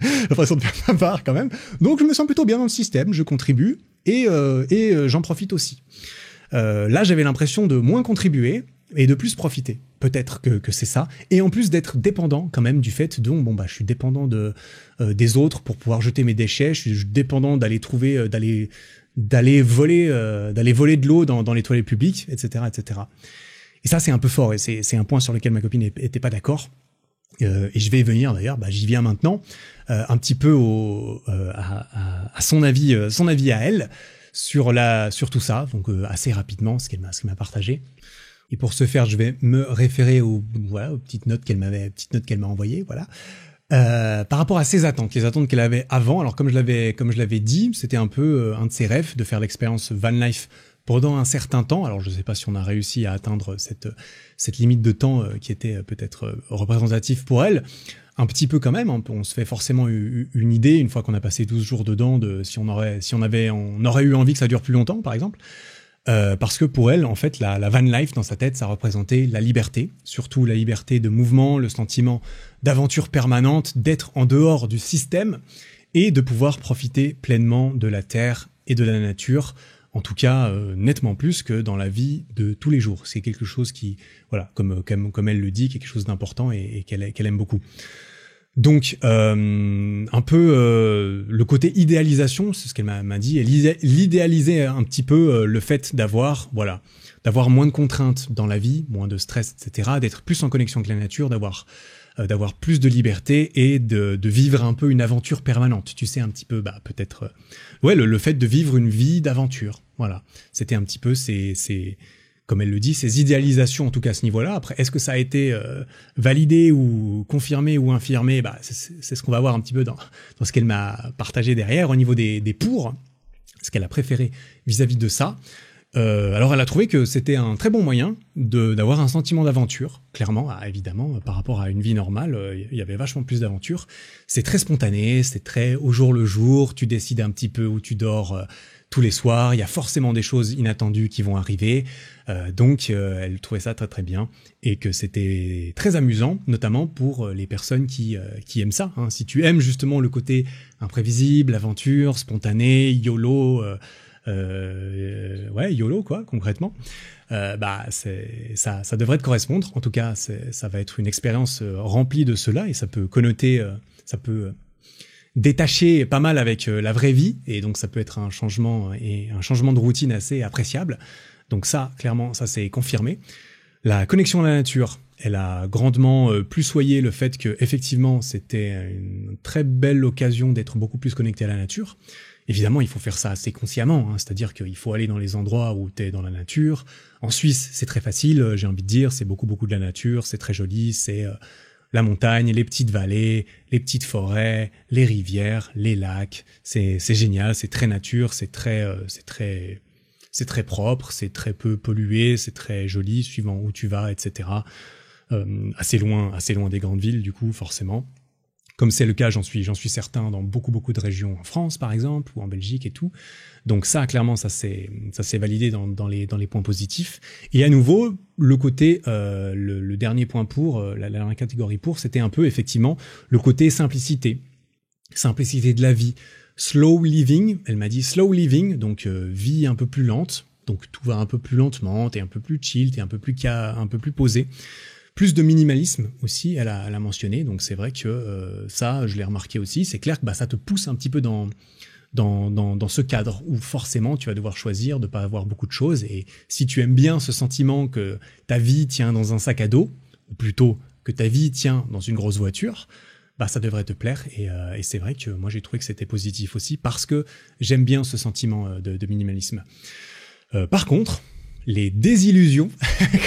J'ai l'impression de faire ma part quand même. Donc je me sens plutôt bien dans le système, je contribue et j'en profite aussi. Là, j'avais l'impression de moins contribuer et de plus profiter. Peut-être que c'est ça. Et en plus d'être dépendant quand même du fait de je suis dépendant des autres pour pouvoir jeter mes déchets. Je suis dépendant d'aller voler de l'eau dans les toilettes publiques, etc., etc. Et ça, c'est un peu fort, et c'est un point sur lequel ma copine était pas d'accord. Et je vais y venir d'ailleurs, j'y viens maintenant, un petit peu à son avis à elle sur tout ça, donc assez rapidement ce qu'elle m'a partagé. Et pour ce faire, je vais me référer aux petites notes qu'elle m'a envoyées, voilà. Par rapport à ses attentes, les attentes qu'elle avait avant. Alors comme je l'avais dit, c'était un peu un de ses rêves de faire l'expérience van life pendant un certain temps. Alors je ne sais pas si on a réussi à atteindre cette limite de temps qui était peut-être représentative pour elle. Un petit peu quand même, on se fait forcément une idée une fois qu'on a passé 12 jours dedans de si on aurait eu envie que ça dure plus longtemps, par exemple. Parce que pour elle, en fait, la van life dans sa tête, ça représentait la liberté, surtout la liberté de mouvement, le sentiment d'aventure permanente, d'être en dehors du système et de pouvoir profiter pleinement de la terre et de la nature. En tout cas, nettement plus que dans la vie de tous les jours. C'est quelque chose qui, voilà, comme elle le dit, quelque chose d'important et qu'elle aime beaucoup. Donc, un peu le côté idéalisation, c'est ce qu'elle m'a dit. Elle idéalisait un petit peu le fait d'avoir moins de contraintes dans la vie, moins de stress, etc., d'être plus en connexion avec la nature, d'avoir plus de liberté et de vivre un peu une aventure permanente. Tu sais, un petit peu, peut-être, le fait de vivre une vie d'aventure. Voilà. C'était un petit peu comme elle le dit, ses idéalisations, en tout cas à ce niveau-là. Après, est-ce que ça a été validé ou confirmé ou infirmé? C'est ce qu'on va voir un petit peu dans ce qu'elle m'a partagé derrière, au niveau des pour, ce qu'elle a préféré vis-à-vis de ça. Alors elle a trouvé que c'était un très bon moyen d'avoir un sentiment d'aventure, clairement, évidemment, par rapport à une vie normale, il y avait vachement plus d'aventure. C'est très spontané, c'est très au jour le jour, tu décides un petit peu où tu dors tous les soirs, il y a forcément des choses inattendues qui vont arriver, donc elle trouvait ça très très bien, et que c'était très amusant, notamment pour les personnes qui aiment ça, hein. Si tu aimes justement le côté imprévisible, aventure, spontané, YOLO, YOLO quoi, concrètement, ça devrait te correspondre. En tout cas, ça va être une expérience remplie de cela, et ça peut connoter, ça peut détacher pas mal avec la vraie vie, et donc ça peut être un changement de routine assez appréciable. Donc ça, clairement, ça c'est confirmé. La connexion à la nature, elle a grandement plussoyé le fait que effectivement c'était une très belle occasion d'être beaucoup plus connecté à la nature. Évidemment, il faut faire ça assez consciemment, hein, c'est-à-dire qu'il faut aller dans les endroits où tu es dans la nature. En Suisse, c'est très facile, j'ai envie de dire, c'est beaucoup de la nature, c'est très joli, c'est la montagne, les petites vallées, les petites forêts, les rivières, les lacs, c'est génial, c'est très nature, c'est très propre, c'est très peu pollué, c'est très joli suivant où tu vas, etc. Assez loin des grandes villes, du coup, forcément. Comme c'est le cas, j'en suis certain, dans beaucoup de régions en France, par exemple, ou en Belgique et tout. Donc ça, clairement, ça s'est validé dans les points positifs. Et à nouveau, le côté, le dernier point pour, la dernière catégorie pour, c'était un peu, effectivement, le côté simplicité. Simplicité de la vie. Slow living, elle m'a dit slow living, donc vie un peu plus lente. Donc tout va un peu plus lentement, t'es un peu plus chill, t'es un peu plus posé. Plus de minimalisme aussi, elle a mentionné, donc c'est vrai que ça, je l'ai remarqué aussi. C'est clair que ça te pousse un petit peu dans dans ce cadre où forcément tu vas devoir choisir de pas avoir beaucoup de choses. Et si tu aimes bien ce sentiment que ta vie tient dans un sac à dos, ou plutôt que ta vie tient dans une grosse voiture, bah ça devrait te plaire. Et c'est vrai que moi j'ai trouvé que c'était positif aussi parce que j'aime bien ce sentiment de minimalisme. Par contre, les désillusions,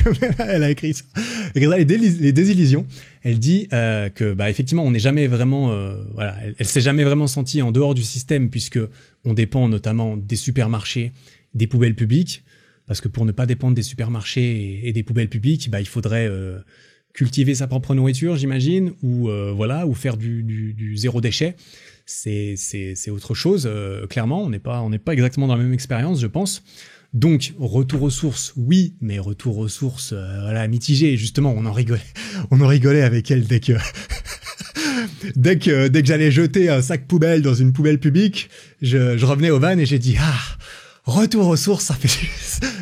comme elle a écrit ça, les désillusions, elle dit que bah effectivement on n'est jamais vraiment, voilà, elle s'est jamais vraiment sentie en dehors du système puisque on dépend notamment des supermarchés, des poubelles publiques, parce que pour ne pas dépendre des supermarchés et des poubelles publiques, bah il faudrait cultiver sa propre nourriture, j'imagine, ou voilà, ou faire du zéro déchet. C'est autre chose, clairement. On n'est pas exactement dans la même expérience, je pense. Donc, retour aux sources, oui, mais retour aux sources, voilà, mitigé. Justement, on en rigolait avec elle dès que j'allais jeter un sac poubelle dans une poubelle publique, je revenais au van et j'ai dit retour aux sources,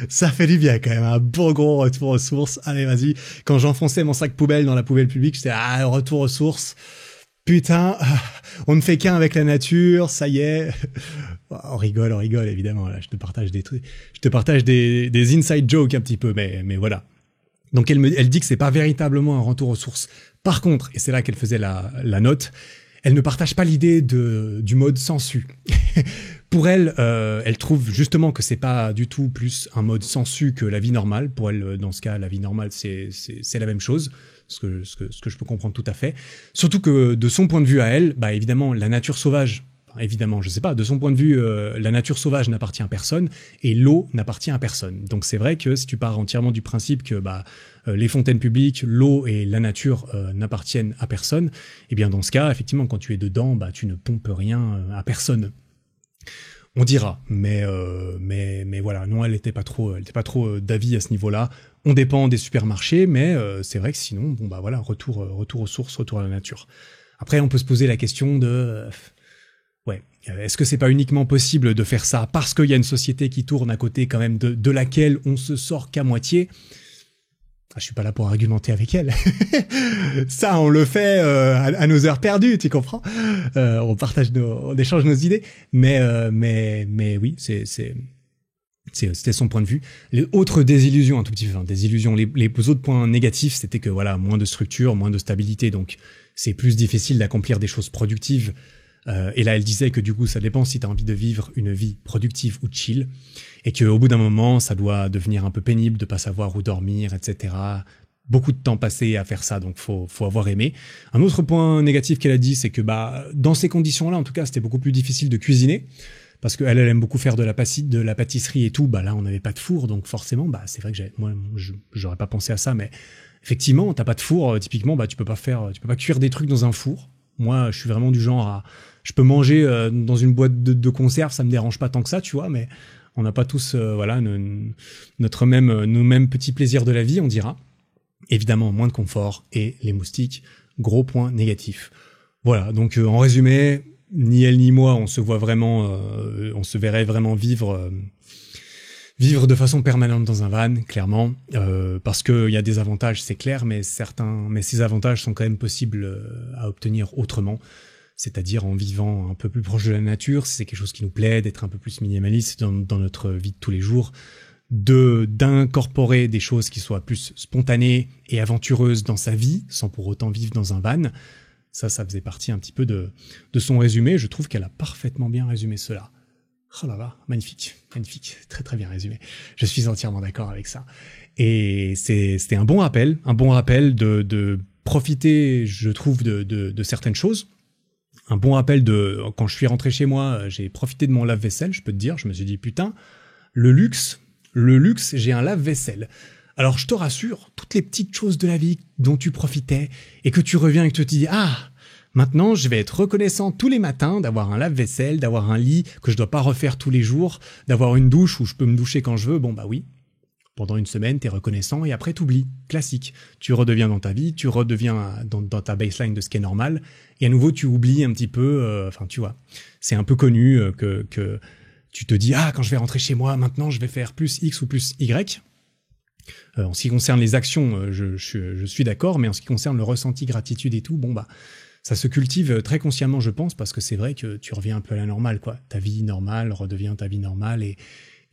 ça fait du bien quand même, un bon gros retour aux sources. Allez, vas-y. Quand j'enfonçais mon sac poubelle dans la poubelle publique, j'étais retour aux sources. Putain, on ne fait qu'un avec la nature, ça y est. On rigole évidemment. Là, je te partage des trucs, je te partage des inside jokes un petit peu, mais voilà. Donc elle dit que c'est pas véritablement un retour aux sources. Par contre, et c'est là qu'elle faisait la note, elle ne partage pas l'idée du mode sensu. Pour elle, elle trouve justement que c'est pas du tout plus un mode sensu que la vie normale. Pour elle, dans ce cas, la vie normale, c'est la même chose. Ce que je peux comprendre tout à fait. Surtout que de son point de vue à elle, bah évidemment, la nature sauvage, évidemment, je sais pas, de son point de vue, la nature sauvage n'appartient à personne et l'eau n'appartient à personne. Donc c'est vrai que si tu pars entièrement du principe que les fontaines publiques, l'eau et la nature n'appartiennent à personne, eh bien dans ce cas, effectivement, quand tu es dedans, bah tu ne pompes rien à personne. On dira, mais voilà, non, elle était pas trop d'avis à ce niveau-là. On dépend des supermarchés, mais c'est vrai que sinon, bon bah voilà, retour aux sources, retour à la nature. Après, on peut se poser la question de est-ce que c'est pas uniquement possible de faire ça parce qu'il y a une société qui tourne à côté quand même de laquelle on se sort qu'à moitié? Je suis pas là pour argumenter avec elle. Ça, on le fait à nos heures perdues, tu comprends? On échange nos idées, mais oui, c'était son point de vue. Les autres désillusions, un tout petit peu, désillusions. Les autres points négatifs, c'était que voilà, moins de structure, moins de stabilité, donc c'est plus difficile d'accomplir des choses productives. Et là, elle disait que du coup, ça dépend si tu as envie de vivre une vie productive ou chill, et qu'au bout d'un moment, ça doit devenir un peu pénible de pas savoir où dormir, etc. Beaucoup de temps passé à faire ça, donc faut avoir aimé. Un autre point négatif qu'elle a dit, c'est que dans ces conditions-là, en tout cas, c'était beaucoup plus difficile de cuisiner, parce qu'elle aime beaucoup faire de la pâtisserie et tout. Là, on n'avait pas de four, donc forcément, c'est vrai que j'aurais pas pensé à ça, mais effectivement, t'as pas de four, typiquement, tu peux pas cuire des trucs dans un four. Moi, je suis vraiment du genre je peux manger dans une boîte de conserve, ça me dérange pas tant que ça, tu vois, mais on n'a pas tous, nos mêmes petits plaisirs de la vie, on dira. Évidemment, moins de confort et les moustiques, gros point négatif. Voilà, donc en résumé, ni elle ni moi, on se verrait vraiment vivre de façon permanente dans un van, clairement, parce qu'il y a des avantages, c'est clair, mais ces avantages sont quand même possibles à obtenir autrement, c'est-à-dire en vivant un peu plus proche de la nature, si c'est quelque chose qui nous plaît, d'être un peu plus minimaliste dans notre vie de tous les jours, d'incorporer des choses qui soient plus spontanées et aventureuses dans sa vie, sans pour autant vivre dans un van. Ça faisait partie un petit peu de son résumé. Je trouve qu'elle a parfaitement bien résumé cela. Oh là là, magnifique, très très bien résumé. Je suis entièrement d'accord avec ça. Et c'était un bon rappel de profiter, je trouve, de certaines choses. Un bon rappel quand je suis rentré chez moi, j'ai profité de mon lave-vaisselle, je peux te dire, je me suis dit, putain, le luxe, j'ai un lave-vaisselle. Alors je te rassure, toutes les petites choses de la vie dont tu profitais et que tu reviens et que tu te dis, maintenant je vais être reconnaissant tous les matins d'avoir un lave-vaisselle, d'avoir un lit que je dois pas refaire tous les jours, d'avoir une douche où je peux me doucher quand je veux, oui. Pendant une semaine, t'es reconnaissant et après t'oublies. Classique. Tu redeviens dans ta vie, tu redeviens dans ta baseline de ce qui est normal et à nouveau tu oublies un petit peu, tu vois. C'est un peu connu que tu te dis, quand je vais rentrer chez moi, maintenant je vais faire plus X ou plus Y. En ce qui concerne les actions, je suis d'accord, mais en ce qui concerne le ressenti, gratitude et tout, Ça se cultive très consciemment, je pense, parce que c'est vrai que tu reviens un peu à la normale, quoi. Ta vie normale redevient ta vie normale et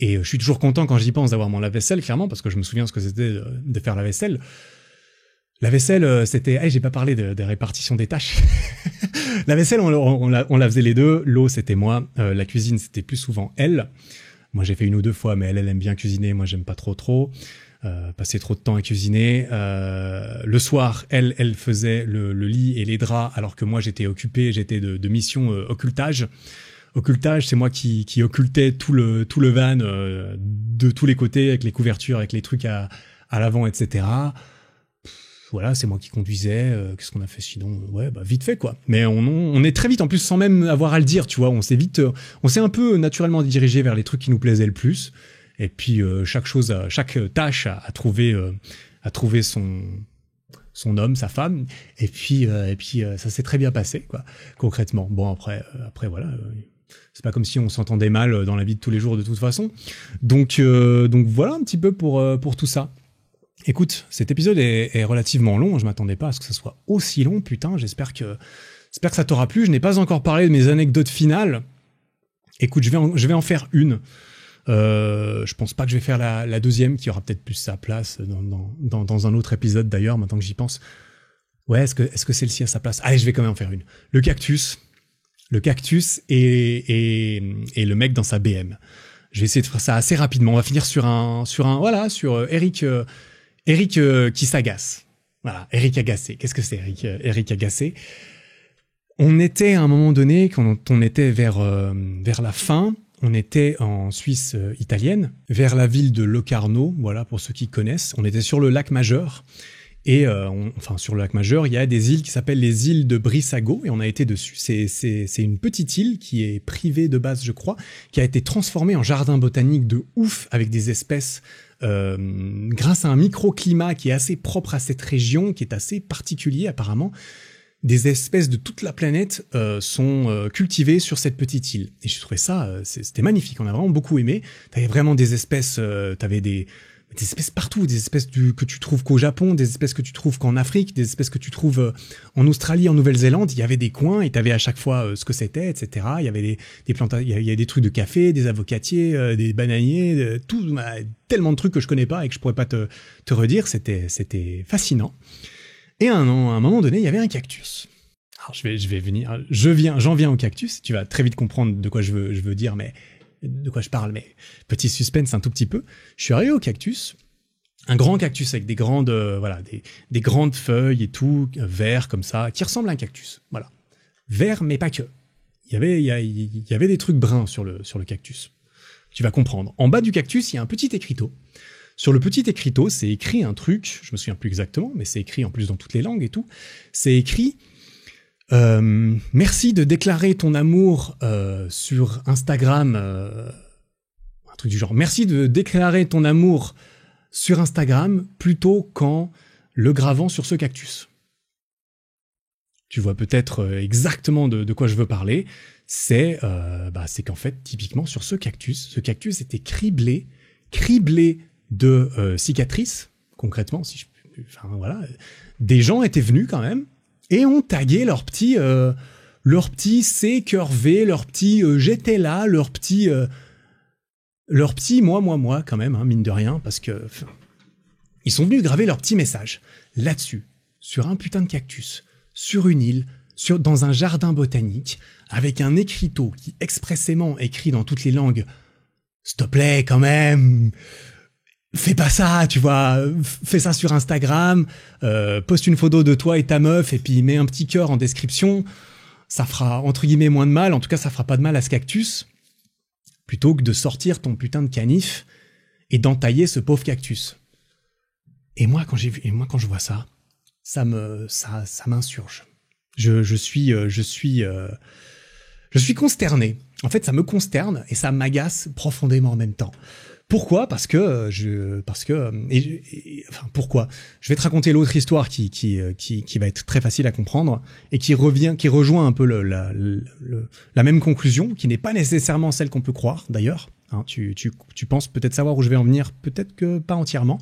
je suis toujours content quand j'y pense d'avoir mon lave-vaisselle, clairement, parce que je me souviens ce que c'était de faire la vaisselle. La vaisselle, c'était... j'ai pas parlé des répartitions des tâches. La vaisselle, on la faisait les deux. L'eau, c'était moi. La cuisine, c'était plus souvent elle. Moi, j'ai fait 1 ou 2 fois, mais elle aime bien cuisiner. Moi, j'aime pas trop. Passer trop de temps à cuisiner. Le soir, elle faisait le lit et les draps, alors que moi, j'étais occupé. J'étais de mission occultage. Occultage, c'est moi qui occultais tout le van de tous les côtés, avec les couvertures, avec les trucs à l'avant, etc. Voilà, c'est moi qui conduisais. Qu'est-ce qu'on a fait sinon? Ouais, vite fait, quoi. Mais on est très vite, en plus, sans même avoir à le dire, tu vois. On s'est un peu naturellement dirigé vers les trucs qui nous plaisaient le plus. Et puis chaque tâche a trouvé son homme, sa femme. Et puis ça s'est très bien passé, quoi. Concrètement. Bon, après voilà. C'est pas comme si on s'entendait mal dans la vie de tous les jours de toute façon. Donc voilà un petit peu pour tout ça. Écoute, cet épisode est relativement long. Je m'attendais pas à ce que ça soit aussi long. Putain, j'espère que ça t'aura plu. Je n'ai pas encore parlé de mes anecdotes finales. Écoute, je vais en faire une. Je pense pas que je vais faire la deuxième, qui aura peut-être plus sa place dans un autre épisode d'ailleurs, maintenant que j'y pense. Ouais, est-ce que celle-ci a sa place? Allez, je vais quand même en faire une. Le cactus et le mec dans sa BM. Je vais essayer de faire ça assez rapidement. On va finir sur Eric qui s'agace. Voilà, Eric agacé. Qu'est-ce que c'est, Eric agacé? On était à un moment donné, quand on était vers la fin, on était en Suisse italienne, vers la ville de Locarno, voilà, pour ceux qui connaissent. On était sur le lac Majeur. Et sur le lac Majeur, il y a des îles qui s'appellent les îles de Brissago, et on a été dessus. C'est une petite île qui est privée de base, je crois, qui a été transformée en jardin botanique de ouf, avec des espèces, grâce à un microclimat qui est assez propre à cette région, qui est assez particulier apparemment. Des espèces de toute la planète sont cultivées sur cette petite île. Et je trouvais ça, c'était magnifique, on a vraiment beaucoup aimé. T'avais vraiment des espèces, t'avais des espèces partout, des espèces que tu trouves qu'au Japon, des espèces que tu trouves qu'en Afrique, des espèces que tu trouves en Australie, en Nouvelle-Zélande. Il y avait des coins et t'avais à chaque fois ce que c'était, etc. Il y avait des plantes, il y avait des trucs de café, des avocatiers, des bananiers, tellement de trucs que je connais pas et que je pourrais pas te redire. C'était fascinant. Et à un moment donné, il y avait un cactus. Alors j'en viens au cactus. Tu vas très vite comprendre de quoi je veux dire, mais de quoi je parle, mais petit suspense un tout petit peu. Je suis arrivé au cactus, un grand cactus avec des grandes, des grandes feuilles et tout, vert comme ça, qui ressemble à un cactus. Voilà, vert mais pas que. Il y avait des trucs bruns sur le cactus. Tu vas comprendre. En bas du cactus, il y a un petit écriteau. Sur le petit écriteau, c'est écrit un truc, je me souviens plus exactement, mais c'est écrit en plus dans toutes les langues et tout. C'est écrit merci de déclarer ton amour sur Instagram, un truc du genre. Merci de déclarer ton amour sur Instagram plutôt qu'en le gravant sur ce cactus. Tu vois peut-être exactement de quoi je veux parler. C'est qu'en fait, typiquement sur ce cactus était criblé de cicatrices, concrètement. Des gens étaient venus quand même et ont tagué leur petit C cœur V, leur petit j'étais là, leur petit moi quand même, hein, mine de rien, parce que ils sont venus graver leur petit message là-dessus, sur un putain de cactus, sur une île, dans un jardin botanique, avec un écriteau qui expressément écrit dans toutes les langues « S'il te plaît, quand même !» Fais pas ça, tu vois, fais ça sur Instagram, poste une photo de toi et ta meuf et puis mets un petit cœur en description, ça fera entre guillemets moins de mal, en tout cas ça fera pas de mal à ce cactus, plutôt que de sortir ton putain de canif et d'entailler ce pauvre cactus. Et moi quand je vois ça, ça m'insurge. Je suis consterné. En fait, ça me consterne et ça m'agace profondément en même temps. Pourquoi ? Pourquoi ? Je vais te raconter l'autre histoire qui va être très facile à comprendre et qui rejoint un peu la même conclusion, qui n'est pas nécessairement celle qu'on peut croire d'ailleurs. Hein, tu penses peut-être savoir où je vais en venir, peut-être que pas entièrement.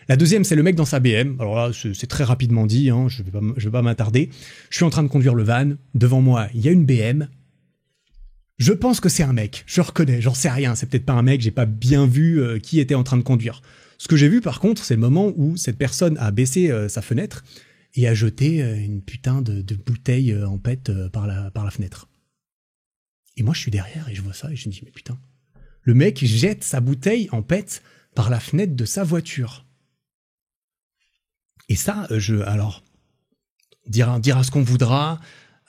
La deuxième, c'est le mec dans sa BM. Alors là, c'est très rapidement dit, hein, je vais pas m'attarder. Je suis en train de conduire le van. Devant moi, il y a une BM. Je pense que c'est un mec. Je reconnais, j'en sais rien. C'est peut-être pas un mec, j'ai pas bien vu qui était en train de conduire. Ce que j'ai vu, par contre, c'est le moment où cette personne a baissé sa fenêtre et a jeté une putain de bouteille en pète par la fenêtre. Et moi, je suis derrière et je vois ça et je me dis, mais putain. Le mec jette sa bouteille en pète par la fenêtre de sa voiture. Et ça, alors, dira ce qu'on voudra,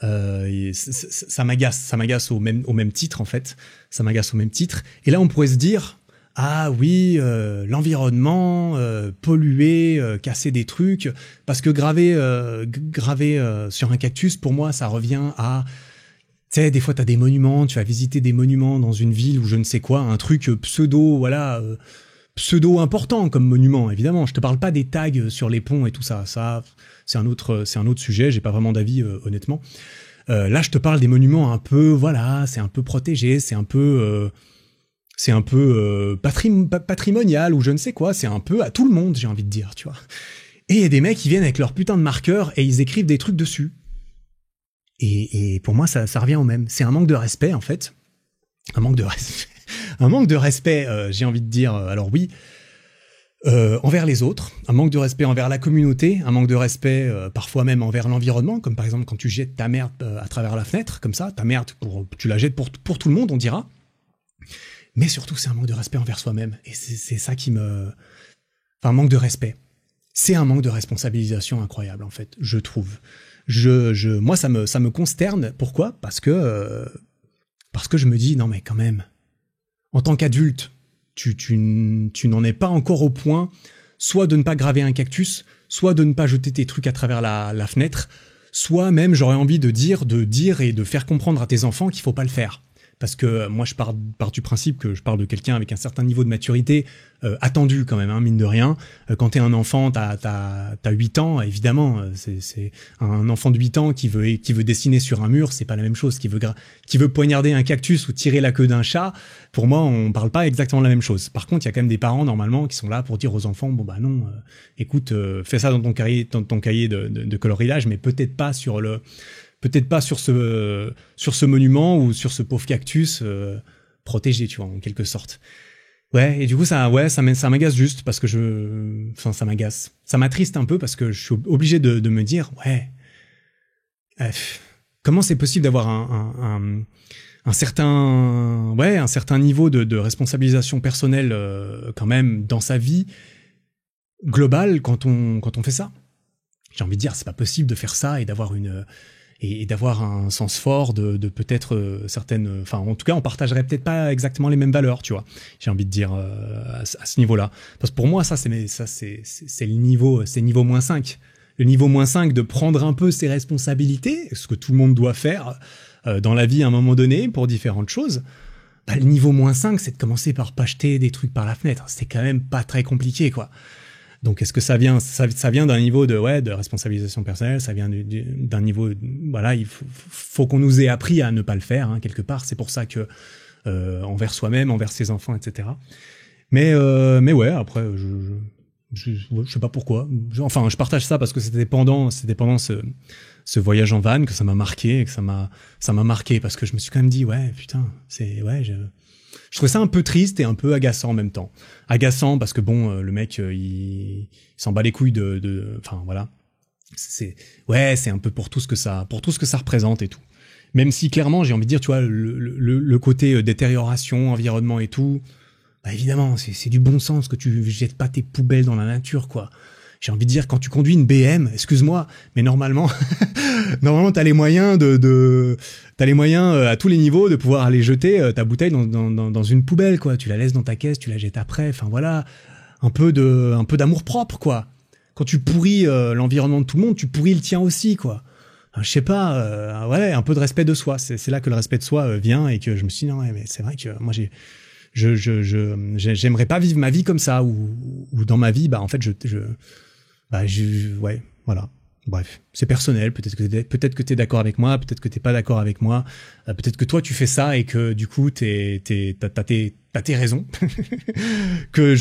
ça m'agace au même titre, en fait. Ça m'agace au même titre. Et là, on pourrait se dire, ah oui, l'environnement, polluer, casser des trucs, parce que graver sur un cactus, pour moi, ça revient à... Tu sais, des fois, t'as des monuments, tu vas visiter des monuments dans une ville ou je ne sais quoi, un truc pseudo, voilà... pseudo important comme monument, évidemment. Je te parle pas des tags sur les ponts et tout ça. Ça, c'est un autre sujet. J'ai pas vraiment d'avis, honnêtement. Là, je te parle des monuments un peu, voilà, c'est un peu protégé, c'est un peu patrimonial ou je ne sais quoi. C'est un peu à tout le monde, j'ai envie de dire, tu vois. Et il y a des mecs qui viennent avec leur putain de marqueur et ils écrivent des trucs dessus. Et pour moi, ça revient au même. C'est un manque de respect, en fait. Un manque de respect. Un manque de respect, j'ai envie de dire, alors oui, envers les autres, un manque de respect envers la communauté, un manque de respect parfois même envers l'environnement, comme par exemple quand tu jettes ta merde à travers la fenêtre, comme ça, ta merde, tu la jettes pour tout le monde, on dira. Mais surtout, c'est un manque de respect envers soi-même. Et c'est ça qui me... Enfin, un manque de respect. C'est un manque de responsabilisation incroyable, en fait, je trouve. Moi, ça me consterne. Pourquoi ? Parce que je me dis, non mais quand même... En tant qu'adulte, tu n'en es pas encore au point, soit de ne pas graver un cactus, soit de ne pas jeter tes trucs à travers la fenêtre, soit même j'aurais envie de dire et de faire comprendre à tes enfants qu'il faut pas le faire. Parce que moi, je pars du principe que je parle de quelqu'un avec un certain niveau de maturité attendu quand même, hein, mine de rien. Quand t'es un enfant, t'as 8 ans, évidemment. C'est un enfant de 8 ans qui veut dessiner sur un mur, c'est pas la même chose. Qui veut poignarder un cactus ou tirer la queue d'un chat. Pour moi, on parle pas exactement de la même chose. Par contre, il y a quand même des parents normalement qui sont là pour dire aux enfants, bon bah non, écoute, fais ça dans ton cahier de coloriage, mais peut-être pas sur ce monument ou sur ce pauvre cactus protégé, tu vois, en quelque sorte. Ouais, et du coup, ça m'agace juste parce que ça m'agace. Ça m'attriste un peu parce que je suis obligé de me dire, ouais, comment c'est possible d'avoir un certain niveau de responsabilisation personnelle quand même dans sa vie globale quand on fait ça. J'ai envie de dire, c'est pas possible de faire ça et d'avoir un sens fort de peut-être certaines... Enfin, en tout cas, on partagerait peut-être pas exactement les mêmes valeurs, tu vois. J'ai envie de dire à ce niveau-là. Parce que pour moi, c'est le niveau -5. Le niveau -5 de prendre un peu ses responsabilités, ce que tout le monde doit faire dans la vie à un moment donné pour différentes choses. Bah, le niveau -5, c'est de commencer par pas jeter des trucs par la fenêtre. C'est quand même pas très compliqué, quoi. Donc, est-ce que ça vient d'un niveau de responsabilisation personnelle, ça vient d'un niveau, voilà, il faut qu'on nous ait appris à ne pas le faire, hein, quelque part. C'est pour ça que, envers soi-même, envers ses enfants, etc. Mais ouais, après, je sais pas pourquoi. Je partage ça parce que c'était pendant ce voyage en van que ça m'a marqué et que ça m'a marqué parce que je me suis quand même dit, ouais, putain, je trouvais ça un peu triste et un peu agaçant en même temps. Agaçant parce que bon, le mec, il s'en bat les couilles enfin voilà. C'est un peu pour tout ce que ça représente et tout. Même si clairement, j'ai envie de dire, tu vois, le côté détérioration, environnement et tout, bah évidemment, c'est du bon sens que tu jettes pas tes poubelles dans la nature, quoi. J'ai envie de dire, quand tu conduis une BM, excuse-moi, mais normalement t'as les moyens t'as les moyens à tous les niveaux de pouvoir aller jeter ta bouteille dans une poubelle, quoi. Tu la laisses dans ta caisse, tu la jettes après. Enfin voilà, un peu d'amour propre, quoi. Quand tu pourris l'environnement de tout le monde, tu pourris le tien aussi, quoi. Enfin, je sais pas, ouais, un peu de respect de soi. C'est là que le respect de soi vient et que je me suis dit non, ouais, mais c'est vrai que moi j'aimerais pas vivre ma vie comme ça ou dans ma vie, bah en fait ouais, voilà. Bref, c'est personnel, peut-être que t'es d'accord avec moi, peut-être que t'es pas d'accord avec moi, peut-être que toi tu fais ça et que du coup t'as tes raisons, que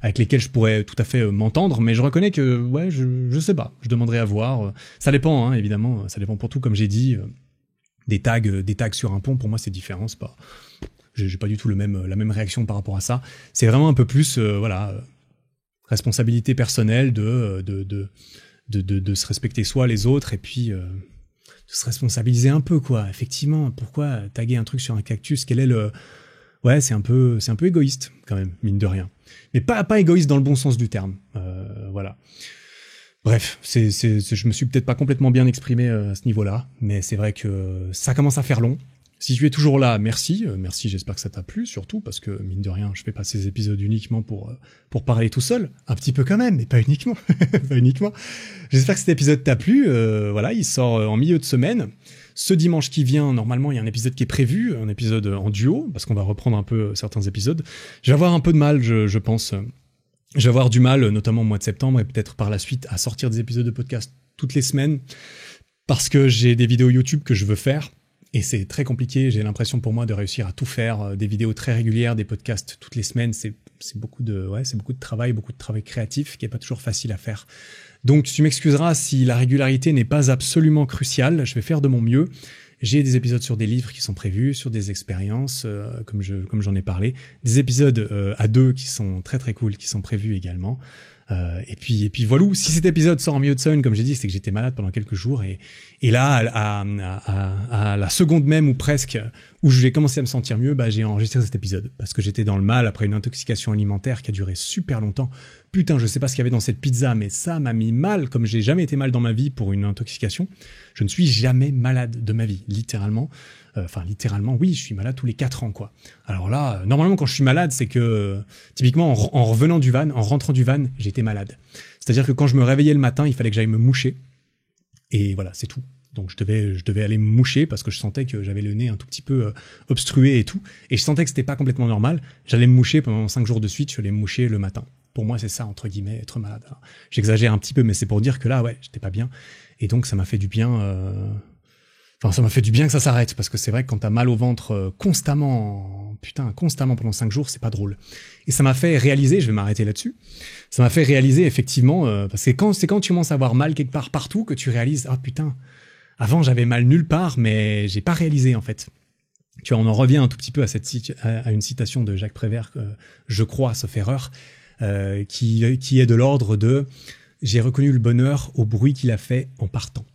avec lesquels je pourrais tout à fait m'entendre, mais je reconnais que, ouais, je sais pas, je demanderai à voir. Ça dépend, hein, évidemment, ça dépend pour tout, comme j'ai dit. Des tags sur un pont, pour moi, c'est différent, c'est pas... J'ai pas du tout la même réaction par rapport à ça. C'est vraiment un peu plus, responsabilité personnelle de se respecter soi, les autres, et puis de se responsabiliser un peu, quoi. Effectivement, pourquoi taguer un truc sur un cactus? Quel est le... Ouais, c'est un peu égoïste, quand même, mine de rien. Mais pas égoïste dans le bon sens du terme. Voilà. Bref, je me suis peut-être pas complètement bien exprimé à ce niveau-là, mais c'est vrai que ça commence à faire long. Si tu es toujours là, merci, j'espère que ça t'a plu, surtout parce que, mine de rien, je fais pas ces épisodes uniquement pour parler tout seul, un petit peu quand même, mais pas uniquement, pas uniquement. J'espère que cet épisode t'a plu, voilà, il sort en milieu de semaine. Ce dimanche qui vient, normalement, il y a un épisode qui est prévu, un épisode en duo, parce qu'on va reprendre un peu certains épisodes. Je vais avoir un peu de mal, je pense. Je vais avoir du mal, notamment au mois de septembre, et peut-être par la suite, à sortir des épisodes de podcast toutes les semaines, parce que j'ai des vidéos YouTube que je veux faire. Et c'est très compliqué, j'ai l'impression pour moi de réussir à tout faire, des vidéos très régulières, des podcasts toutes les semaines, c'est beaucoup de travail créatif qui est pas toujours facile à faire. Donc tu m'excuseras si la régularité n'est pas absolument cruciale, je vais faire de mon mieux. J'ai des épisodes sur des livres qui sont prévus, sur des expériences, comme j'en ai parlé, des épisodes à deux qui sont très très cool, qui sont prévus également. Et puis voilà, si cet épisode sort en milieu de semaine, comme j'ai dit, c'est que j'étais malade pendant quelques jours, et là, à la seconde même, ou presque, où j'ai commencé à me sentir mieux, j'ai enregistré cet épisode, parce que j'étais dans le mal après une intoxication alimentaire qui a duré super longtemps. Putain, je sais pas ce qu'il y avait dans cette pizza, mais ça m'a mis mal, comme j'ai jamais été mal dans ma vie pour une intoxication. Je ne suis jamais malade de ma vie, littéralement. Littéralement, oui, je suis malade tous les 4 ans, quoi. Alors là, normalement, quand je suis malade, c'est que, typiquement, en revenant du van, en rentrant du van, j'étais malade. C'est-à-dire que quand je me réveillais le matin, il fallait que j'aille me moucher. Et voilà, c'est tout. Donc je devais aller me moucher parce que je sentais que j'avais le nez un tout petit peu obstrué et tout. Et je sentais que c'était pas complètement normal. J'allais me moucher pendant 5 jours de suite, je allais me moucher le matin. Pour moi, c'est ça, entre guillemets, être malade. Alors, j'exagère un petit peu, mais c'est pour dire que là, ouais, j'étais pas bien. Et donc, ça m'a fait du bien... ça m'a fait du bien que ça s'arrête, parce que c'est vrai que quand t'as mal au ventre constamment pendant 5 jours, c'est pas drôle. Et ça m'a fait réaliser, je vais m'arrêter là-dessus, ça m'a fait réaliser effectivement, parce que c'est quand tu commences à avoir mal quelque part partout que tu réalises, ah putain, avant j'avais mal nulle part, mais j'ai pas réalisé en fait. Tu vois, on en revient un tout petit peu à une citation de Jacques Prévert, je crois, sauf erreur, qui est de l'ordre de « J'ai reconnu le bonheur au bruit qu'il a fait en partant ».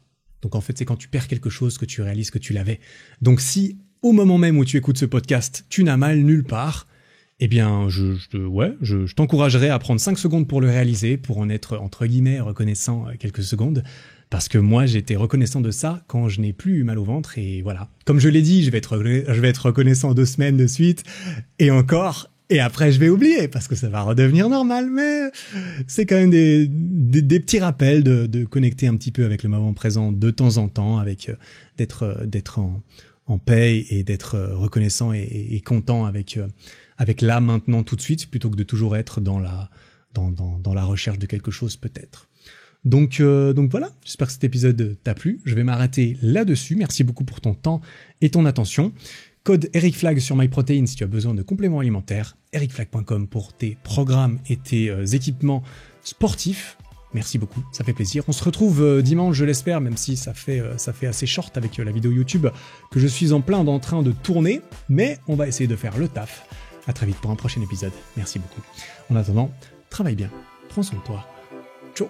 Donc en fait, c'est quand tu perds quelque chose que tu réalises que tu l'avais. Donc si, au moment même où tu écoutes ce podcast, tu n'as mal nulle part, eh bien, je t'encouragerais à prendre 5 secondes pour le réaliser, pour en être, entre guillemets, reconnaissant quelques secondes. Parce que moi, j'étais reconnaissant de ça quand je n'ai plus eu mal au ventre, et voilà. Comme je l'ai dit, je vais être reconnaissant 2 semaines de suite, et encore... Et après, je vais oublier, parce que ça va redevenir normal, mais c'est quand même des petits rappels de connecter un petit peu avec le moment présent de temps en temps, avec d'être en paix et d'être reconnaissant et content avec là, maintenant, tout de suite, plutôt que de toujours être dans la recherche de quelque chose, peut-être. Donc voilà, j'espère que cet épisode t'a plu. Je vais m'arrêter là-dessus. Merci beaucoup pour ton temps et ton attention. Code EricFlag sur MyProtein si tu as besoin de compléments alimentaires, ericflag.com pour tes programmes et tes équipements sportifs. Merci beaucoup, ça fait plaisir. On se retrouve dimanche, je l'espère, même si ça fait assez short avec la vidéo YouTube que je suis en train de tourner, mais on va essayer de faire le taf. À très vite pour un prochain épisode. Merci beaucoup. En attendant, travaille bien, prends soin de toi. Ciao.